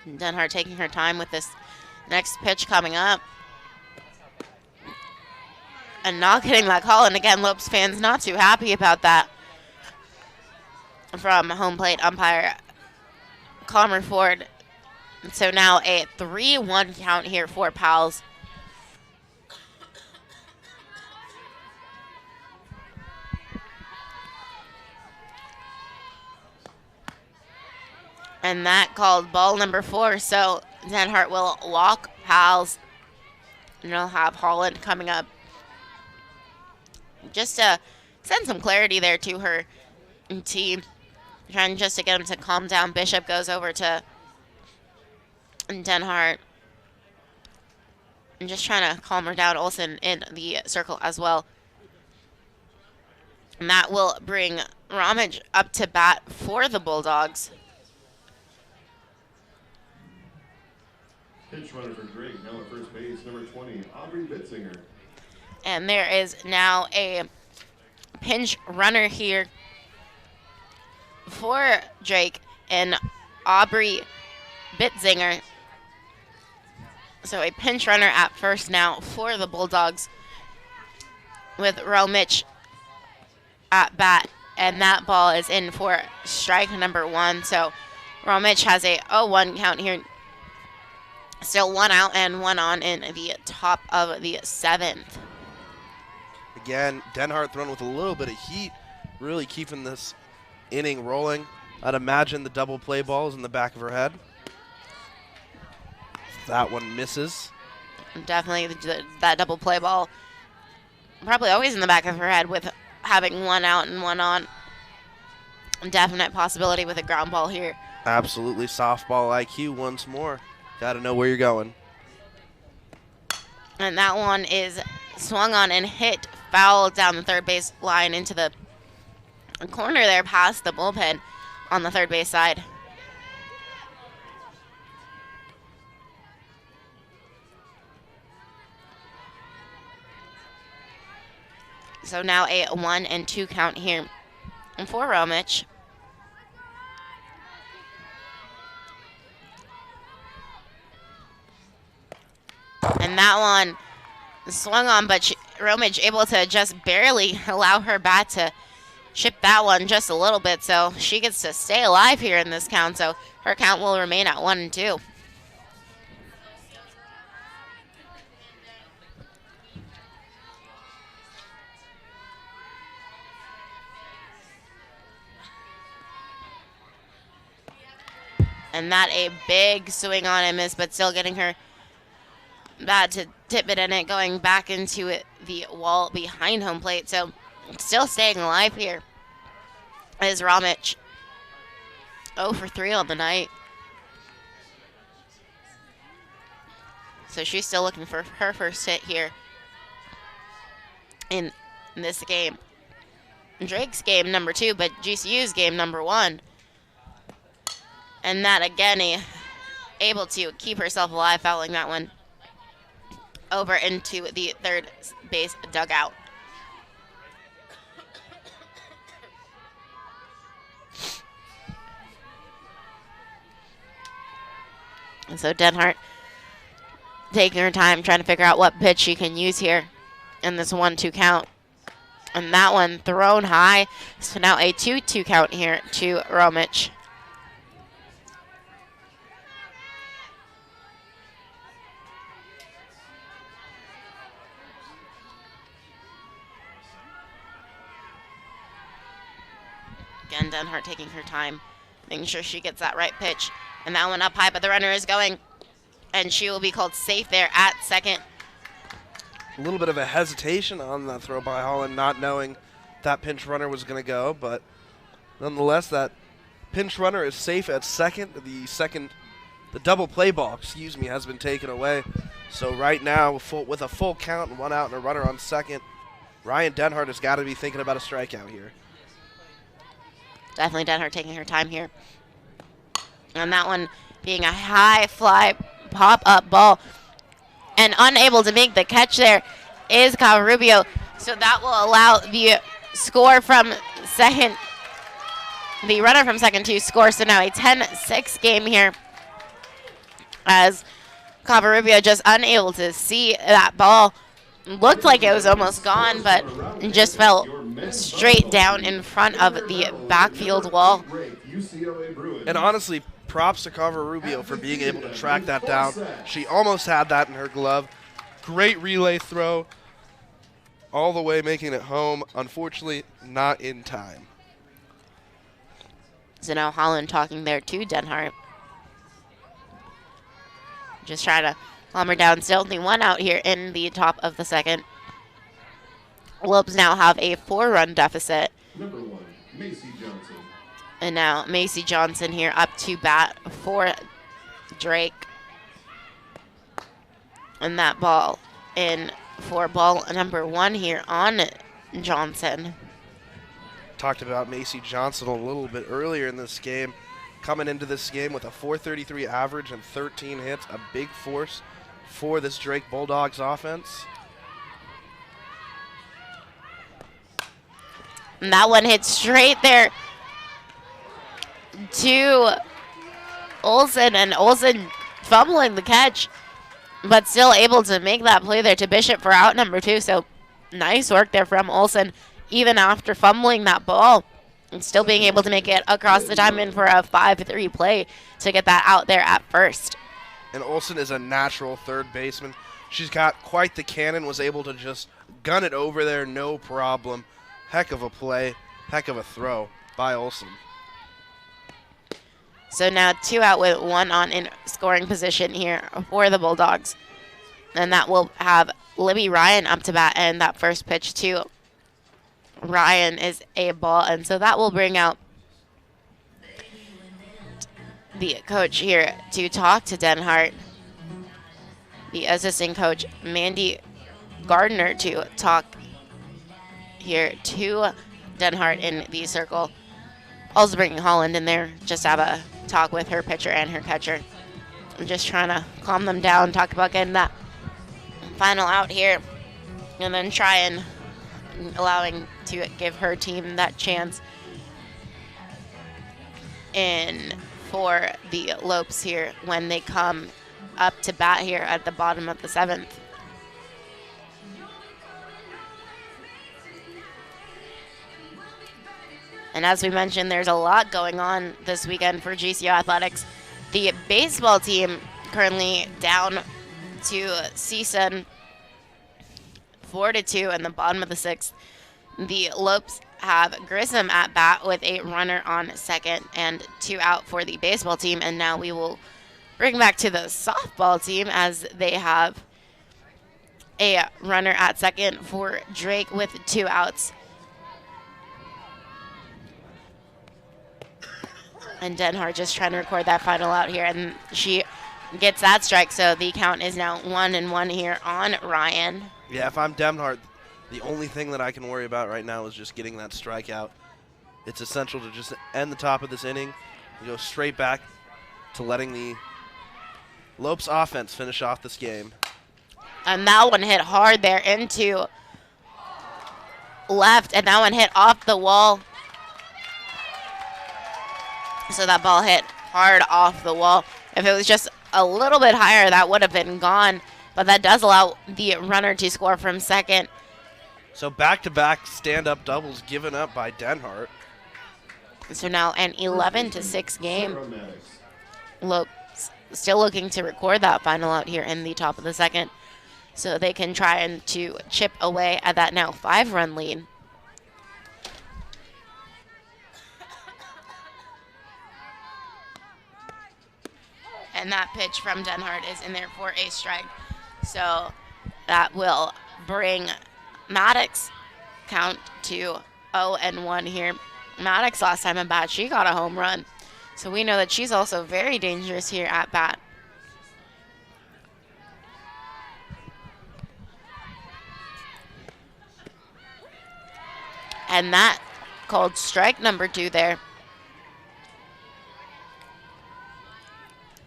Denhart taking her time with this next pitch coming up. And not getting that call, and again, Lopes fans not too happy about that from home plate umpire Calmer Ford. So now a 3-1 count here for Powell's. And that called ball number 4. So Denhart will walk Powell's. And they'll have Holland coming up just to send some clarity there to her team. Trying just to get him to calm down. Bishop goes over to Denhart. And just trying to calm her down. Olsen in the circle as well. And that will bring Ramage up to bat for the Bulldogs. Pinch runner for Drake, now at first base, number 20, Aubrey Bitzinger. And there is now a pinch runner here for Drake and Aubrey Bitzinger. So a pinch runner at first now for the Bulldogs with Romich at bat. And that ball is in for strike number 1. So Romich has a 0-1 count here. Still 1 out and 1 on in the top of the 7th. Again, Denhart thrown with a little bit of heat, really keeping this inning rolling. I'd imagine the double play ball is in the back of her head. That one misses. Definitely that double play ball. Probably always in the back of her head with having 1 out and 1 on. Definite possibility with a ground ball here. Absolutely softball IQ once more. Got to know where you're going. And that one is swung on and hit foul down the third base line into the corner there past the bullpen on the third base side. So now a 1-2 count here for Romich. And that one swung on, but Romich able to just barely allow her bat to chip that one just a little bit. So she gets to stay alive here in this count. So her count will remain at 1-2. And that a big swing on and miss, but still getting her bat to tip it in it, going back into it, the wall behind home plate. So still staying alive here is Ramich. 0 for 3 on the night. So she's still looking for her first hit here in this game. Drake's game number 2, but GCU's game number 1. And that again, able to keep herself alive, fouling that one over into the third base dugout. And so Denhart taking her time, trying to figure out what pitch she can use here in this 1-2 count. And that one thrown high. So now a 2-2 count here to Romich. Again, Denhart taking her time, making sure she gets that right pitch. And that one up high, but the runner is going. And she will be called safe there at second. A little bit of a hesitation on that throw by Holland, not knowing that pinch runner was going to go. But nonetheless, that pinch runner is safe at second. The double play ball, has been taken away. So right now, with a full count and 1 out and a runner on second, Ryan Denhart has got to be thinking about a strikeout here. Definitely Denhart taking her time here. And that one being a high fly pop-up ball. And unable to make the catch there is Covarubio. So that will allow the score from second, the runner from second to score. So now a 10-6 game here as Covarubio just unable to see that ball. Looked like it was almost gone, but just fell straight down in front of the backfield wall. And honestly, props to Covarubio for being able to track that down. She almost had that in her glove. Great relay throw, all the way making it home. Unfortunately, not in time. So now Holland talking there to Denhart. Just trying to calm her down. Still only 1 out here in the top of the second. Lopes now have a 4-run deficit. Number 1, Macy Johnson. And now Macy Johnson here up to bat for Drake. And that ball in for ball number 1 here on Johnson. Talked about Macy Johnson a little bit earlier in this game. Coming into this game with a .433 average and 13 hits, a big force for this Drake Bulldogs offense. And that one hit straight there to Olsen, and Olsen fumbling the catch, but still able to make that play there to Bishop for out number 2. So nice work there from Olsen, even after fumbling that ball, and still being able to make it across the diamond for a 5-3 play to get that out there at first. And Olsen is a natural third baseman. She's got quite the cannon, was able to just gun it over there, no problem. Heck of a play, heck of a throw by Olsen. So now 2 out with 1 on in scoring position here for the Bulldogs. And that will have Libby Ryan up to bat, and that first pitch to Ryan is a ball. And so that will bring out the coach here to talk to Denhart. The assistant coach, Mandy Gardner, to talk here to Denhart in the circle. Also bringing Holland in there just to have a talk with her pitcher and her catcher. I'm just trying to calm them down, talk about getting that final out here, and then try and allowing to give her team that chance in for the Lopes here when they come up to bat here at the bottom of the 7th. And as we mentioned, there's a lot going on this weekend for GCU Athletics. The baseball team currently down to CSUN 4-2 in the bottom of the 6th. The Lopes have Grissom at bat with a runner on second and 2 out for the baseball team. And now we will bring back to the softball team as they have a runner at second for Drake with 2 outs. And Denhart just trying to record that final out here, and she gets that strike, so the count is now 1-1 here on Ryan. Yeah, if I'm Denhart, the only thing that I can worry about right now is just getting that strikeout. It's essential to just end the top of this inning and go straight back to letting the Lopes offense finish off this game. And that one hit hard there into left, and that one hit off the wall. So that ball hit hard off the wall. If it was just a little bit higher, that would have been gone. But that does allow the runner to score from second. So back-to-back stand-up doubles given up by Denhart. So now an 11-6 game. Lopes still looking to record that final out here in the top of the 2nd, so they can try and to chip away at that now 5-run lead. And that pitch from Denhart is in there for a strike. So that will bring Maddox count to 0-1 here. Maddox last time at bat, she got a home run. So we know that she's also very dangerous here at bat. And that called strike number 2 there.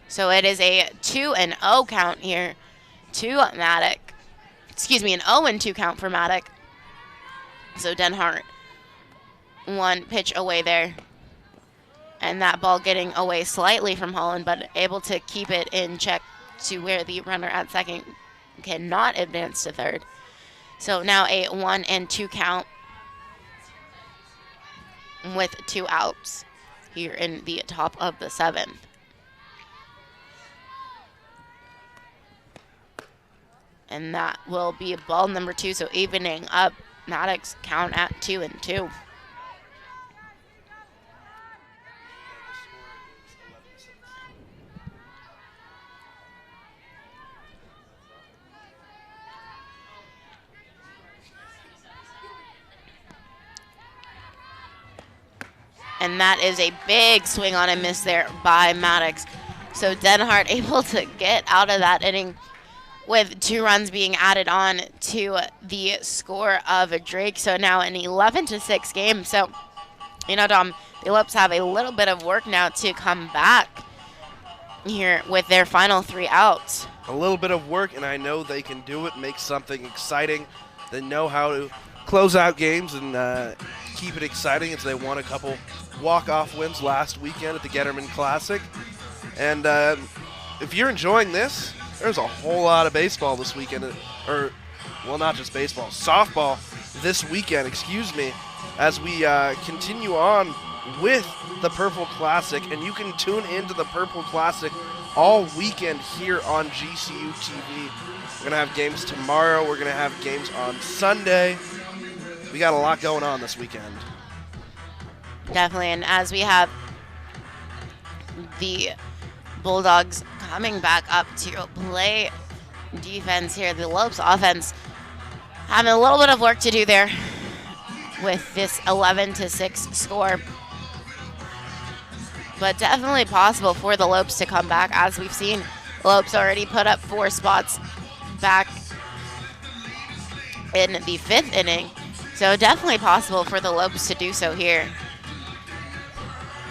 So it is a 2-0 count here to Maddox. Excuse me, an 0-2 count for Maddox. So Denhart, 1 pitch away there. And that ball getting away slightly from Holland, but able to keep it in check to where the runner at second cannot advance to third. So now a 1-2 count with 2 outs here in the top of the 7th. And that will be ball number 2, so evening up Maddox count at 2-2. And that is a big swing on a miss there by Maddox. So Denhart able to get out of that inning with 2 runs being added on to the score of Drake. So now an 11-6 game. So, you know, Dom, the Lopes have a little bit of work now to come back here with their final 3 outs. A little bit of work, and I know they can do it, make something exciting. They know how to close out games and keep it exciting, as they won a couple walk-off wins last weekend at the Getterman Classic. And if you're enjoying this, there's a whole lot of baseball this weekend, or, well, not just baseball, softball this weekend, excuse me, as we continue on with the Purple Classic. And you can tune into the Purple Classic all weekend here on GCU TV. We're going to have games tomorrow. We're going to have games on Sunday. We got a lot going on this weekend. Definitely, and as we have the Bulldogs coming back up to play defense here, the Lopes offense having a little bit of work to do there with this 11-6 score. But definitely possible for the Lopes to come back. As we've seen, Lopes already put up 4 spots back in the 5th inning. So definitely possible for the Lopes to do so here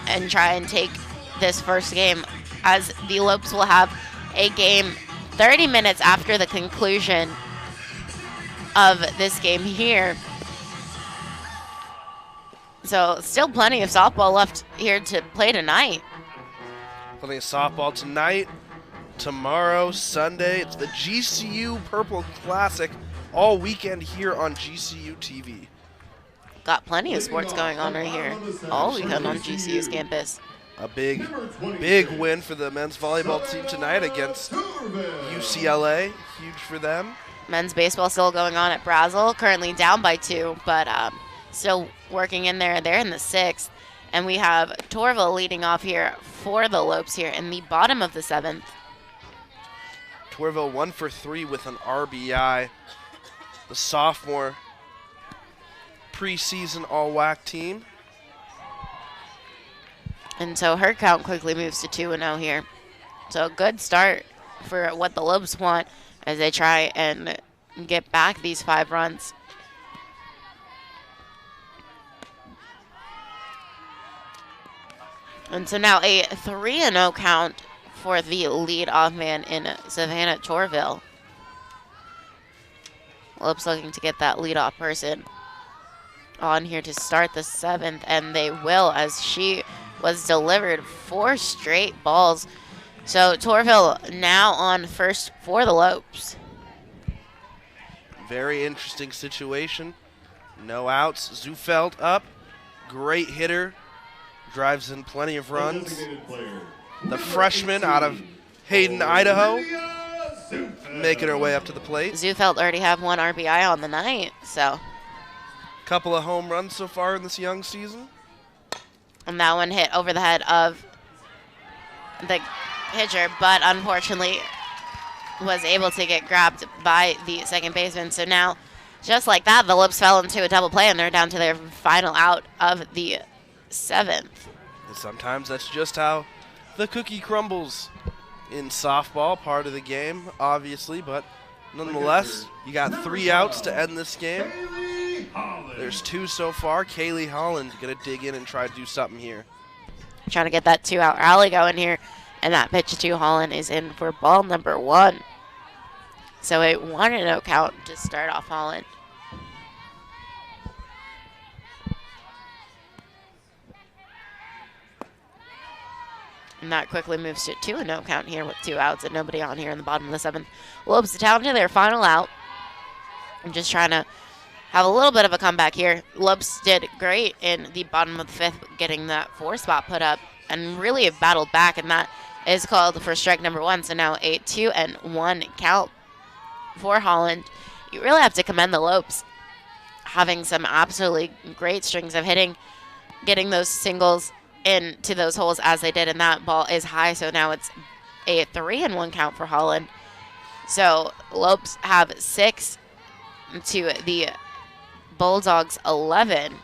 and try and take this first game, as the Lopes will have a game 30 minutes after the conclusion of this game here. So still plenty of softball left here to play tonight. Plenty of softball tonight, tomorrow, Sunday. It's the GCU Purple Classic all weekend here on GCU TV. Got plenty of sports going on right here all weekend on GCU's campus. A big win for the men's volleyball team tonight against UCLA. Huge for them. Men's baseball still going on at Brazel, currently down by 2, but still working in there. They're in the 6th. And we have Torville leading off here for the Lopes here in the bottom of the 7th. Torville 1 for 3 with an RBI. The sophomore preseason all-WAC team. And so her count quickly moves to 2-0 here. So a good start for what the Lopes want as they try and get back these 5 runs. And so now a 3-0 count for the lead-off man in Savannah Torville. Lopes looking to get that lead-off person on here to start the 7th, and they will, as she was delivered 4 straight balls. So Torville now on first for the Lopes. Very interesting situation. No outs. Zufeld up. Great hitter. Drives in plenty of runs. The freshman out of Hayden, Idaho, making her way up to the plate. Zufeld already have 1 RBI on the night, so. Couple of home runs so far in this young season. And that one hit over the head of the pitcher, but unfortunately was able to get grabbed by the second baseman. So now, just like that, the Lopes fell into a double play, and they're down to their final out of the 7th. And sometimes that's just how the cookie crumbles in softball, part of the game, obviously, but nonetheless, you got 3 outs to end this game. There's 2 so far. Kayleigh Holland going to dig in and try to do something here. Trying to get that 2-out rally going here, and that pitch to Holland is in for ball number 1. So a 1-0 count to start off Holland. And that quickly moves to 2-0 count here with 2 outs and nobody on here in the bottom of the 7th. Lopes down to their final out. I'm just trying to have a little bit of a comeback here. Lopes did great in the bottom of the 5th, getting that 4 spot put up, and really have battled back, and that is called for strike number 1. So now a 2-1 count for Holland. You really have to commend the Lopes, having some absolutely great strings of hitting, getting those singles into those holes as they did, and that ball is high. So now it's a 3-1 count for Holland. So Lopes have 6 to the Bulldogs 11.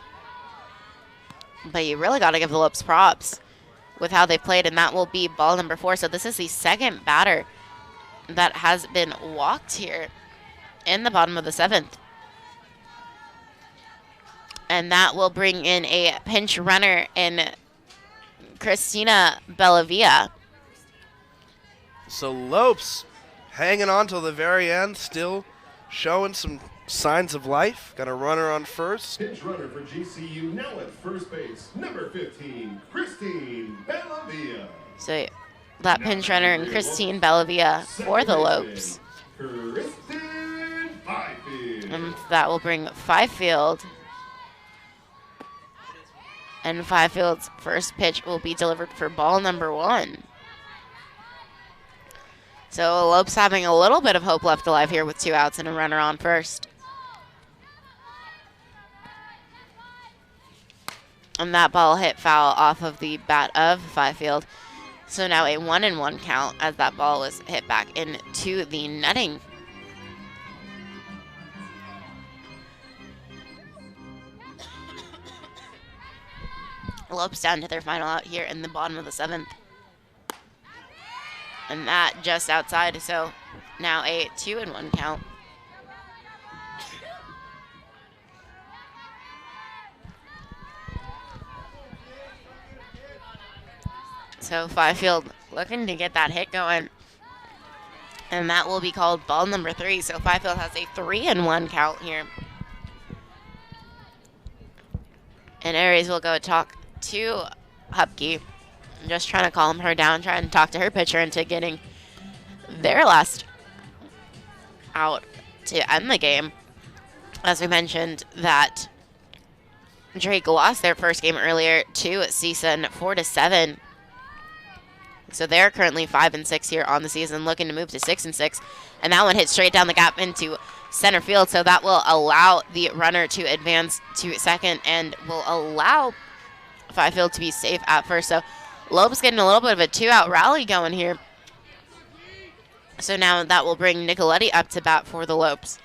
But you really got to give the Lopes props with how they played, and that will be ball number 4. So this is the second batter that has been walked here in the bottom of the 7th. And that will bring in a pinch runner in Christina Bellavia. So Lopes hanging on till the very end, still showing some signs of life. Got a runner on first. Pinch runner for GCU now at first base, number 15, Christine Bellavia. So that pinch runner in Christine Bellavia for the Lopes. Kristen Fifield. And that will bring Fifield. And Fifield's first pitch will be delivered for ball number 1. So Lopes having a little bit of hope left alive here with 2 outs and a runner on first. And that ball hit foul off of the bat of Fifield. So now a 1-1 count as that ball was hit back into the netting. Lopes down to their final out here in the bottom of the 7th. And that just outside, so now a 2-1 count. So Fifield looking to get that hit going. And that will be called ball number 3. So Fifield has a 3-1 count here. And Aries will go talk to Hupke. Just trying to calm her down, trying to talk to her pitcher into getting their last out to end the game. As we mentioned, that Drake lost their first game earlier to CSUN 4-7. So they're currently 5-6 here on the season, looking to move to 6-6. And that one hit straight down the gap into center field, so that will allow the runner to advance to second and will allow Fifield to be safe at first. So Lopes getting a little bit of a 2-out rally going here. So now that will bring Nicoletti up to bat for the Lopes.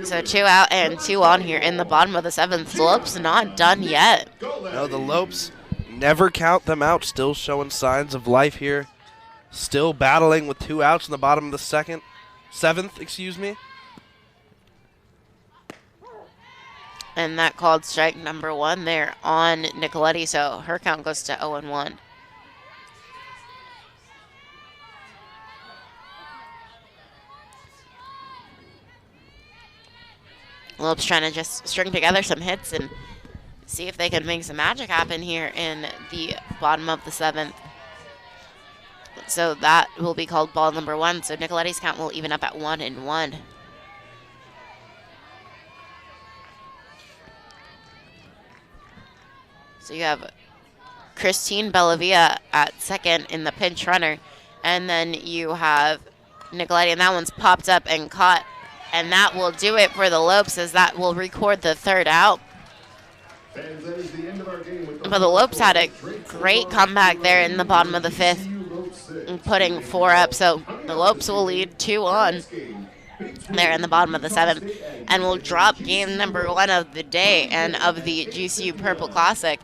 So 2 out and 2 on here in the bottom of the 7th. Lopes not done yet. No, the Lopes never count them out. Still showing signs of life here. Still battling with 2 outs in the bottom of the 7th, excuse me. And that called strike number 1 there on Nicoletti, so her count goes to 0-1. Lopes trying to just string together some hits and see if they can make some magic happen here in the bottom of the 7th. So that will be called ball number 1. So Nicoletti's count will even up at 1-1. So you have Christine Bellavia at second in the pinch runner. And then you have Nicoletti, and that one's popped up and caught. And that will do it for the Lopes, as that will record the 3rd out. But the Lopes had a great comeback there in the bottom of the 5th, putting 4 up. So the Lopes will lead 2-1 there in the bottom of the 7th, and will drop game number 1 of the day and of the GCU Purple Classic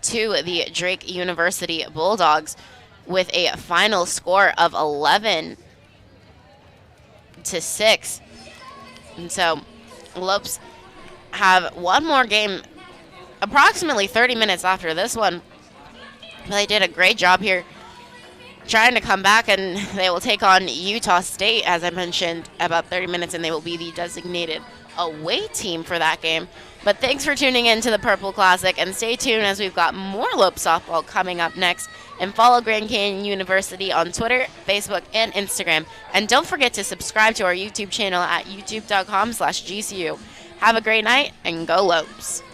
to the Drake University Bulldogs with a final score of 11-6. And so Lopes have one more game approximately 30 minutes after this one. But they did a great job here trying to come back, and they will take on Utah State, as I mentioned, about 30 minutes, and they will be the designated away team for that game. But thanks for tuning in to the Purple Classic, and stay tuned as we've got more Lopes softball coming up next. And follow Grand Canyon University on Twitter, Facebook, and Instagram. And don't forget to subscribe to our YouTube channel at youtube.com/GCU. Have a great night, and go Lopes.